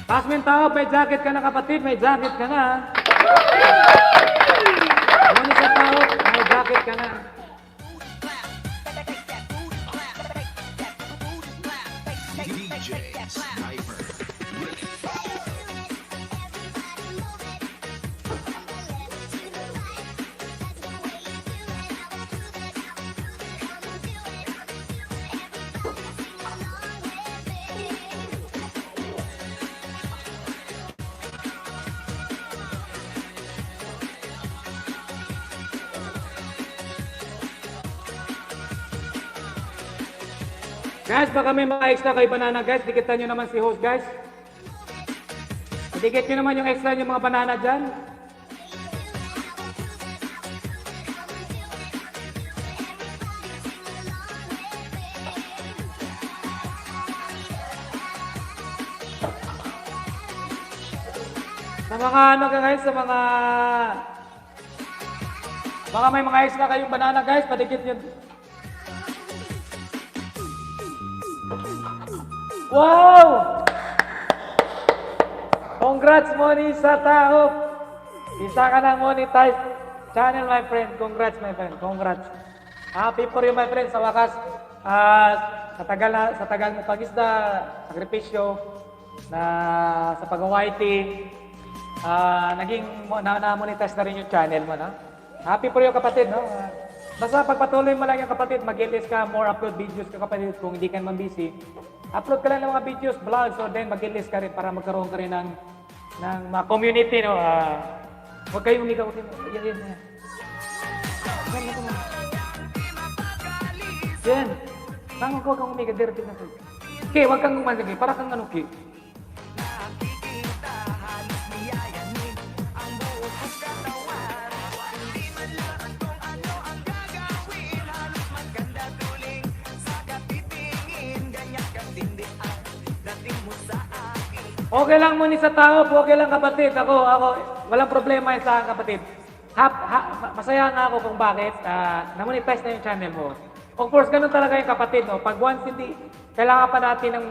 Asmin Taop, may jacket ka na kapatid, may jacket ka na. Monica Taop, may jacket ka na. DJ Sniper Remix. Guys, baka may mga extra kay banana guys. Dikitan nyo naman si host guys. Dikit nyo naman yung extra yung mga banana dyan. Sa mga ano guys, sa mga... Baka may mga extra kayong banana guys, padikit nyo. Wow! Congrats Moni sa Taop. Isa ka ng monetized channel my friend. Congrats my friend. Congrats. Happy for you my friend. Sa wakas, sa tagal mo pagisda, sakripisyo, na sa pag-awaiting, naging na-monetize na rin yung channel mo, no? Happy for you kapatid, no? Basta pagpatuloy mo lang yung kapatid, mag-list ka, more upload videos ka kapatid kung hindi ka naman busy. Upload ka lang ng mga videos, vlogs, or then mag-list ka rin para magkaroon ka rin ng mga community, no? Huwag kayong umigaw. Yan. Yan. Tango ko kang umigaw, dirty na sa. Okay, huwag kang umaligay, para kang ano, okay. Okay lang muna sa tao, okay lang kapatid. Ako, walang problema yun sa akin kapatid. Masaya nga ako kung bakit na-monetize na yung channel mo. Of course, ganun talaga yung kapatid. No? Pag once hindi, kailangan pa natin ng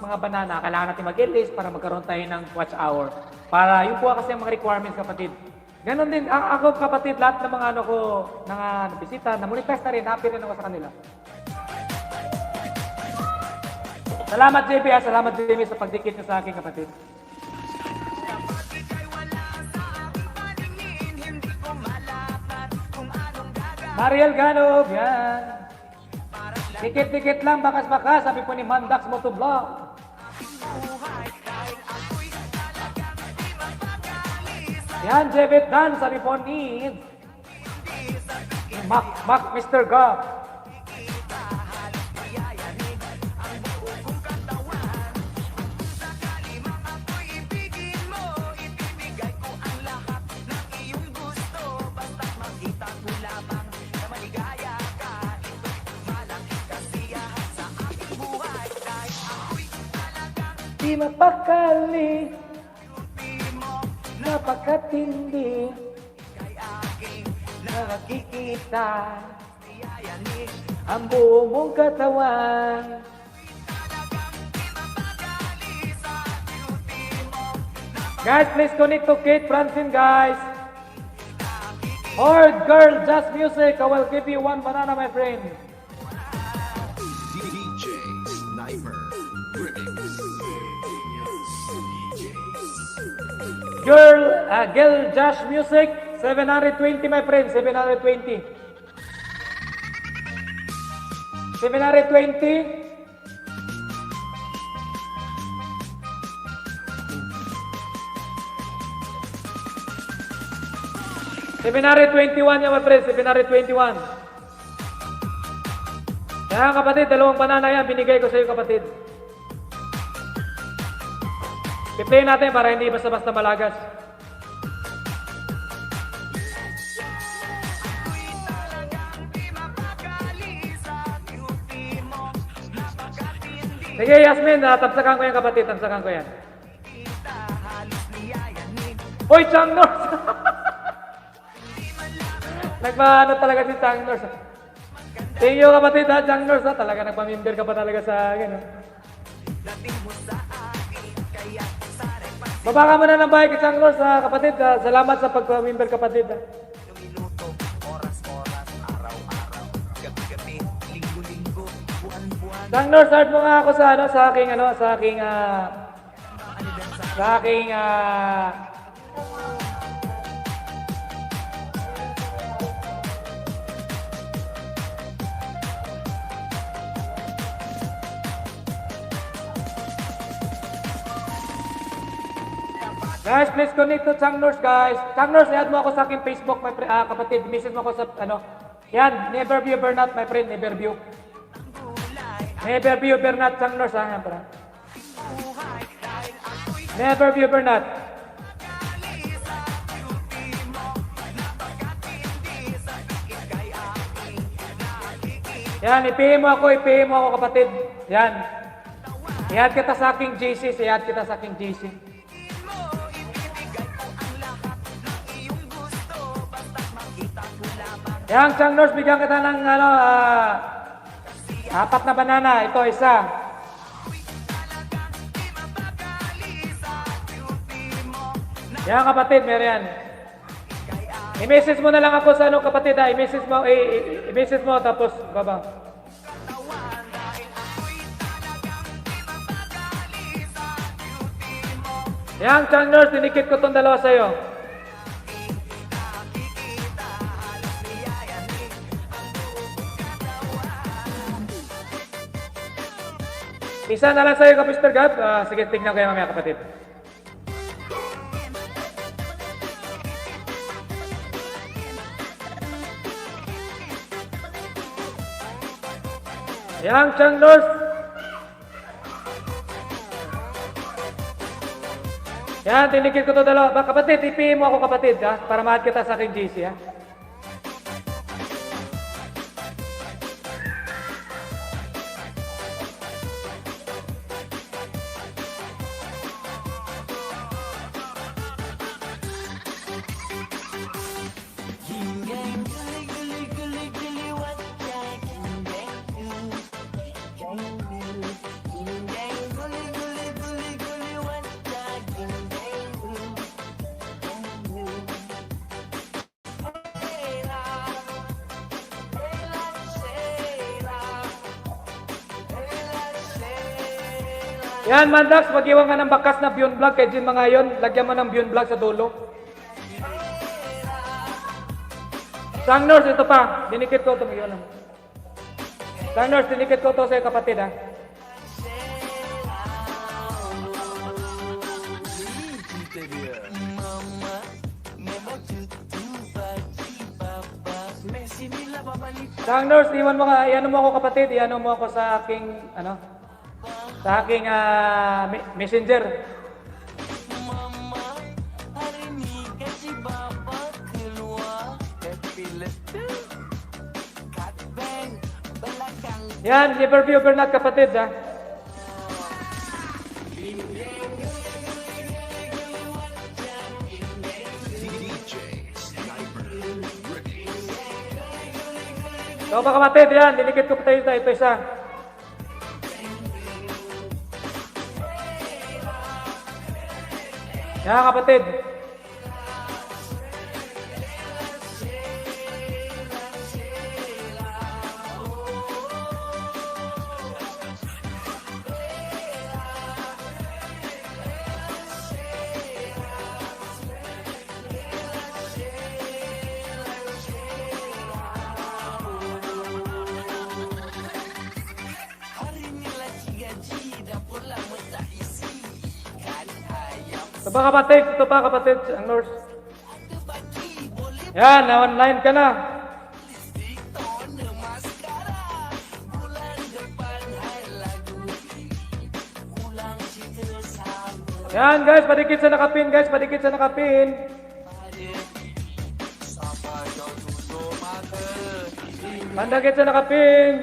mga banana, kailangan natin mag-list para magkaroon tayo ng watch hour. Para yun po kasi ang mga requirements kapatid. Ganun din, ako kapatid, lahat ng mga ano ko, bisita, na-monetize na rin, happy rin ako sa kanila. Salamat JB, salamat JB sa pagdikit niyo sa akin kapatid. Mariel Ganob, yan. Dikit-dikit lang, bakas-bakas, sabi po ni Mandax Motovlog. Yan, Jebet Dan, sabi po ni Mac Mr. Gab. Di mapakali, napakatindi, nakikita ang buong mong katawan. Guys, please connect to Kate Francine, guys. Or girl, just music. I will give you one banana, my friend. DJ Sniper Remix. Girl, Josh music. 720, my friend. 720. 720. 721 yan, my friend. 721. Yan, kapatid. Dalawang banana yan. Binigay ko sa iyo, kapatid. I-play natin para hindi basta-basta malagas. Sige, Yasmin. Tapsakan ko yan, kapatid. Tapsakan ko yan. Hoy, Chang Nors! Nagpaano talaga si Chang Nors. Thank you, kapatid, ha, Chang Nors, ha. Talaga nagpamimber ka pa talaga sa akin, ha. Baba ka muna ng bahay kay Chang Nors, ha, kapatid. Ha. Salamat sa pagpamimber, kapatid, ha. Chang Nors, start mo nga ako sa aking Guys, please connect to Chang Nors, guys. Chang Nors, i-add mo ako sa aking Facebook, my kapatid. Message mo ako sa, yan, never view Bernat, my friend, never view. Never view Bernat, Chang Nors, ha, yan para. Never view Bernat. Yan, i-PM mo ako, kapatid. Yan. I-add kita sa aking GC, Yang Chang Nors, bigyan kita ng 4 na banana. Ito, isa. Yan, kapatid, meron yan. I-message mo na lang ako sa kapatid, ha. I-message mo, tapos baba. Yang Chang Nors, tinikit ko itong dalawa sa'yo. Isa na lang sa'yo, Mr. Gab. Sige, tingnan ko yan mamaya, kapatid. Yang Chang Nors. Yan, tinikit ko ito dalawa. Kapatid, i-PM mo ako, kapatid, ha? Para ma-add kita sa aking GC, ha? Yan, Mandax, mag-iwan ka ng bakas na Beyond Vlog kay Jin mga yon. Lagyan mo ng Beyond Vlog sa dulo. Chang Nors, ito pa. Dinikit ko ito. Chang Nors, dinikit ko ito sa'yo, kapatid, ha. Chang Nors, iwan mo ka. Iyan mo ako, kapatid. Iyan mo ako sa aking, sa aking messenger. Yan, never view Bernat, kapatid, ha. So mga kapatid, yan, dinikit ko pa tayo ito isa. Yan kapatid. Ito pa kapatid, ang nurse. Yan, na-online ka na. Yan guys, padikit sa nakapin guys, padikit sa nakapin. Pandagit sa nakapin.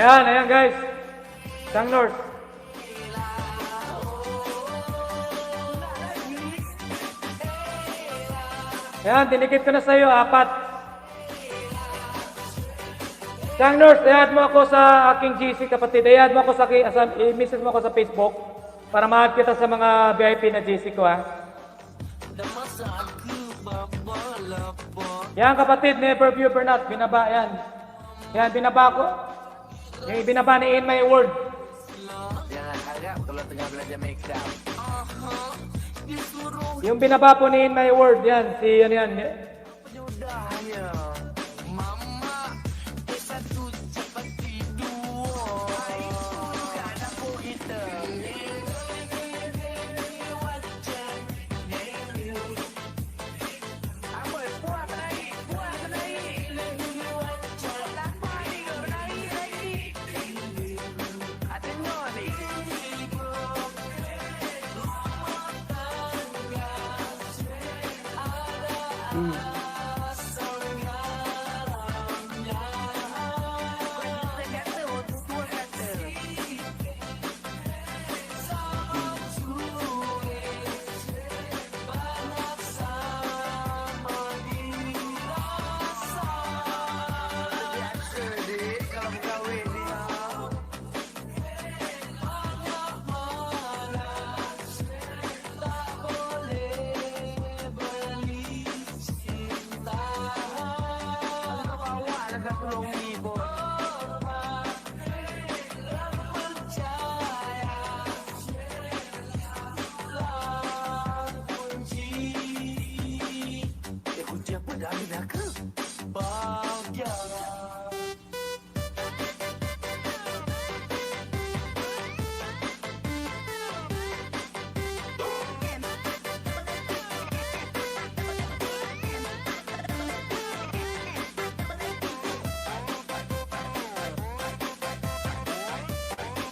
Ayan guys. Sang nurse. Ayan, dinikit ko na sa iyo, 4. Sang nurse, i-add mo ako sa aking GC kapatid. I-add mo ako i-message mo ako sa Facebook para ma-add kita sa mga VIP na GC ko ha. Yan kapatid, never view for not. Binaba yan. Yan, binaba ko. Yung ibinaba ni In My Word. Jangan harap kalau tengah belajar make up. Yung binaba po ni In My Word, yan. Si, ano yan. Mudahnya. Mama, satu cepat tidur. Bukan aku kita.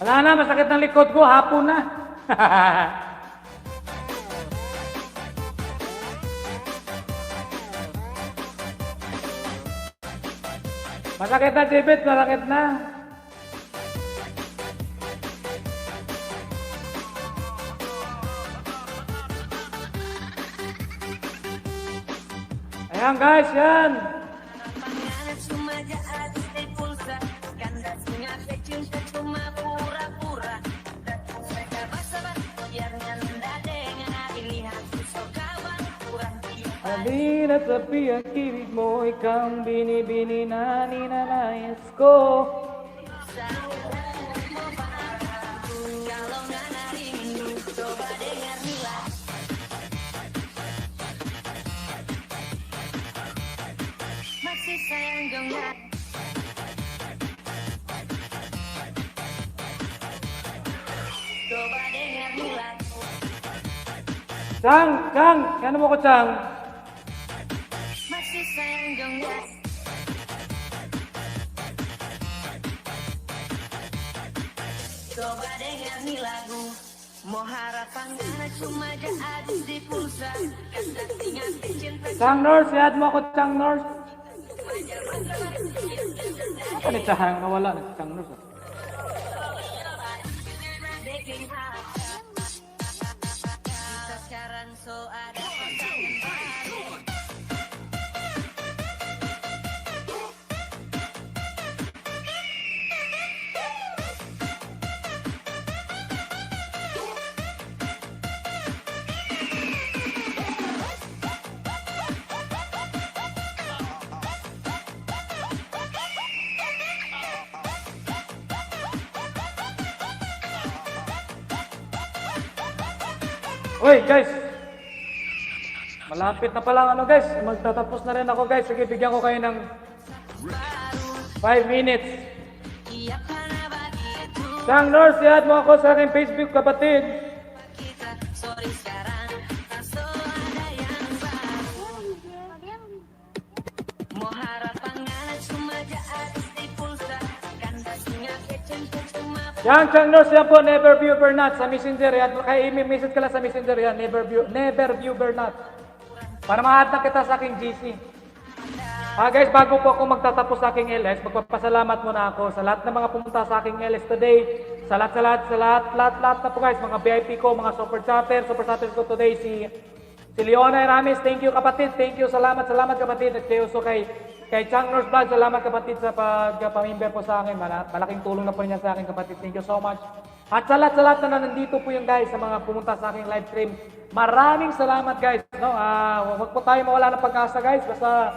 Wala na, masakit ng likod ko, hapon na. Masakit na, Jibit, masakit na. Ayan guys, yan. Pangalan cuma jahat dan pulsa, kandasnya cinta cuma pura-pura. Datang mereka basa-basi, biarnya nunda dengan pilihan susah kawan kurang dia. Halina sa piyang kilig mo, ikaw ang binibini na ninanayas ko. Kalau nggak rindu, coba dengar mila. Masih sayang dong ya. Coba dengar mila. Chang, ano mo ko, Chang? Masih sayang dong ya. Coba dengar nih lagu. Mau harapan gak cuma jadi di pulsa. Kata ingat cinta Chang Nurse, i-add mo ako, Chang Nurse. Apa ni Chang? Nawala na si Chang Nurse. bikin hati. Kita sekarang so ada pasangan baru. Uy, guys! Malapit na pala ano guys. Magtatapos na rin ako guys. Sige, bigyan ko kayo ng 5 minutes. Iya karena bagi itu Chang Nurse, i-add mo ako sa aking Facebook, kapatid. kita. Sorry sekarang tak so ada yang baru. Mau harapan gak cuma jadi di pulsa. Kandasnya cinta cuma Yan, Chang Nurse, yan po, never view Bernat sa Messenger. Yan, kaya i-message ka lang sa Messenger yan, never view Bernat. Para ma-add na kita sa aking GC. Guys, bago po ako magtatapos sa aking LS, magpapasalamat muna ako sa lahat ng mga pumunta sa aking LS today. Sa lahat na po guys, mga VIP ko, mga super chatters ko today, si Leona Ramis, thank you kapatid, thank you, salamat kapatid. At kayo so kay Chang Nurse Vlog, salamat kapatid sa pagpamimber po sa akin. Malaking tulong na po niya sa akin kapatid, thank you so much. At sa lahat na nandito po yung guys, sa mga pumunta sa aking live stream, maraming salamat guys. No? Huwag po tayo mawala ng pag-asa guys, basta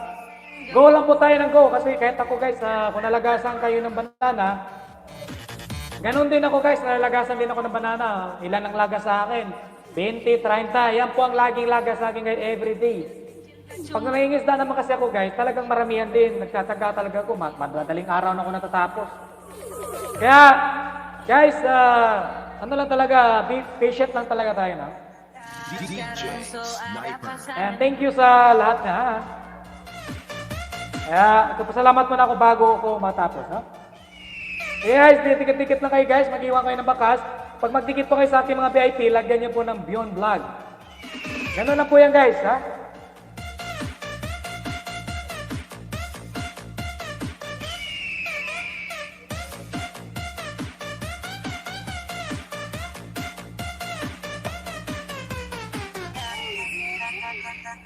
go lang po tayo ng go. Kasi kahit ako guys, kung nalagasan kayo ng banana, ganun din ako guys, nalagasan din ako ng banana. Ilan ang laga sa akin? 20, 30, yan po ang laging laga sa akin guys everyday. Pag nangingisda naman kasi ako guys, talagang maramihan din. Nagtatsaga talaga ako, madaling araw na ako natatapos. Kaya, guys, ano lang talaga, be patient lang talaga tayo na. sekarang so ada pasangan. And thank you sa lahat na. Kaya, pasalamat muna ako bago ako matapos. Ha? Okay guys, dikit-dikit lang kayo guys, mag-iwan kayo ng bakas. Pag magdikit po kayo sa ating mga VIP, lagyan niyo po ng Beyond Vlog. Ganun lang po yan guys, ha?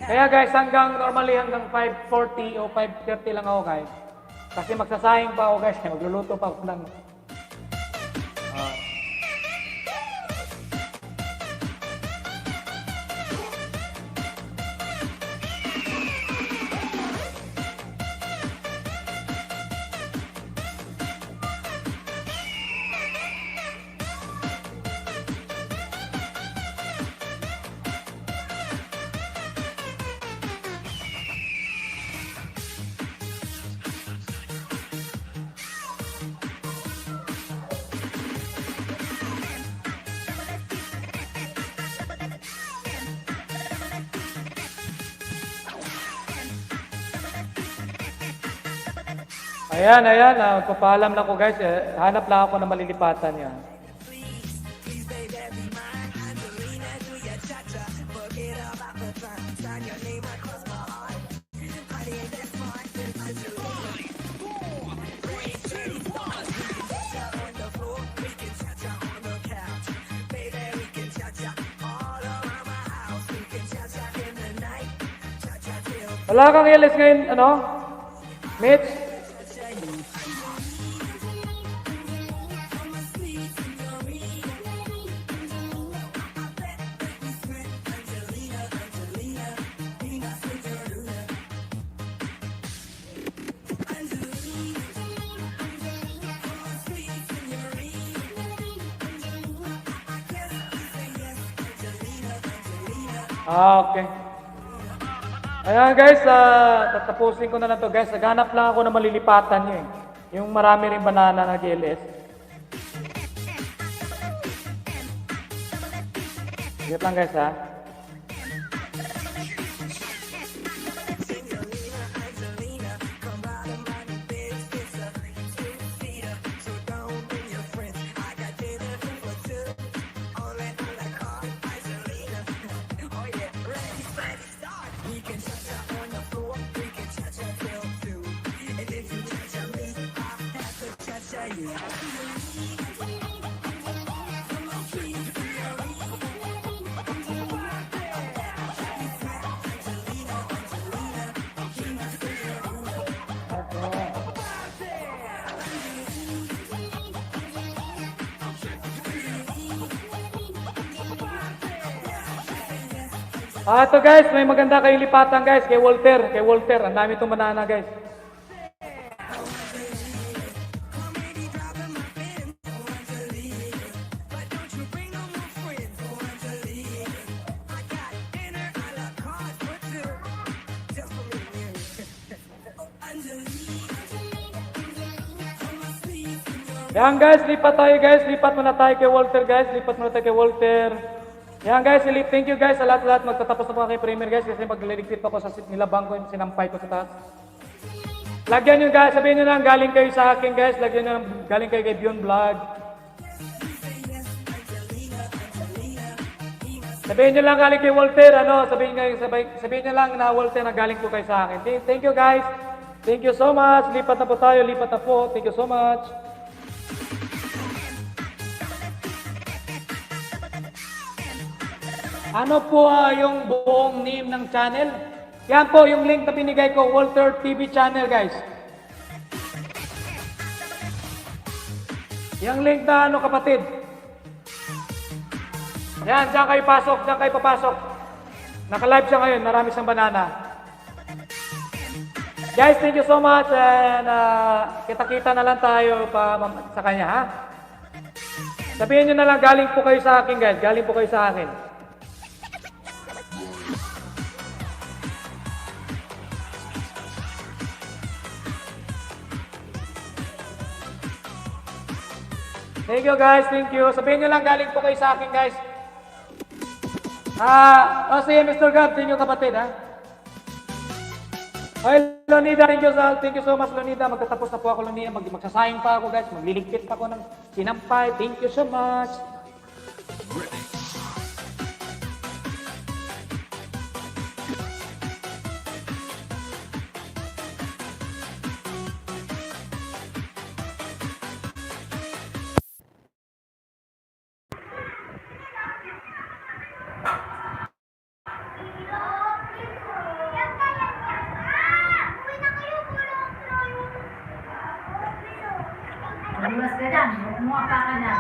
Kaya guys, normally hanggang 5:40 o 5:30 lang ako guys. Kasi magsasayang pa ako guys, magluluto pa ako ng... Ayan, magpapaalam na ko guys. Hanap lang ako ng malilipatan yan. Wala kang ilis ngayon, ano? Mitch? Okay. Ayan guys, tatapusin ko na lang to guys. Naghanap lang ako ng malilipatan nyo eh. Yung marami rin banana na GLS. Sige lang guys ha. Ito guys, may maganda kayong lipatan guys, kay Walter. Kay Walter, ang dami itong banana guys. Yan guys, lipat tayo guys. Lipat muna tayo kay Walter guys. Lipat muna tayo kay Walter. Yan guys, thank you guys sa lahat-lahat. Magtatapos na po kay Premier guys kasi magliligpit pa ko sa nilabang ko yung sinampay ko sa taas. Lagyan nyo guys, sabihin nyo lang galing kayo sa akin guys. Lagyan nyo lang galing kayo kay Beyond Vlog. Sabihin nyo lang galing kay Walter, sabihin nyo lang na Walter na galing po kayo sa akin. Thank you guys. Thank you so much. Lipat na po tayo, lipat na po. Thank you so much. Ano po yung buong name ng channel? Yan po yung link na binigay ko, Walter TV channel guys. Yung link na kapatid. Yan, diyan kayo pasok, diyan kayo papasok. Naka-live siya ngayon, marami siyang banana. Guys, thank you so much and kita-kita na lang tayo sa kanya ha. Sabihin nyo na lang galing po kayo sa akin guys, galing po kayo sa akin. Thank you guys, thank you. Sabihin nyo lang galing po kayo sa akin guys. Sige Mr. Gab, thank you kapatid ha. Okay, Lonida, thank you so much Lonida. Magtatapos na po ako Lonida, magsasayang pa ako guys, magliligpit pa ako ng sinampay. Thank you so much. Bumas ka dyan, kumuha pa ka dyan.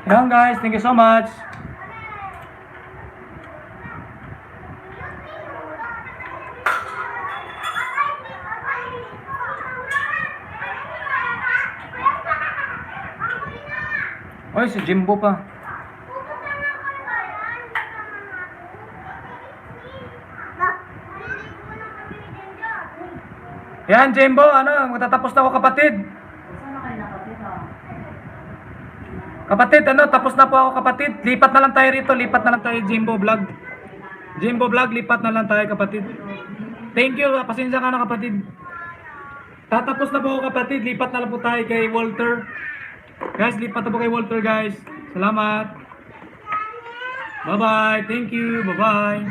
Yan guys, thank you so much. Oy, si Jimbo pa. Yan, Jimbo, magtatapos na ako kapatid. Kapatid, tapos na po ako kapatid. Lipat na lang tayo rito, lipat na lang tayo Jimbo Vlog. Jimbo Vlog, lipat na lang tayo kapatid. Thank you, pasensya ka na kapatid. Tatapos na po ako kapatid, lipat na lang po tayo kay Walter. Guys, lipat na po kay Walter guys. Salamat. Bye-bye, thank you, bye-bye.